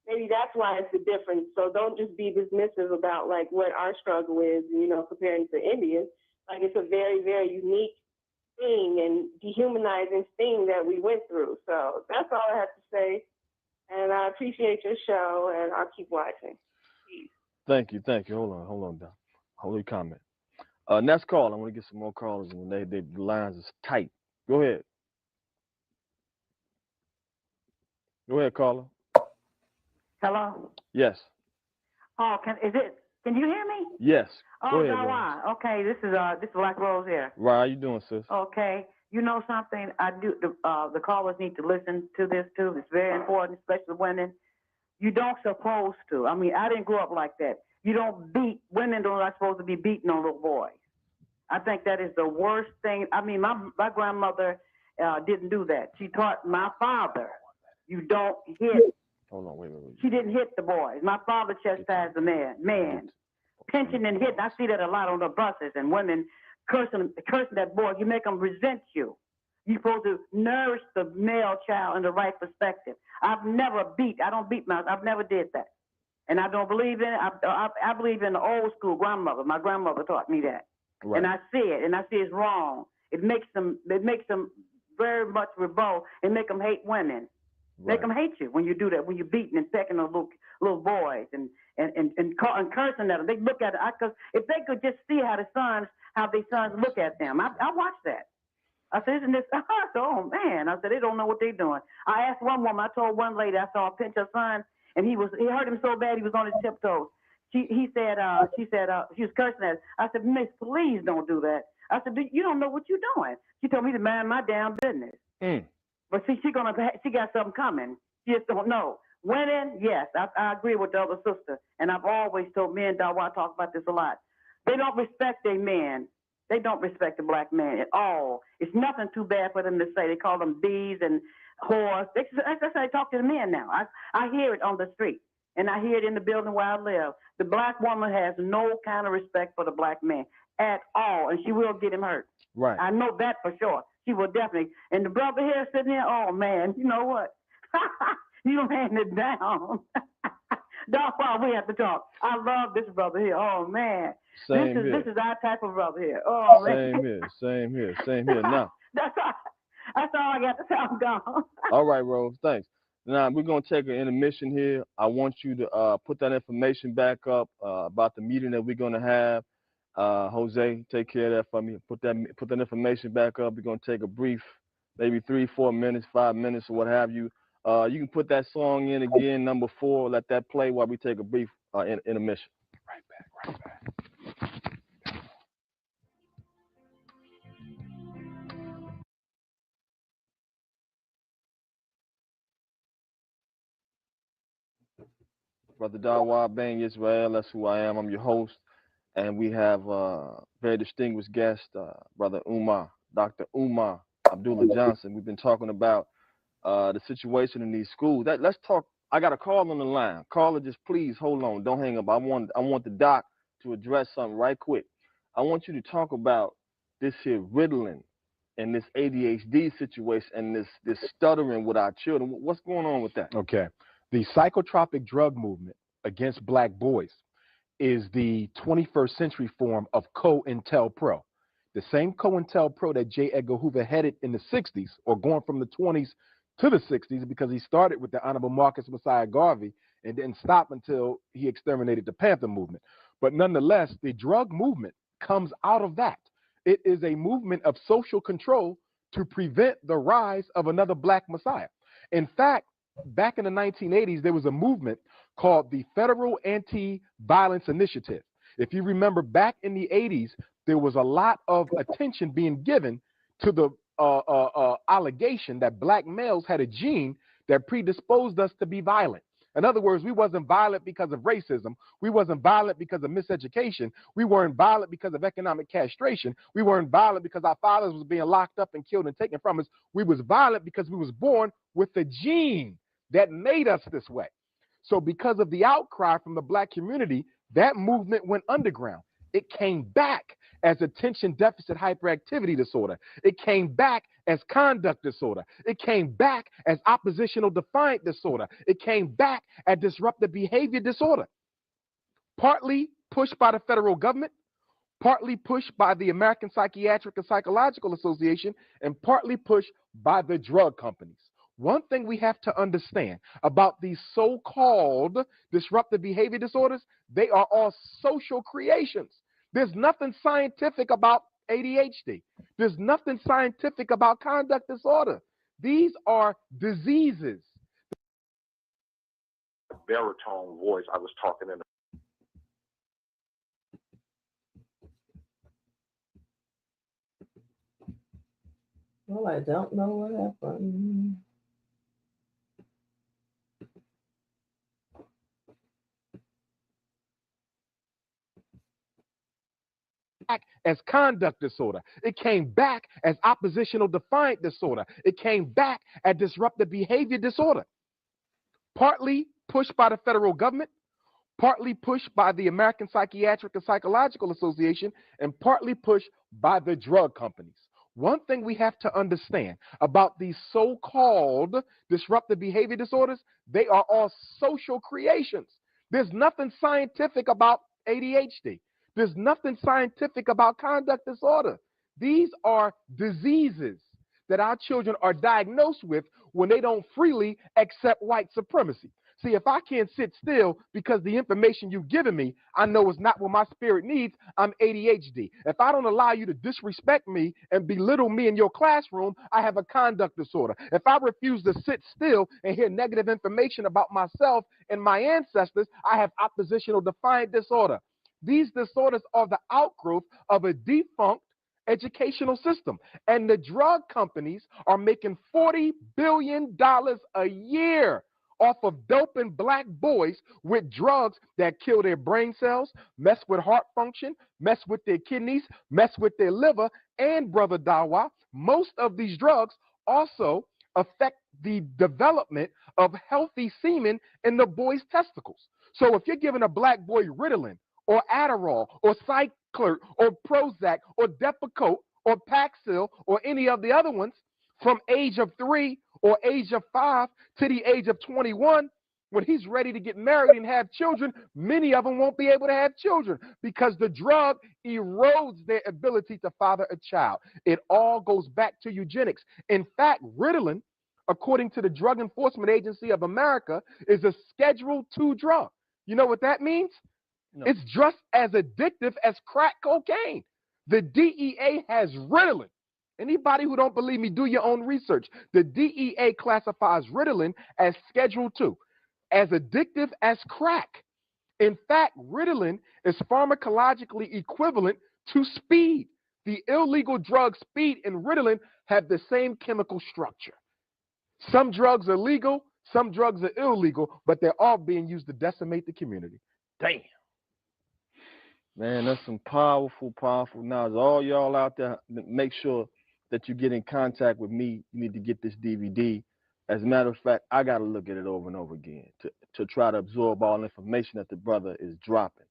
maybe that's why it's the difference. So don't just be dismissive about like what our struggle is, comparing to Indians. Like, it's a very, very unique thing and dehumanizing thing that we went through. So that's all I have to say. And I appreciate your show, and I'll keep watching. Peace. Thank you. Hold on, Don. Hold your comment. Next call. I want to get some more callers, and the lines is tight. Go ahead. Go ahead, caller. Hello? Yes. Oh, can you hear me? Yes. Oh, Go ahead, Dawan. Okay, this is Black Rose here. Right, how you doing, sis? Okay. You know something? I do. The callers need to listen to this too. It's very important, especially women. You don't supposed to. I mean, I didn't grow up like that. You don't beat women. Are not supposed to be beating on little boys. I think that is the worst thing. I mean, my grandmother didn't do that. She taught my father, you don't hit. Hold on, wait. She didn't hit the boys. My father chastised the man. Pinching and hitting. I see that a lot on the buses, and women cursing that boy. You make them resent you. You're supposed to nourish the male child in the right perspective. I don't beat I've never did that. And I don't believe in it. I believe in the old school grandmother. My grandmother taught me that. Right. And I see it, and I see it's wrong. It makes them very much rebel and make them hate women. Right. Make them hate you when you do that, when you're beating and pecking those little boys and cursing at them. They look at it, because if they could just see how their sons look at them. I watched that. I said, isn't this? I said, oh man. I said, they don't know what they're doing. I asked one woman, I told one lady, I saw her pinch her son, and he hurt him so bad he was on his tiptoes. She said, she was cursing at us. I said, Miss, please don't do that. I said, you don't know what you're doing. She told me to mind my damn business. But see, she got something coming. She just don't know. Women, yes, I agree with the other sister. And I've always told men, I talk about this a lot. They don't respect their men. They don't respect the black man at all. It's nothing too bad for them to say. They call them bees and whores. That's how they talk to the men now. I hear it on the street, and I hear it in the building where I live. The black woman has no kind of respect for the black man at all, and she will get him hurt. Right. I know that for sure. She will definitely. And the brother here sitting here, oh man, you know what? You laying it down. That's why we have to talk. I love this brother here. Oh man. This is our type of brother here. Oh man. Same here. Now. That's all I got to say. I'm gone. All right, Rose. Thanks. Now we're gonna take an intermission here. I want you to put that information back up about the meeting that we're gonna have. Jose, take care of that for me. Put that information back up. We're gonna take a brief, maybe 3-4 minutes, 5 minutes, or what have you. You can put that song in again, number 4. Let that play while we take a brief intermission. Right back. Brother Dawah Ben Israel, that's who I am. I'm your host. And we have a very distinguished guest, Brother Umar, Dr. Umar Abdullah Johnson. We've been talking about the situation in these schools. Let's talk. I got a call on the line. Caller, just please hold on. Don't hang up. I want the doc to address something right quick. I want you to talk about this here Ritalin and this ADHD situation and this stuttering with our children. What's going on with that? Okay. The psychotropic drug movement against black boys is the 21st century form of COINTELPRO. The same COINTELPRO that J. Edgar Hoover headed in the 60s, or going from the 20s to the 60s, because he started with the Honorable Marcus Messiah Garvey and didn't stop until he exterminated the Panther movement. But nonetheless, the drug movement comes out of that. It is a movement of social control to prevent the rise of another black messiah. In fact, back in the 1980s, there was a movement called the Federal Anti-Violence Initiative. If you remember, back in the 80s, there was a lot of attention being given to the allegation that black males had a gene that predisposed us to be violent. In other words, we wasn't violent because of racism. We wasn't violent because of miseducation. We weren't violent because of economic castration. We weren't violent because our fathers was being locked up and killed and taken from us. We was violent because we was born with the gene that made us this way. So because of the outcry from the black community, that movement went underground. It came back as attention deficit hyperactivity disorder. It came back as conduct disorder. It came back as oppositional defiant disorder. It came back as disruptive behavior disorder. Partly pushed by the federal government, partly pushed by the American Psychiatric and Psychological Association, and partly pushed by the drug companies. One thing we have to understand about these so-called disruptive behavior disorders, they are all social creations. There's nothing scientific about ADHD. There's nothing scientific about conduct disorder. These are diseases. Baritone voice, I was talking in. Well, I don't know what happened. As conduct disorder. It came back as oppositional defiant disorder. It came back as disruptive behavior disorder. Partly pushed by the federal government, partly pushed by the American Psychiatric and Psychological Association, and partly pushed by the drug companies. One thing we have to understand about these so-called disruptive behavior disorders, they are all social creations. There's nothing scientific about ADHD. There's nothing scientific about conduct disorder. These are diseases that our children are diagnosed with when they don't freely accept white supremacy. See, if I can't sit still because the information you've given me, I know is not what my spirit needs, I'm ADHD. If I don't allow you to disrespect me and belittle me in your classroom, I have a conduct disorder. If I refuse to sit still and hear negative information about myself and my ancestors, I have oppositional defiant disorder. These disorders are the outgrowth of a defunct educational system. And the drug companies are making $40 billion a year off of doping black boys with drugs that kill their brain cells, mess with heart function, mess with their kidneys, mess with their liver, and, Brother Dawa, most of these drugs also affect the development of healthy semen in the boy's testicles. So if you're giving a black boy Ritalin or Adderall or Cyclert or Prozac or Depakote or Paxil or any of the other ones from age of 3 or age of 5 to the age of 21, when he's ready to get married and have children, many of them won't be able to have children because the drug erodes their ability to father a child. It all goes back to eugenics. In fact, Ritalin, according to the Drug Enforcement Agency of America, is a Schedule II drug. You know what that means? No. It's just as addictive as crack cocaine. The DEA has Ritalin. Anybody who don't believe me, do your own research. The DEA classifies Ritalin as Schedule II, as addictive as crack. In fact, Ritalin is pharmacologically equivalent to speed. The illegal drug speed and Ritalin have the same chemical structure. Some drugs are legal, some drugs are illegal, but they're all being used to decimate the community. Damn. Man, that's some powerful, powerful knowledge. All y'all out there, make sure that you get in contact with me. You need to get this DVD. As a matter of fact, I got to look at it over and over again to try to absorb all information that the brother is dropping.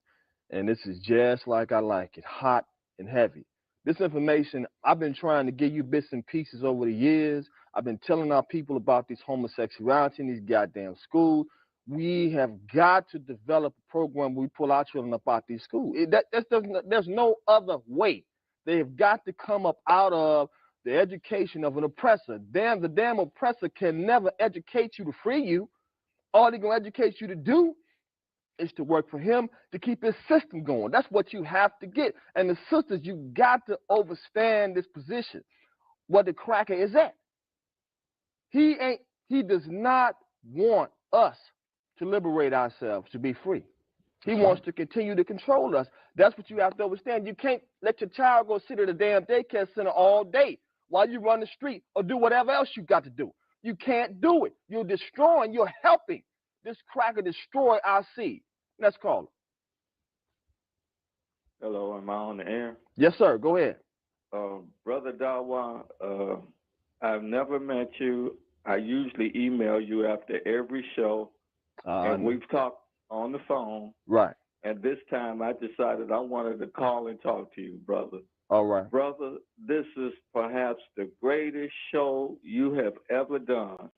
And this is just like I like it, hot and heavy. This information, I've been trying to give you bits and pieces over the years. I've been telling our people about this homosexuality in these goddamn schools. We have got to develop a program where we pull our children up out these schools. There's no other way. They have got to come up out of the education of an oppressor. The damn oppressor can never educate you to free you. All they're going to educate you to do is to work for him to keep his system going. That's what you have to get. And the sisters, you got to overstand this position, what the cracker is at. He does not want us to liberate ourselves, to be free. He wants to continue to control us. That's what you have to understand. You can't let your child go sit at a damn daycare center all day while you run the street or do whatever else you got to do. You can't do it. You're destroying, you're helping this cracker destroy our seed. Let's call him. Hello, am I on the air? Yes, sir. Go ahead. Brother Dawa, I've never met you. I usually email you after every show, and we've talked on the phone. Right. And this time I decided I wanted to call and talk to you, brother. All right. Brother, this is perhaps the greatest show you have ever done.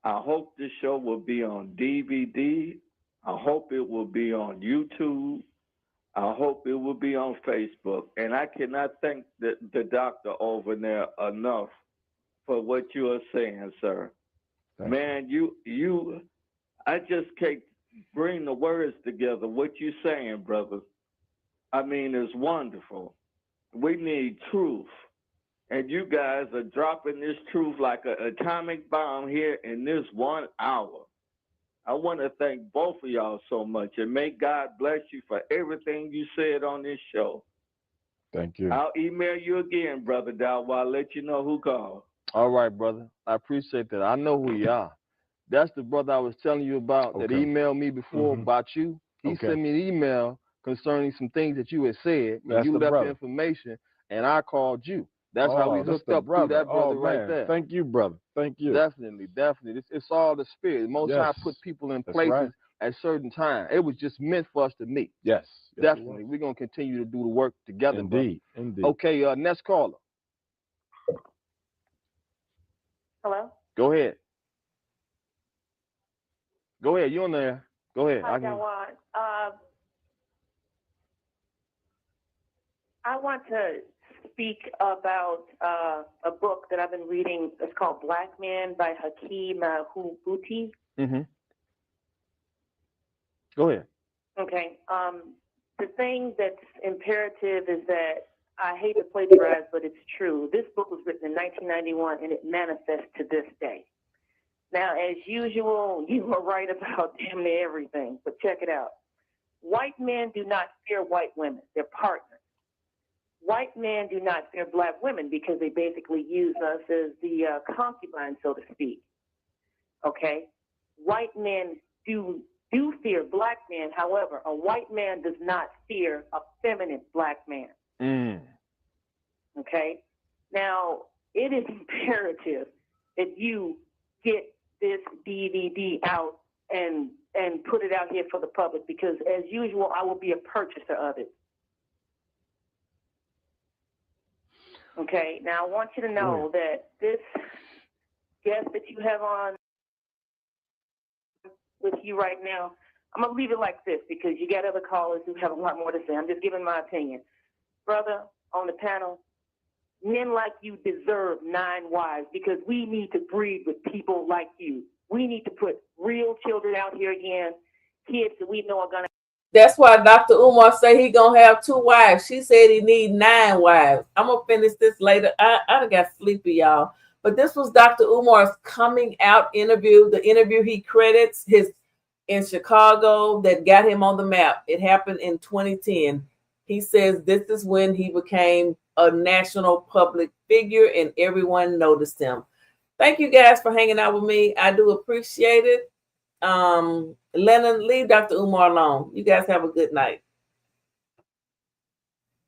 I hope this show will be on DVD. I hope it will be on YouTube. I hope it will be on Facebook. And I cannot thank the doctor over there enough for what you are saying, sir. Man, you, I just can't bring the words together. What you're saying, brother, I mean, it's wonderful. We need truth. And you guys are dropping this truth like an atomic bomb here in this 1 hour. I want to thank both of y'all so much, and may God bless you for everything you said on this show. Thank you. I'll email you again, Brother Dawa. I'll let you know who called. All right, brother. I appreciate that. I know who you are. That's the brother I was telling you about that emailed me before about you. He sent me an email concerning some things that you had said, and you left the information, and I called you. That's how we hooked up through that brother right there. Thank you, brother. Thank you. Definitely. It's all the spirit. Most High put people in places at certain times. It was just meant for us to meet. Yes. Definitely. We're going to continue to do the work together. Indeed. Brother. Indeed. Okay, next caller. Hello? Go ahead. Go ahead. You on there? Go ahead. Hi, Jawad. I want to speak about a book that I've been reading. It's called Black Man by Hakeem Hubuti. Mm-hmm. Go ahead. Okay. The thing that's imperative is that I hate to plagiarize, but it's true. This book was written in 1991, and it manifests to this day. Now, as usual, you were right about damn near everything, but check it out. White men do not fear white women. They're partners. White men do not fear black women because they basically use us as the concubine, so to speak. Okay? White men do fear black men. However, a white man does not fear a feminine black man. Mm. Okay? Now, it is imperative that you get this DVD out and put it out here for the public because, as usual, I will be a purchaser of it. Okay? Now, I want you to know that this guest that you have on with you right now, I'm going to leave it like this because you got other callers who have a lot more to say. I'm just giving my opinion. Brother on the panel, men like you deserve 9 wives because we need to breed with people like you. We need to put real children out here again, kids that we know are going to. That's why Dr. Umar say he gonna have 2 wives. She said he need 9 wives. I'm gonna finish this later. I done got sleepy, y'all. But this was Dr. Umar's coming out interview. The interview he credits his in Chicago that got him on the map. It happened in 2010. He says this is when he became a national public figure and everyone noticed him. Thank you guys for hanging out with me. I do appreciate it. Lennon, leave Dr. Umar alone. You guys have a good night.